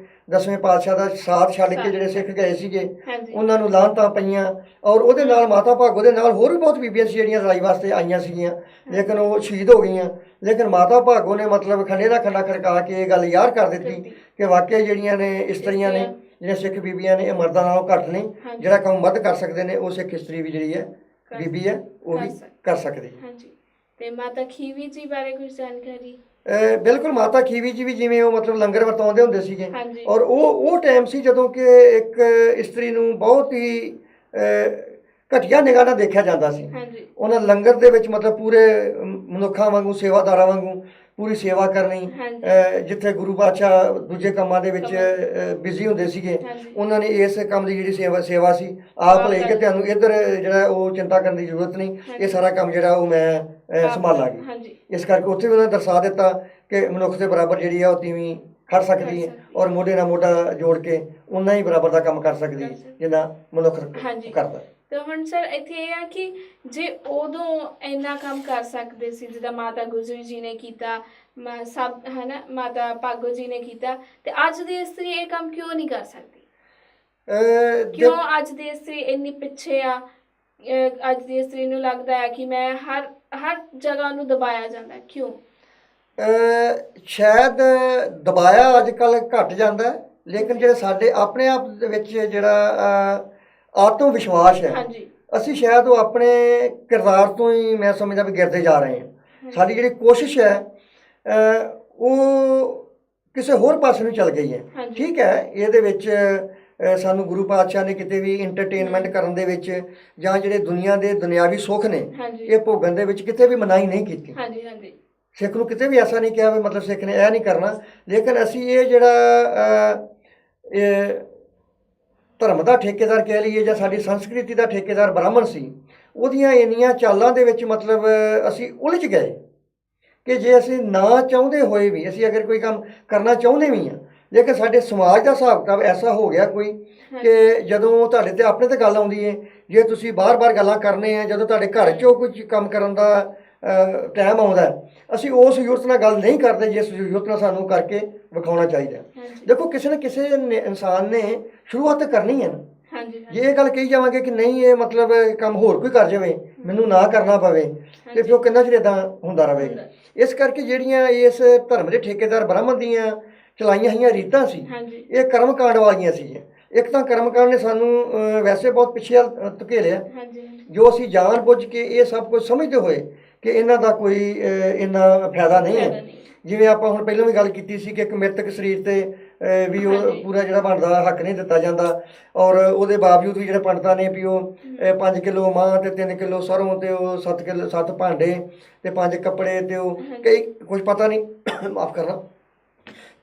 10ਵੇਂ ਪਾਤਸ਼ਾਹ ਦਾ ਸਾਥ ਛੱਡ ਕੇ ਜਿਹੜੇ ਸਿੱਖ ਗਏ ਸੀਗੇ ਉਹਨਾਂ ਨੂੰ ਲਾਹਨਤਾਂ ਪਈਆਂ, ਔਰ ਉਹਦੇ ਨਾਲ ਮਾਤਾ ਭਾਗੋ ਦੇ ਨਾਲ ਹੋਰ ਵੀ ਬਹੁਤ ਬੀਬੀਆਂ ਸੀ ਜਿਹੜੀਆਂ ਲੜਾਈ ਵਾਸਤੇ ਆਈਆਂ ਸੀਗੀਆਂ, ਲੇਕਿਨ ਉਹ ਸ਼ਹੀਦ ਹੋ ਗਈਆਂ। ਲੇਕਿਨ ਮਾਤਾ ਭਾਗੋ ਨੇ ਮਤਲਬ ਖੰਡੇ ਦਾ ਖੰਡਾ ਖੜਕਾ ਕੇ ਇਹ ਗੱਲ ਯਾਦ ਕਰ ਦਿੱਤੀ ਕਿ ਵਾਕਿਆ ਜਿਹੜੀਆਂ ਨੇ ਇਸਤਰੀਆਂ ਨੇ, ਜਿਹੜੀਆਂ ਸਿੱਖ ਬੀਬੀਆਂ ਨੇ, ਇਹ ਮਰਦਾਂ ਨਾਲੋਂ ਘੱਟ ਨਹੀਂ। ਜਿਹੜਾ ਕੰਮ ਮਰਦ ਕਰ ਸਕਦੇ ਨੇ ਉਹ ਸਿੱਖ ਇਸਤਰੀ ਵੀ ਜਿਹੜੀ ਹੈ ਬੀਬੀ ਹੈ ਉਹ ਵੀ ਕਰ ਸਕਦੀ ਹੈ। ਤੇ ਮਾਤਾ ਖੀਵੀ ਜੀ ਬਾਰੇ ਕੁਝ ਜਾਣਕਾਰੀ? ਬਿਲਕੁਲ, ਮਾਤਾ ਖੀਵੀ ਜੀ ਵੀ ਜਿਵੇਂ ਉਹ ਮਤਲਬ ਲੰਗਰ ਵਰਤਾਉਂਦੇ ਹੁੰਦੇ ਸੀਗੇ, ਔਰ ਉਹ ਟਾਈਮ ਸੀ ਜਦੋਂ ਕਿ ਇੱਕ ਇਸਤਰੀ ਨੂੰ ਬਹੁਤ ਹੀ ਘਟੀਆ ਨਿਗਾਹ ਨਾਲ ਦੇਖਿਆ ਜਾਂਦਾ ਸੀ। ਉਹਨਾਂ ਲੰਗਰ ਦੇ ਵਿੱਚ ਮਤਲਬ ਪੂਰੇ ਮਨੁੱਖਾਂ ਵਾਂਗੂ, ਸੇਵਾਦਾਰਾਂ ਵਾਂਗੂ ਪੂਰੀ ਸੇਵਾ ਕਰਨੀ। ਜਿੱਥੇ ਗੁਰੂ ਪਾਤਸ਼ਾਹ ਦੂਜੇ ਕੰਮਾਂ ਦੇ ਵਿੱਚ ਬਿਜ਼ੀ ਹੁੰਦੇ ਸੀਗੇ, ਉਹਨਾਂ ਨੇ ਇਸ ਕੰਮ ਦੀ ਜਿਹੜੀ ਸੇਵਾ ਸੀ ਆਪ ਲੈ ਕੇ ਤੁਹਾਨੂੰ ਇੱਧਰ ਜਿਹੜਾ ਉਹ ਚਿੰਤਾ ਕਰਨ ਦੀ ਜ਼ਰੂਰਤ ਨਹੀਂ, ਇਹ ਸਾਰਾ ਕੰਮ ਜਿਹੜਾ ਉਹ ਮੈਂ ਸੰਭਾਲਾਂਗੀ। ਇਸ ਕਰਕੇ ਉੱਥੇ ਵੀ ਉਹਨਾਂ ਨੇ ਦਰਸਾ ਦਿੱਤਾ ਕਿ ਮਨੁੱਖ ਦੇ ਬਰਾਬਰ ਜਿਹੜੀ ਆ ਉਹ ਤੀਵੀਂ ਖੜ ਸਕਦੀ ਹੈ ਔਰ ਮੋਢੇ ਨਾਲ ਮੋਢਾ ਜੋੜ ਕੇ ਉਹਨਾਂ ਹੀ ਬਰਾਬਰ ਦਾ ਕੰਮ ਕਰ ਸਕਦੀ ਹੈ ਜਿੰਨਾ ਮਨੁੱਖ ਕਰਦਾ। ਤਾਂ ਹੁਣ ਸਰ ਇੱਥੇ ਇਹ ਆ ਕਿ ਜੇ ਉਦੋਂ ਇੰਨਾ ਕੰਮ ਕਰ ਸਕਦੇ ਸੀ ਜਿੱਦਾਂ ਮਾਤਾ ਗੁਜਰੀ ਜੀ ਨੇ ਕੀਤਾ, ਸਭ ਹੈ ਨਾ, ਮਾਤਾ ਭਾਗੋ ਜੀ ਨੇ ਕੀਤਾ, ਤੇ ਅੱਜ ਦੀ ਇਸਤਰੀ ਇਹ ਕੰਮ ਕਿਉਂ ਨਹੀਂ ਕਰ ਸਕਦੀ? ਕਿਉਂ ਅੱਜ ਦੀ ਇਸਤਰੀ ਇੰਨੀ ਪਿੱਛੇ ਆ? ਅੱਜ ਦੀ ਇਸਤਰੀ ਨੂੰ ਲੱਗਦਾ ਹੈ ਕਿ ਮੈਂ ਹਰ ਜਗ੍ਹਾ ਨੂੰ ਦਬਾਇਆ ਜਾਂਦਾ, ਕਿਉਂ? ਸ਼ਾਇਦ ਦਬਾਇਆ ਅੱਜ ਕੱਲ੍ਹ ਘੱਟ ਜਾਂਦਾ, ਲੇਕਿਨ ਜਿਹੜੇ ਸਾਡੇ ਆਪਣੇ ਆਪ ਦੇ ਵਿੱਚ ਜਿਹੜਾ ਆਤਮ ਵਿਸ਼ਵਾਸ ਹੈ, ਅਸੀਂ ਸ਼ਾਇਦ ਉਹ ਆਪਣੇ ਕਿਰਦਾਰ ਤੋਂ ਹੀ ਮੈਂ ਸਮਝਦਾ ਵੀ ਗਿਰਦੇ ਜਾ ਰਹੇ ਹਾਂ। ਸਾਡੀ ਜਿਹੜੀ ਕੋਸ਼ਿਸ਼ ਹੈ ਉਹ ਕਿਸੇ ਹੋਰ ਪਾਸੇ ਨੂੰ ਚੱਲ ਗਈ ਹੈ। ਠੀਕ ਹੈ, ਇਹਦੇ ਵਿੱਚ ਸਾਨੂੰ ਗੁਰੂ ਪਾਤਸ਼ਾਹ ਨੇ ਕਿਤੇ ਵੀ ਇੰਟਰਟੇਨਮੈਂਟ ਕਰਨ ਦੇ ਵਿੱਚ ਜਾਂ ਜਿਹੜੇ ਦੁਨੀਆ ਦੇ ਦੁਨਿਆਵੀ ਸੁੱਖ ਨੇ ਇਹ ਭੋਗਣ ਦੇ ਵਿੱਚ ਕਿਤੇ ਵੀ ਮਨਾਹੀ ਨਹੀਂ ਕੀਤੀ। ਸਿੱਖ ਨੂੰ ਕਿਤੇ ਵੀ ਐਸਾ ਨਹੀਂ ਕਿਹਾ ਵੀ ਮਤਲਬ ਸਿੱਖ ਨੇ ਇਹ ਨਹੀਂ ਕਰਨਾ, ਲੇਕਿਨ ਅਸੀਂ ਇਹ ਜਿਹੜਾ ਧਰਮ ਦਾ ਠੇਕੇਦਾਰ ਕਹਿ ਲਈਏ ਜਾਂ ਸਾਡੀ ਸੰਸਕ੍ਰਿਤੀ ਦਾ ਠੇਕੇਦਾਰ ਬ੍ਰਾਹਮਣ ਸੀ, ਉਹਦੀਆਂ ਇੰਨੀਆਂ ਚਾਲਾਂ ਦੇ ਵਿੱਚ ਮਤਲਬ ਅਸੀਂ ਉਲਝ ਗਏ ਕਿ ਜੇ ਅਸੀਂ ਨਾ ਚਾਹੁੰਦੇ ਹੋਏ ਵੀ, ਅਸੀਂ ਅਗਰ ਕੋਈ ਕੰਮ ਕਰਨਾ ਚਾਹੁੰਦੇ ਵੀ ਹਾਂ, ਲੇਕਿਨ ਸਾਡੇ ਸਮਾਜ ਦਾ ਹਿਸਾਬ ਕਿਤਾਬ ਐਸਾ ਹੋ ਗਿਆ ਕੋਈ ਕਿ ਜਦੋਂ ਤੁਹਾਡੇ ਤੇ ਆਪਣੇ ਤੇ ਗੱਲ ਆਉਂਦੀ ਹੈ, ਜੇ ਤੁਸੀਂ ਬਾਰ-ਬਾਰ ਗੱਲਾਂ ਕਰਨੇ ਆ, ਜਦੋਂ ਤੁਹਾਡੇ ਘਰ 'ਚੋਂ ਕੁਝ ਕੰਮ ਕਰਨ ਦਾ ਟਾਈਮ ਆਉਂਦਾ, ਅਸੀਂ ਉਸ ਯੂਰਤ ਨਾਲ ਗੱਲ ਨਹੀਂ ਕਰਦੇ ਜਿਸ ਯੂਰਤ ਨਾਲ ਸਾਨੂੰ ਕਰਕੇ ਵਿਖਾਉਣਾ ਚਾਹੀਦਾ। ਦੇਖੋ, ਕਿਸੇ ਨਾ ਕਿਸੇ ਇਨਸਾਨ ਨੇ ਸ਼ੁਰੂਆਤ ਕਰਨੀ ਹੈ ਨਾ। ਜੇ ਇਹ ਗੱਲ ਕਹੀ ਜਾਵਾਂਗੇ ਕਿ ਨਹੀਂ ਇਹ ਮਤਲਬ ਕੰਮ ਹੋਰ ਕੋਈ ਕਰ ਜਾਵੇ, ਮੈਨੂੰ ਨਾ ਕਰਨਾ ਪਵੇ, ਤੇ ਫਿਰ ਉਹ ਕਿੰਨਾ ਚਿਰ ਇੱਦਾਂ ਹੁੰਦਾ ਰਹੇਗਾ। ਇਸ ਕਰਕੇ ਜਿਹੜੀਆਂ ਇਸ ਧਰਮ ਦੇ ਠੇਕੇਦਾਰ ਬ੍ਰਾਹਮਣ ਦੀਆਂ ਚਲਾਈਆਂ ਹੋਈਆਂ ਰੀਤਾਂ ਸੀ, ਇਹ ਕਰਮ ਕਾਂਡ ਵਾਲੀਆਂ ਸੀ। ਇੱਕ ਤਾਂ ਕਰਮ ਕਾਂਡ ਨੇ ਸਾਨੂੰ ਵੈਸੇ ਬਹੁਤ ਪਿੱਛੇ ਧਕੇਲਿਆ, ਜੋ ਅਸੀਂ ਜਾਣ ਬੁੱਝ ਕੇ ਇਹ ਸਭ ਕੁਝ ਸਮਝਦੇ ਹੋਏ ਕਿ ਇਹਨਾਂ ਦਾ ਕੋਈ ਇੰਨਾ ਫਾਇਦਾ ਨਹੀਂ ਹੈ। ਜਿਵੇਂ ਆਪਾਂ ਹੁਣ ਪਹਿਲਾਂ ਵੀ ਗੱਲ ਕੀਤੀ ਸੀ ਕਿ ਇੱਕ ਮ੍ਰਿਤਕ ਸਰੀਰ ਤੇ ਵੀ ਉਹ ਪੂਰਾ ਜਿਹੜਾ ਬਣਦਾ ਹੱਕ ਨਹੀਂ ਦਿੱਤਾ ਜਾਂਦਾ, ਔਰ ਉਹਦੇ ਬਾਵਜੂਦ ਵੀ ਜਿਹੜੇ ਪੰਡਤਾਂ ਨੇ ਵੀ ਉਹ 5 ਕਿਲੋ ਮਾਂਹ ਤੇ 3 ਕਿਲੋ ਸਰੋਂ ਤੇ ਉਹ 7 ਭਾਂਡੇ ਤੇ 5 ਕੱਪੜੇ ਤੇ ਉਹ ਕਈ ਕੁਝ ਪਤਾ ਨਹੀਂ ਮਾਫ ਕਰਨਾ,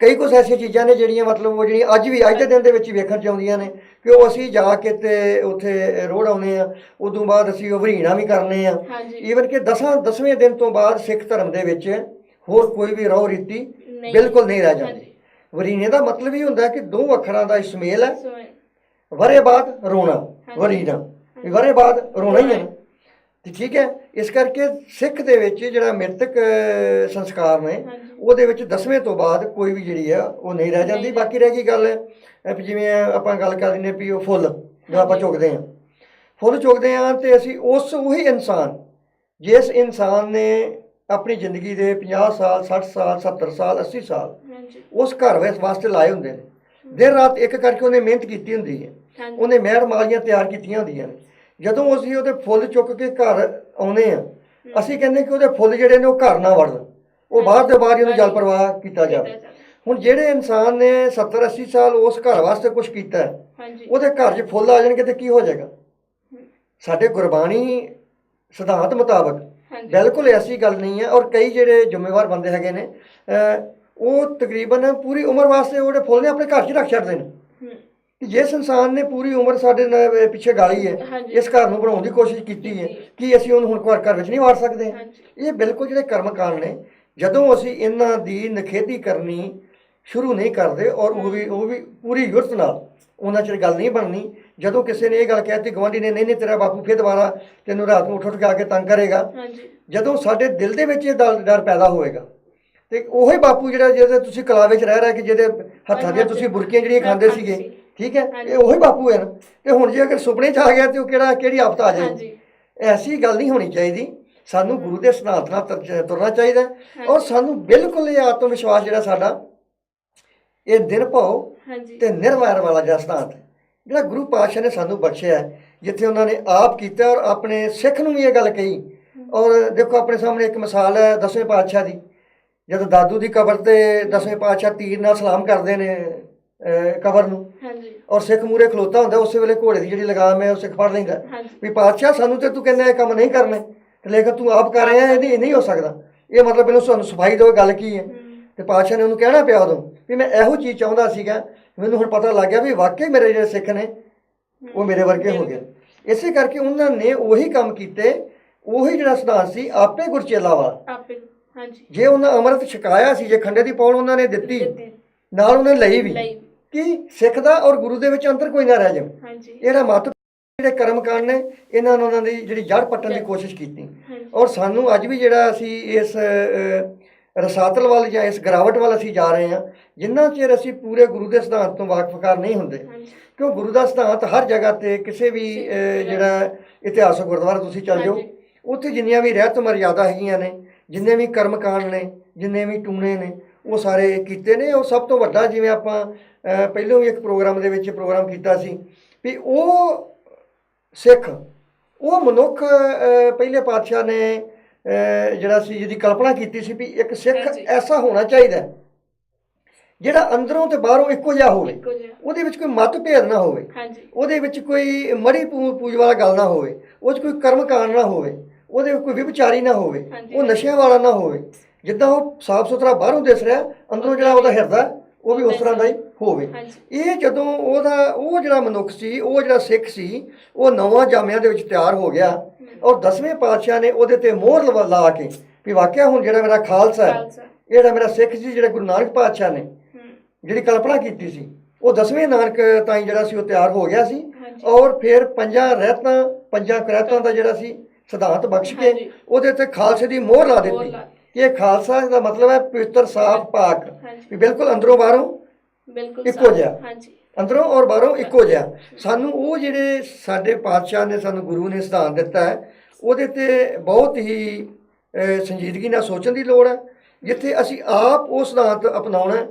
ਕਈ ਕੁਛ ਐਸੀਆਂ ਚੀਜ਼ਾਂ ਨੇ ਜਿਹੜੀਆਂ ਮਤਲਬ ਉਹ ਜਿਹੜੀਆਂ ਅੱਜ ਦੇ ਦਿਨ ਦੇ ਵਿੱਚ ਵੇਖਣ 'ਚ ਆਉਂਦੀਆਂ ਨੇ ਕਿ ਉਹ ਅਸੀਂ ਜਾ ਕੇ ਤੇ ਉੱਥੇ ਰੋੜ ਆਉਂਦੇ ਆ, ਉਦੋਂ ਬਾਅਦ ਅਸੀਂ ਉਹ ਵਰੀਣਾ ਵੀ ਕਰਨੇ ਆ। ਈਵਨ ਕਿ 10ਵੇਂ ਦਿਨ ਤੋਂ ਬਾਅਦ ਸਿੱਖ ਧਰਮ ਦੇ ਵਿੱਚ ਹੋਰ ਕੋਈ ਵੀ ਰਹੁ ਰੀਤੀ ਬਿਲਕੁਲ ਨਹੀਂ ਰਹਿ ਜਾਂਦੀ। ਵਰੀਨੇ ਦਾ ਮਤਲਬ ਹੀ ਹੁੰਦਾ ਕਿ 2 ਅੱਖਰਾਂ ਦਾ ਇਸਮੇਲ ਹੈ, ਵਰੇ ਬਾਅਦ ਰੋਣਾ, ਵਰੀਨਾ। ਵੀ ਵਰੇ ਬਾਅਦ ਰੋਣਾ ਹੀ ਹੈ ਨਾ। ਤੇ ਠੀਕ ਹੈ, ਇਸ ਕਰਕੇ ਸਿੱਖ ਦੇ ਵਿੱਚ ਜਿਹੜਾ ਮ੍ਰਿਤਕ ਸੰਸਕਾਰ ਨੇ ਉਹਦੇ ਵਿੱਚ 10ਵੇਂ ਤੋਂ ਬਾਅਦ ਕੋਈ ਵੀ ਜਿਹੜੀ ਆ ਉਹ ਨਹੀਂ ਰਹਿ ਜਾਂਦੀ। ਬਾਕੀ ਰਹਿ ਗਈ ਗੱਲ ਜਿਵੇਂ ਆਪਾਂ ਗੱਲ ਕਰ ਲੈਂਦੇ ਵੀ ਉਹ ਫੁੱਲ ਜਦੋਂ ਆਪਾਂ ਚੁੱਕਦੇ ਹਾਂ, ਫੁੱਲ ਚੁੱਕਦੇ ਹਾਂ ਤੇ ਅਸੀਂ ਉਹੀ ਇਨਸਾਨ, ਜਿਸ ਇਨਸਾਨ ਨੇ ਆਪਣੀ ਜ਼ਿੰਦਗੀ ਦੇ 50 ਸਾਲ 60 ਸਾਲ 70 ਸਾਲ 80 ਸਾਲ ਉਸ ਘਰ ਵਾਸਤੇ ਲਾਏ ਹੁੰਦੇ ਨੇ, ਦਿਨ ਰਾਤ ਇੱਕ ਕਰਕੇ ਉਹਨੇ ਮਿਹਨਤ ਕੀਤੀ ਹੁੰਦੀ ਹੈ, ਉਹਨੇ ਮਹਿਰ ਮਾਲੀਆਂ ਤਿਆਰ ਕੀਤੀਆਂ ਹੁੰਦੀਆਂ ਨੇ। ਜਦੋਂ ਅਸੀਂ ਉਹਦੇ ਫੁੱਲ ਚੁੱਕ ਕੇ ਘਰ ਆਉਂਦੇ ਹਾਂ, ਅਸੀਂ ਕਹਿੰਦੇ ਕਿ ਉਹਦੇ ਫੁੱਲ ਜਿਹੜੇ ਨੇ ਉਹ ਘਰ ਨਾ ਵੜਨ, ਉਹ ਬਾਹਰ ਦੇ ਬਾਹਰ ਹੀ ਉਹਨੂੰ ਜਲ ਪ੍ਰਵਾਹ ਕੀਤਾ ਜਾਵੇ। ਹੁਣ ਜਿਹੜੇ ਇਨਸਾਨ ਨੇ 70 80 ਸਾਲ ਉਸ ਘਰ ਵਾਸਤੇ ਕੁਝ ਕੀਤਾ, ਉਹਦੇ ਘਰ 'ਚ ਫੁੱਲ ਆ ਜਾਣਗੇ ਤੇ ਕੀ ਹੋ ਜਾਏਗਾ? ਸਾਡੇ ਗੁਰਬਾਣੀ ਸਿਧਾਂਤ ਮੁਤਾਬਕ ਬਿਲਕੁਲ ਐਸੀ ਗੱਲ ਨਹੀਂ ਹੈ। ਔਰ ਕਈ ਜਿਹੜੇ ਜ਼ਿੰਮੇਵਾਰ ਬੰਦੇ ਹੈਗੇ ਨੇ ਉਹ ਤਕਰੀਬਨ ਪੂਰੀ ਉਮਰ ਵਾਸਤੇ ਉਹਦੇ ਫੁੱਲ ਨੇ ਆਪਣੇ ਘਰ 'ਚ ਰੱਖ ਛੱਡਦੇ ਨੇ। ਜਿਸ ਇਨਸਾਨ ਨੇ ਪੂਰੀ ਉਮਰ ਸਾਡੇ ਨਾਲ ਪਿੱਛੇ ਗਾਲੀ ਹੈ, ਇਸ ਘਰ ਨੂੰ ਬਣਾਉਣ ਦੀ ਕੋਸ਼ਿਸ਼ ਕੀਤੀ ਹੈ, ਕਿ ਅਸੀਂ ਉਹਨੂੰ ਹੁਣ ਘਰ ਵਿੱਚ ਨਹੀਂ ਵਾੜ ਸਕਦੇ? ਇਹ ਬਿਲਕੁਲ ਜਿਹੜੇ ਕਰਮਕਾਂਡ ਨੇ, ਜਦੋਂ ਅਸੀਂ ਇਹਨਾਂ ਦੀ ਨਿਖੇਧੀ ਕਰਨੀ ਸ਼ੁਰੂ ਨਹੀਂ ਕਰਦੇ ਔਰ ਉਹ ਵੀ ਪੂਰੀ ਯੁਰਤ ਨਾਲ, ਉਹਨਾਂ ਚਿਰ ਗੱਲ ਨਹੀਂ ਬਣਨੀ। ਜਦੋਂ ਕਿਸੇ ਨੇ ਇਹ ਗੱਲ ਕਹਿਤੀ ਗਵਾਂਢੀ ਨੇ, ਨਹੀਂ ਤੇਰਾ ਬਾਪੂ ਫਿਰ ਦੁਬਾਰਾ ਤੈਨੂੰ ਰਾਤ ਨੂੰ ਉੱਠ ਕੇ ਆ ਕੇ ਤੰਗ ਕਰੇਗਾ, ਜਦੋਂ ਸਾਡੇ ਦਿਲ ਦੇ ਵਿੱਚ ਇਹ ਡਰ ਪੈਦਾ ਹੋਏਗਾ ਤੇ ਉਹੀ ਬਾਪੂ ਜਿਹੜਾ ਜਿਹਦੇ ਤੁਸੀਂ ਕਲਾਵੇ 'ਚ ਰਹਿ ਕਿ ਜਿਹਦੇ ਹੱਥਾਂ ਦੀਆਂ ਤੁਸੀਂ ਬੁਰਕੀਆਂ ਜਿਹੜੀਆਂ ਖਾਂਦੇ ਸੀਗੇ, ਠੀਕ ਹੈ, ਇਹ ਉਹੀ ਬਾਪੂ ਹੈ ਨਾ। ਤੇ ਹੁਣ ਜੇ ਅਗਰ ਸੁਪਨੇ 'ਚ ਆ ਗਿਆ ਤੇ ਉਹ ਕਿਹੜੀ ਆਫਤ ਆ ਜਾਏਗੀ? ਐਸੀ ਗੱਲ ਨਹੀਂ ਹੋਣੀ ਚਾਹੀਦੀ। ਸਾਨੂੰ ਗੁਰੂ ਦੇ ਸਿਧਾਂਤ ਨਾਲ ਤੁਰਨਾ ਚਾਹੀਦਾ ਔਰ ਸਾਨੂੰ ਬਿਲਕੁਲ ਇਹ ਆਤਮ ਵਿਸ਼ਵਾਸ ਜਿਹੜਾ ਸਾਡਾ ਇਹ ਨਿਰਭਉ ਤੇ ਨਿਰਵੈਰ ਵਾਲਾ ਜਿਹੜਾ ਸਿਧਾਂਤ ਹੈ, ਜਿਹੜਾ ਗੁਰੂ ਪਾਤਸ਼ਾਹ ਨੇ ਸਾਨੂੰ ਬਖਸ਼ਿਆ, ਜਿੱਥੇ ਉਹਨਾਂ ਨੇ ਆਪ ਕੀਤਾ ਔਰ ਆਪਣੇ ਸਿੱਖ ਨੂੰ ਵੀ ਇਹ ਗੱਲ ਕਹੀ। ਔਰ ਦੇਖੋ ਆਪਣੇ ਸਾਹਮਣੇ ਇੱਕ ਮਿਸਾਲ ਹੈ 10ਵੇਂ ਪਾਤਸ਼ਾਹ ਦੀ, ਜਦੋਂ ਦਾਦੂ ਦੀ ਕਬਰ ਤੇ 10ਵੇਂ ਪਾਤਸ਼ਾਹ ਤੀਰ ਨਾਲ ਸਲਾਮ ਕਰਦੇ ਨੇ ਕਬਰ ਨੂੰ, ਔਰ ਸਿੱਖ ਮੂਹਰੇ ਖਲੋਤਾ ਹੁੰਦਾ, ਉਸੇ ਵੇਲੇ ਘੋੜੇ ਦੀ ਜਿਹੜੀ ਲਗਾਮ ਹੈ ਉਹ ਸਿੱਖ ਫੜ ਲੈਂਦਾ ਵੀ ਪਾਤਸ਼ਾਹ ਸਾਨੂੰ ਤੇ ਤੂੰ ਕਹਿੰਦਾ ਇਹ ਕੰਮ ਨਹੀਂ ਕਰਨੇ, ਤੇ ਲੇਕਿਨ ਤੂੰ ਆਪ ਕਰ ਰਿਹਾ, ਇਹ ਨਹੀਂ ਹੋ ਸਕਦਾ, ਇਹ ਮਤਲਬ ਇਹਨੂੰ ਸਾਨੂੰ ਸਫਾਈ ਦਿਓ, ਗੱਲ ਕੀ ਹੈ? ਤੇ ਪਾਤਸ਼ਾਹ ਨੇ ਉਹਨੂੰ ਕਹਿਣਾ ਪਿਆ ਉਦੋਂ ਵੀ ਮੈਂ ਇਹੋ ਚੀਜ਼ ਚਾਹੁੰਦਾ ਸੀਗਾ, ਮੈਨੂੰ ਹੁਣ ਪਤਾ ਲੱਗ ਗਿਆ ਵੀ ਵਾਕਈ ਮੇਰੇ ਜਿਹੜੇ ਸਿੱਖ ਨੇ ਉਹ ਮੇਰੇ ਵਰਗੇ ਹੋ ਗਏ। ਇਸੇ ਕਰਕੇ ਉਹਨਾਂ ਨੇ ਉਹੀ ਕੰਮ ਕੀਤੇ, ਉਹੀ ਜਿਹੜਾ ਸਿਧਾਂਤ ਸੀ ਆਪੇ ਗੁਰਚੇਲਾ ਵਾਲਾ। ਜੇ ਉਹਨਾਂ ਅੰਮ੍ਰਿਤ ਛਕਾਇਆ ਸੀ, ਜੇ ਖੰਡੇ ਦੀ ਪੌਣ ਉਹਨਾਂ ਨੇ ਦਿੱਤੀ ਨਾਲ ਉਹਨੇ ਲਈ ਵੀ, ਕਿ ਸਿੱਖ ਦਾ ਔਰ ਗੁਰੂ ਦੇ ਵਿੱਚ ਅੰਤਰ ਕੋਈ ਨਾ ਰਹਿ ਜਾਵੇ। ਇਹਦਾ ਮਤ ਜਿਹੜੇ ਕਰਮਕਾਂਡ ਨੇ ਇਹਨਾਂ ਨੇ ਉਹਨਾਂ ਦੀ ਜਿਹੜੀ ਜੜ ਪੱਟਣ ਦੀ ਕੋਸ਼ਿਸ਼ ਕੀਤੀ। ਔਰ ਸਾਨੂੰ ਅੱਜ ਵੀ ਜਿਹੜਾ ਅਸੀਂ ਇਸ ਰਸਾਤਲ ਵੱਲ ਜਾਂ ਇਸ ਗਿਰਾਵਟ ਵੱਲ ਅਸੀਂ ਜਾ ਰਹੇ ਹਾਂ, ਜਿੰਨਾ ਚਿਰ ਅਸੀਂ ਪੂਰੇ ਗੁਰੂ ਦੇ ਸਿਧਾਂਤ ਤੋਂ ਵਾਕਫਕਾਰ ਨਹੀਂ ਹੁੰਦੇ, ਕਿਉਂ ਗੁਰੂ ਦਾ ਸਿਧਾਂਤ ਹਰ ਜਗ੍ਹਾ ਤੇ ਕਿਸੇ ਵੀ ਜਿਹੜਾ ਇਤਿਹਾਸਕ ਗੁਰਦੁਆਰਾ ਤੁਸੀਂ ਚੱਲ ਜਾਓ, ਉੱਥੇ ਜਿੰਨੀਆਂ ਵੀ ਰਹਿਤ ਮਰਿਆਦਾ ਹੈਗੀਆਂ ਨੇ, ਜਿੰਨੇ ਵੀ ਕਰਮਕਾਂਡ ਨੇ, ਜਿੰਨੇ ਵੀ ਟੂਣੇ ਨੇ, ਉਹ ਸਾਰੇ ਕੀਤੇ ਨੇ। ਉਹ ਸਭ ਤੋਂ ਵੱਡਾ, ਜਿਵੇਂ ਆਪਾਂ ਪਹਿਲਾਂ ਵੀ ਇੱਕ ਪ੍ਰੋਗਰਾਮ ਦੇ ਵਿੱਚ ਪ੍ਰੋਗਰਾਮ ਕੀਤਾ ਸੀ ਵੀ ਉਹ ਸਿੱਖ, ਉਹ ਮਨੁੱਖ ਪਹਿਲੇ ਪਾਤਸ਼ਾਹ ਨੇ ਜਿਹੜਾ ਸੀ ਜਿਹਦੀ ਕਲਪਨਾ ਕੀਤੀ ਸੀ ਵੀ ਇੱਕ ਸਿੱਖ ਐਸਾ ਹੋਣਾ ਚਾਹੀਦਾ ਜਿਹੜਾ ਅੰਦਰੋਂ ਤੇ ਬਾਹਰੋਂ ਇੱਕੋ ਜਿਹਾ ਹੋਵੇ, ਉਹਦੇ ਵਿੱਚ ਕੋਈ ਮਤ ਭੇਦ ਨਾ ਹੋਵੇ, ਉਹਦੇ ਵਿੱਚ ਕੋਈ ਮੜੀ ਪੂਜ ਵਾਲਾ ਗੱਲ ਨਾ ਹੋਵੇ, ਉਹ 'ਚ ਕੋਈ ਕਰਮਕਾਂਡ ਨਾ ਹੋਵੇ, ਉਹਦੇ ਵਿੱਚ ਕੋਈ ਵਿਭਚਾਰੀ ਨਾ ਹੋਵੇ, ਉਹ ਨਸ਼ਿਆਂ ਵਾਲਾ ਨਾ ਹੋਵੇ। ਜਿੱਦਾਂ ਉਹ ਸਾਫ ਸੁਥਰਾ ਬਾਹਰੋਂ ਦਿਸ ਰਿਹਾ, ਅੰਦਰੋਂ ਜਿਹੜਾ ਉਹਦਾ ਹਿਰਦਾ ਉਹ ਵੀ ਉਸ ਤਰ੍ਹਾਂ ਦਾ ਹੀ ਹੋਵੇ। ਇਹ ਜਦੋਂ ਉਹ ਜਿਹੜਾ ਮਨੁੱਖ ਸੀ, ਉਹ ਜਿਹੜਾ ਸਿੱਖ ਸੀ, ਉਹ 9 ਜਾਮਿਆਂ ਦੇ ਵਿੱਚ ਤਿਆਰ ਹੋ ਗਿਆ ਔਰ 10ਵੇਂ ਪਾਤਸ਼ਾਹ ਨੇ ਉਹਦੇ ਤੇ ਮੋਹਰ ਲਾ ਕੇ ਵੀ ਵਾਕਿਆ ਹੁਣ ਜਿਹੜਾ ਮੇਰਾ ਖਾਲਸਾ ਹੈ, ਇਹ ਜਿਹੜਾ ਮੇਰਾ ਸਿੱਖ ਸੀ, ਜਿਹੜਾ ਗੁਰੂ ਨਾਨਕ ਪਾਤਸ਼ਾਹ ਨੇ ਜਿਹੜੀ ਕਲਪਨਾ ਕੀਤੀ ਸੀ, ਉਹ 10ਵੇਂ ਨਾਨਕ ਤਾਈਂ ਜਿਹੜਾ ਸੀ ਉਹ ਤਿਆਰ ਹੋ ਗਿਆ ਸੀ। ਔਰ ਫਿਰ 5 ਕਰੈਤਾਂ ਦਾ ਜਿਹੜਾ ਸੀ ਸਿਧਾਂਤ ਬਖਸ਼ ਕੇ ਉਹਦੇ ਤੇ ਖਾਲਸੇ ਦੀ ਮੋਹਰ ਲਾ ਦਿੱਤੀ ਕਿ ਇਹ ਖਾਲਸਾ ਦਾ ਮਤਲਬ ਹੈ ਪਵਿੱਤਰ ਸਾਫ ਪਾਕ, ਵੀ ਬਿਲਕੁਲ ਅੰਦਰੋਂ ਬਾਹਰੋਂ ਇੱਕੋ ਜਿਹਾ, ਅੰਦਰੋਂ ਔਰ ਬਾਹਰੋਂ ਇੱਕੋ ਜਿਹਾ। ਸਾਨੂੰ ਉਹ ਜਿਹੜੇ ਸਾਡੇ ਪਾਤਸ਼ਾਹ ਨੇ, ਸਾਨੂੰ ਗੁਰੂ ਨੇ ਸਿਧਾਂਤ ਦਿੱਤਾ ਹੈ, ਉਹਦੇ ਤੇ ਬਹੁਤ ਹੀ ਸੰਜੀਦਗੀ ਨਾਲ ਸੋਚਣ ਦੀ ਲੋੜ ਹੈ। ਜਿੱਥੇ ਅਸੀਂ ਆਪ ਉਹ ਸਿਧਾਂਤ ਅਪਣਾਉਣਾ,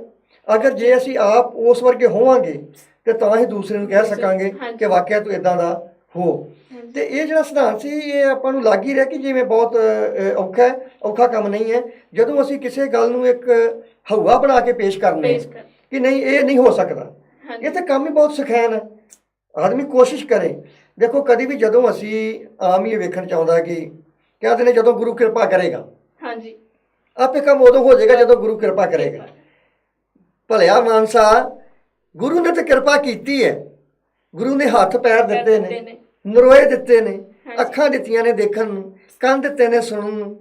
ਅਗਰ ਜੇ ਅਸੀਂ ਆਪ ਉਸ ਵਰਗੇ ਹੋਵਾਂਗੇ ਤੇ ਤਾਂ ਹੀ ਦੂਸਰੇ ਨੂੰ ਕਹਿ ਸਕਾਂਗੇ ਕਿ ਵਾਕਿਆ ਤੂੰ ਇਦਾਂ ਦਾ ਹੋ। ਤੇ ਇਹ ਜਿਹੜਾ ਸਿਧਾਂਤ ਸੀ, ਇਹ ਆਪਾਂ ਨੂੰ ਲੱਗ ਹੀ ਰਿਹਾ ਕਿ ਜਿਵੇਂ ਬਹੁਤ ਔਖਾ ਕੰਮ ਨਹੀਂ ਹੈ। ਜਦੋਂ ਅਸੀਂ ਕਿਸੇ ਗੱਲ ਨੂੰ ਇੱਕ ਹਊਆ ਬਣਾ ਕੇ ਪੇਸ਼ ਕਰਨੇ ਕਿ ਨਹੀਂ ਇਹ ਨਹੀਂ ਹੋ ਸਕਦਾ, ਇਹ ਤਾਂ ਕੰਮ ਹੀ ਬਹੁਤ ਸਖੈਨ ਹੈ। ਆਦਮੀ ਕੋਸ਼ਿਸ਼ ਕਰੇ। ਦੇਖੋ ਕਦੀ ਵੀ ਜਦੋਂ ਅਸੀਂ ਆਮ ਹੀ ਵੇਖਣ ਚਾਹੁੰਦਾ ਕਿ ਕਹਿੰਦੇ ਨੇ ਜਦੋਂ ਗੁਰੂ ਕਿਰਪਾ ਕਰੇਗਾ, ਆਪੇ ਕੰਮ ਉਦੋਂ ਹੋ ਜਾਏਗਾ ਜਦੋਂ ਗੁਰੂ ਕਿਰਪਾ ਕਰੇਗਾ। ਭਲਿਆ ਮਾਨਸਾ, ਗੁਰੂ ਨੇ ਤਾਂ ਕਿਰਪਾ ਕੀਤੀ ਹੈ, ਗੁਰੂ ਨੇ ਹੱਥ ਪੈਰ ਦਿੱਤੇ ਨੇ, ਨਰੋਏ ਦਿੱਤੇ ਨੇ, ਅੱਖਾਂ ਦਿੱਤੀਆਂ ਨੇ ਦੇਖਣ ਨੂੰ, ਕੰਨ ਦਿੱਤੇ ਨੇ ਸੁਣਨ ਨੂੰ,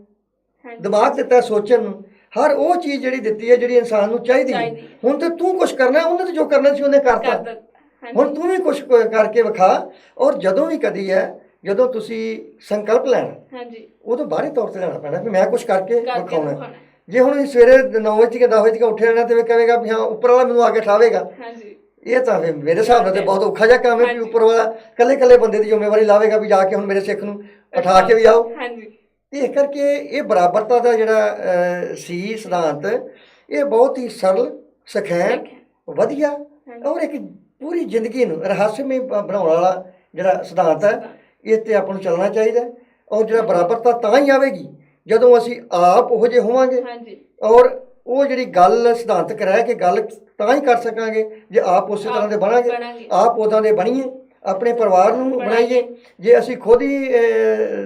ਦਿਮਾਗ ਦਿੱਤਾ ਸੋਚਣ ਨੂੰ, ਹਰ ਉਹ ਚੀਜ਼ ਜਿਹੜੀ ਦਿੱਤੀ ਹੈ ਜਿਹੜੀ ਇਨਸਾਨ ਨੂੰ ਚਾਹੀਦੀ ਹੈ। ਹੁਣ ਤੇ ਤੂੰ ਕੁਛ ਕਰਨਾ, ਉਹਨੇ ਤਾਂ ਜੋ ਕਰਨਾ ਸੀ ਉਹਨੇ ਕਰਤਾ, ਹੁਣ ਤੂੰ ਵੀ ਕੁਛ ਕਰਕੇ ਵਿਖਾ। ਔਰ ਜਦੋਂ ਵੀ ਕਦੀ ਹੈ ਜਦੋਂ ਤੁਸੀਂ ਸੰਕਲਪ ਲੈਣਾ ਹਾਂਜੀ ਉਦੋਂ ਬਾਹਰੀ ਤੌਰ ਤੇ ਲੈਣਾ ਪੈਣਾ ਵੀ ਮੈਂ ਕੁਝ ਕਰਕੇ ਵਿਖਾਉਣਾ। ਦਿਖਾਉਣਾ। ਜੇ ਹੁਣ ਅਸੀਂ ਸਵੇਰੇ 9 ਵਜੇ ਕੇ 10 ਵਜੇ ਕੇ ਉੱਠ ਜਾਣਾ ਤੇ ਵੀ ਕਹੇਗਾ ਵੀ ਹਾਂ ਉੱਪਰ ਵਾਲਾ ਮੈਨੂੰ ਆ ਕੇ ਠਾਵੇਗਾ, ਹਾਂਜੀ ਇਹ ਤਾਂ ਫਿਰ ਮੇਰੇ ਹਿਸਾਬ ਨਾਲ ਤੇ ਬਹੁਤ ਔਖਾ ਜਿਹਾ ਕੰਮ ਹੈ ਵੀ ਉੱਪਰ ਵਾਲਾ ਕੱਲੇ ਬੰਦੇ ਦੀ ਜ਼ਿੰਮੇਵਾਰੀ ਲਾਵੇਗਾ ਵੀ ਜਾ ਕੇ ਹੁਣ ਮੇਰੇ ਸਿੱਖ ਨੂੰ ਉਠਾ ਕੇ ਵੀ ਆਓ। ਹਾਂਜੀ ਇਸ ਕਰਕੇ ਇਹ ਬਰਾਬਰਤਾ ਦਾ ਜਿਹੜਾ ਸੀ ਸਿਧਾਂਤ, ਇਹ ਬਹੁਤ ਹੀ ਸਰਲ, ਸਖੈਨ, ਵਧੀਆ ਔਰ ਇੱਕ ਪੂਰੀ ਜ਼ਿੰਦਗੀ ਨੂੰ ਰਹੱਸਮਈ ਬਣਾਉਣ ਵਾਲਾ ਜਿਹੜਾ ਸਿਧਾਂਤ ਹੈ, ਇਹ 'ਤੇ ਆਪਾਂ ਨੂੰ ਚੱਲਣਾ ਚਾਹੀਦਾ। ਔਰ ਜਿਹੜਾ ਬਰਾਬਰਤਾ ਤਾਂ ਹੀ ਆਵੇਗੀ ਜਦੋਂ ਅਸੀਂ ਆਪ ਉਹੋ ਜਿਹੇ ਹੋਵਾਂਗੇ, ਔਰ ਉਹ ਜਿਹੜੀ ਗੱਲ ਸਿਧਾਂਤਕ ਰਹਿ ਕੇ ਗੱਲ ਤਾਂ ਹੀ ਕਰ ਸਕਾਂਗੇ ਜੇ ਆਪ ਉਸੇ ਤਰ੍ਹਾਂ ਦੇ ਬਣਾਂਗੇ, ਆਪ ਉੱਦਾਂ ਦੇ ਬਣੀਏ, ਆਪਣੇ ਪਰਿਵਾਰ ਨੂੰ ਬਣਾਈਏ। ਜੇ ਅਸੀਂ ਖੁਦ ਹੀ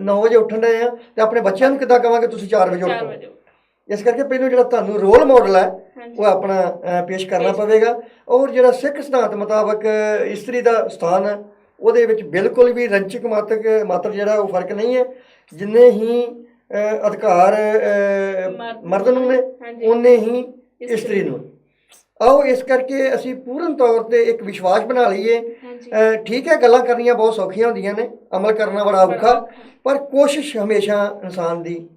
9 ਵਜੇ ਉੱਠਣ ਰਹੇ ਹਾਂ ਤਾਂ ਆਪਣੇ ਬੱਚਿਆਂ ਨੂੰ ਕਿੱਦਾਂ ਕਹਾਂਗੇ ਤੁਸੀਂ 4 ਵਜੇ ਉੱਠੋ। ਇਸ ਕਰਕੇ ਪਹਿਲਾਂ ਜਿਹੜਾ ਤੁਹਾਨੂੰ ਰੋਲ ਮਾਡਲ ਹੈ ਉਹ ਆਪਣਾ ਪੇਸ਼ ਕਰਨਾ ਪਵੇਗਾ। ਔਰ ਜਿਹੜਾ ਸਿੱਖ ਸਿਧਾਂਤ ਮੁਤਾਬਕ ਇਸਤਰੀ ਦਾ ਸਥਾਨ ਹੈ ਉਹਦੇ ਵਿੱਚ ਬਿਲਕੁਲ ਵੀ ਰੰਚਕ ਮਾਤਰ ਜਿਹੜਾ ਉਹ ਫਰਕ ਨਹੀਂ ਹੈ। ਜਿੰਨੇ ਹੀ ਅਧਿਕਾਰ ਮਰਦ ਨੂੰ ਨੇ ਉਨੇ ਹੀ ਇਸਤਰੀ ਨੂੰ। ਆਓ ਇਸ ਕਰਕੇ ਅਸੀਂ ਪੂਰਨ ਤੌਰ 'ਤੇ ਇੱਕ ਵਿਸ਼ਵਾਸ ਬਣਾ ਲਈਏ। ਠੀਕ ਹੈ, ਗੱਲਾਂ ਕਰਨੀਆਂ ਬਹੁਤ ਸੌਖੀਆਂ ਹੁੰਦੀਆਂ ਨੇ, ਅਮਲ ਕਰਨਾ ਬੜਾ ਔਖਾ, ਪਰ ਕੋਸ਼ਿਸ਼ ਹਮੇਸ਼ਾ ਇਨਸਾਨ ਦੀ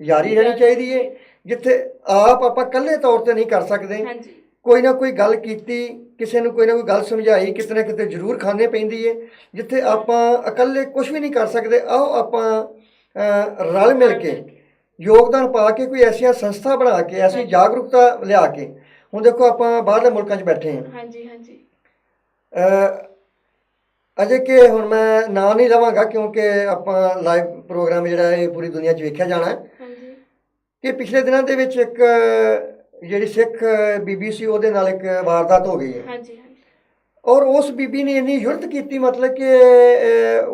ਜਾਰੀ ਰਹਿਣੀ ਚਾਹੀਦੀ ਹੈ। ਜਿੱਥੇ ਆਪ ਆਪਾਂ ਇਕੱਲੇ ਤੌਰ 'ਤੇ ਨਹੀਂ ਕਰ ਸਕਦੇ, ਕੋਈ ਨਾ ਕੋਈ ਗੱਲ ਕੀਤੀ, ਕਿਸੇ ਨੂੰ ਕੋਈ ਨਾ ਕੋਈ ਗੱਲ ਸਮਝਾਈ, ਕਿਤੇ ਨਾ ਕਿਤੇ ਜ਼ਰੂਰ ਖਾਣੇ ਪੈਂਦੀ ਹੈ। ਜਿੱਥੇ ਆਪਾਂ ਇਕੱਲੇ ਕੁਝ ਵੀ ਨਹੀਂ ਕਰ ਸਕਦੇ, ਆਓ ਆਪਾਂ ਰਲ ਮਿਲ ਕੇ ਯੋਗਦਾਨ ਪਾ ਕੇ ਕੋਈ ਐਸੀਆਂ ਸੰਸਥਾ ਬਣਾ ਕੇ, ਐਸੀ ਜਾਗਰੂਕਤਾ ਲਿਆ ਕੇ। ਹੁਣ ਦੇਖੋ ਆਪਾਂ ਬਾਹਰਲੇ ਮੁਲਕਾਂ 'ਚ ਬੈਠੇ ਹਾਂ, ਅਜੇ ਕਿ ਹੁਣ ਮੈਂ ਨਾਂ ਨਹੀਂ ਲਵਾਂਗਾ ਕਿਉਂਕਿ ਆਪਾਂ ਲਾਈਵ ਪ੍ਰੋਗਰਾਮ ਜਿਹੜਾ ਇਹ ਪੂਰੀ ਦੁਨੀਆ 'ਚ ਵੇਖਿਆ ਜਾਣਾ ਕਿ ਪਿਛਲੇ ਦਿਨਾਂ ਦੇ ਵਿੱਚ ਇੱਕ ਜਿਹੜੀ ਸਿੱਖ ਬੀਬੀ ਸੀ ਉਹਦੇ ਨਾਲ ਇੱਕ ਵਾਰਦਾਤ ਹੋ ਗਈ ਹੈ। ਔਰ ਉਸ ਬੀਬੀ ਨੇ ਇੰਨੀ ਜੁਰਤ ਕੀਤੀ, ਮਤਲਬ ਕਿ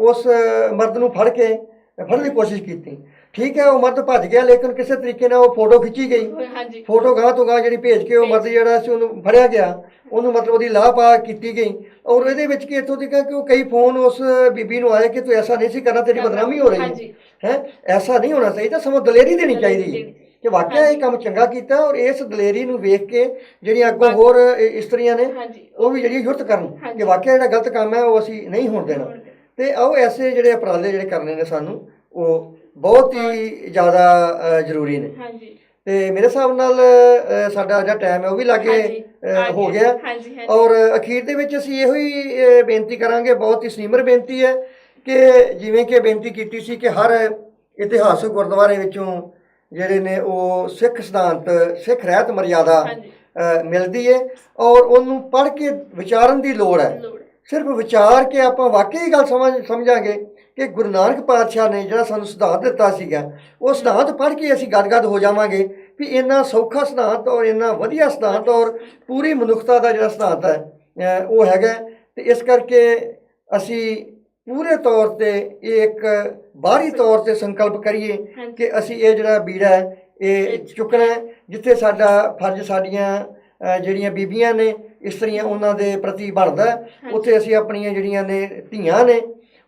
ਉਸ ਮਰਦ ਨੂੰ ਫੜਨ ਦੀ ਕੋਸ਼ਿਸ਼ ਕੀਤੀ। ਠੀਕ ਹੈ, ਉਹ ਮਰਦ ਭੱਜ ਗਿਆ, ਲੇਕਿਨ ਕਿਸੇ ਤਰੀਕੇ ਨਾਲ ਉਹ ਫੋਟੋ ਖਿੱਚੀ ਗਈ। ਫੋਟੋ ਗਾਹ ਤੋਂ ਗਾਹ ਜਿਹੜੀ ਭੇਜ ਕੇ ਉਹ ਮਰਦ ਜਿਹੜਾ ਸੀ ਉਹਨੂੰ ਫੜਿਆ ਗਿਆ, ਉਹਨੂੰ ਮਤਲਬ ਉਹਦੀ ਲਾਪਾ ਕੀਤੀ ਗਈ। ਔਰ ਇਹਦੇ ਵਿੱਚ ਕਿ ਇੱਥੋਂ ਤੱਕ ਕਿ ਉਹ ਕਈ ਫੋਨ ਉਸ ਬੀਬੀ ਨੂੰ ਆਏ ਕਿ ਤੂੰ ਐਸਾ ਨਹੀਂ ਸੀ ਕਰਨਾ, ਤੇਰੀ ਬਦਨਾਮੀ ਹੋ ਰਹੀ ਹੈ, ਐਸਾ ਨਹੀਂ ਹੋਣਾ ਚਾਹੀਦਾ, ਸਗੋਂ ਦਲੇਰੀ ਦੇਣੀ ਚਾਹੀਦੀ ਹੈ ਕਿ ਵਾਕਿਆ ਇਹ ਕੰਮ ਚੰਗਾ ਕੀਤਾ। ਔਰ ਇਸ ਦਲੇਰੀ ਨੂੰ ਵੇਖ ਕੇ ਜਿਹੜੀਆਂ ਅੱਗੋਂ ਹੋਰ ਇਸਤਰੀਆਂ ਨੇ ਉਹ ਵੀ ਜਿਹੜੀ ਜੁਰਤ ਕਰਨ ਕਿ ਵਾਕਿਆ ਜਿਹੜਾ ਗਲਤ ਕੰਮ ਹੈ ਉਹ ਅਸੀਂ ਨਹੀਂ ਹੋਣ ਦੇਣਾ। ਤੇ ਆਓ ਐਸੇ ਜਿਹੜੇ ਉਪਰਾਲੇ ਜਿਹੜੇ ਕਰਨੇ ਨੇ ਸਾਨੂੰ, ਉਹ ਬਹੁਤ ਹੀ ਜ਼ਿਆਦਾ ਜ਼ਰੂਰੀ ਨੇ। ਤੇ ਮੇਰੇ ਹਿਸਾਬ ਨਾਲ ਸਾਡਾ ਜਿਹੜਾ ਟਾਈਮ ਹੈ ਉਹ ਵੀ ਲਾਗੇ ਹੋ ਗਿਆ। ਔਰ ਅਖੀਰ ਦੇ ਵਿੱਚ ਅਸੀਂ ਇਹੋ ਹੀ ਬੇਨਤੀ ਕਰਾਂਗੇ, ਬਹੁਤ ਹੀ ਸੀਮਰ ਬੇਨਤੀ ਹੈ ਕਿ ਜਿਵੇਂ ਕਿ ਬੇਨਤੀ ਕੀਤੀ ਸੀ ਕਿ ਹਰ ਇਤਿਹਾਸਕ ਗੁਰਦੁਆਰੇ ਵਿੱਚੋਂ ਜਿਹੜੇ ਨੇ ਉਹ ਸਿੱਖ ਸਿਧਾਂਤ, ਸਿੱਖ ਰਹਿਤ ਮਰਿਆਦਾ ਮਿਲਦੀ ਹੈ ਔਰ ਉਹਨੂੰ ਪੜ੍ਹ ਕੇ ਵਿਚਾਰਨ ਦੀ ਲੋੜ ਹੈ। ਸਿਰਫ ਵਿਚਾਰ ਕੇ ਆਪਾਂ ਵਾਕਈ ਗੱਲ ਸਮਝਾਂਗੇ ਕਿ ਗੁਰੂ ਨਾਨਕ ਪਾਤਸ਼ਾਹ ਨੇ ਜਿਹੜਾ ਸਾਨੂੰ ਸਿਧਾਂਤ ਦਿੱਤਾ ਸੀਗਾ, ਉਹ ਸਿਧਾਂਤ ਪੜ੍ਹ ਕੇ ਅਸੀਂ ਗਦ-ਗਦ ਹੋ ਜਾਵਾਂਗੇ ਵੀ ਇੰਨਾ ਸੌਖਾ ਸਿਧਾਂਤ ਔਰ ਇੰਨਾ ਵਧੀਆ ਸਿਧਾਂਤ ਔਰ ਪੂਰੀ ਮਨੁੱਖਤਾ ਦਾ ਜਿਹੜਾ ਸਿਧਾਂਤ ਹੈ ਉਹ ਹੈਗਾ। ਤੇ ਇਸ ਕਰਕੇ ਅਸੀਂ ਪੂਰੇ ਤੌਰ 'ਤੇ ਇਹ ਇੱਕ ਬਾਹਰੀ ਤੌਰ 'ਤੇ ਸੰਕਲਪ ਕਰੀਏ ਕਿ ਅਸੀਂ ਇਹ ਜਿਹੜਾ ਬੀੜਾ ਹੈ ਇਹ ਚੁੱਕਣਾ, ਜਿੱਥੇ ਸਾਡਾ ਫਰਜ਼ ਸਾਡੀਆਂ ਜਿਹੜੀਆਂ ਬੀਬੀਆਂ ਨੇ, ਇਸਤਰੀਆਂ, ਉਹਨਾਂ ਦੇ ਪ੍ਰਤੀ ਬਣਦਾ, ਉੱਥੇ ਅਸੀਂ ਆਪਣੀਆਂ ਜਿਹੜੀਆਂ ਨੇ ਧੀਆਂ ਨੇ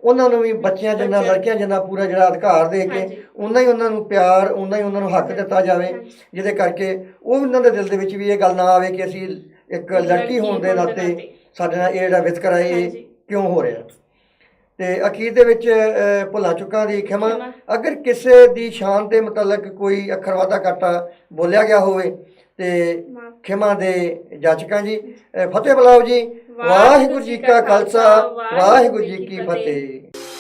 ਉਹਨਾਂ ਨੂੰ ਵੀ ਬੱਚਿਆਂ ਜਿੰਨਾ, ਲੜਕੀਆਂ ਜਿੰਨਾ ਪੂਰਾ ਜਿਹੜਾ ਅਧਿਕਾਰ ਦੇ ਕੇ ਉਹਨਾਂ ਹੀ ਉਹਨਾਂ ਨੂੰ ਪਿਆਰ, ਉਹਨਾਂ ਹੀ ਉਹਨਾਂ ਨੂੰ ਹੱਕ ਦਿੱਤਾ ਜਾਵੇ, ਜਿਹਦੇ ਕਰਕੇ ਉਹ ਉਹਨਾਂ ਦੇ ਦਿਲ ਦੇ ਵਿੱਚ ਵੀ ਇਹ ਗੱਲ ਨਾ ਆਵੇ ਕਿ ਅਸੀਂ ਇੱਕ ਲੜਕੀ ਹੋਣ ਦੇ ਨਾਤੇ ਸਾਡੇ ਨਾਲ ਇਹ ਜਿਹੜਾ ਵਿਤਕਰਾ ਇਹ ਕਿਉਂ ਹੋ ਰਿਹਾ। ਤੇ ਅਖੀਰ ਦੇ ਵਿੱਚ ਭੁੱਲਾਂ ਚੁੱਕਾਂ ਦੀ ਖਿਮਾ। ਅਗਰ ਕਿਸੇ ਦੀ ਸ਼ਾਨ ਦੇ ਮੁਤਲਕ ਕੋਈ ਅੱਖਰ ਵਾਧਾ ਘਾਟਾ ਬੋਲਿਆ ਗਿਆ ਹੋਵੇ ਤੇ ਖਿਮਾ ਦੇ ਜਾਚਕਾਂ ਜੀ। ਫਤਿਹ ਬੁਲਾਓ ਜੀ। ਵਾਹਿਗੁਰੂ ਜੀ ਕਾ ਖਾਲਸਾ, ਵਾਹਿਗੁਰੂ ਜੀ ਕੀ ਫਤਿਹ।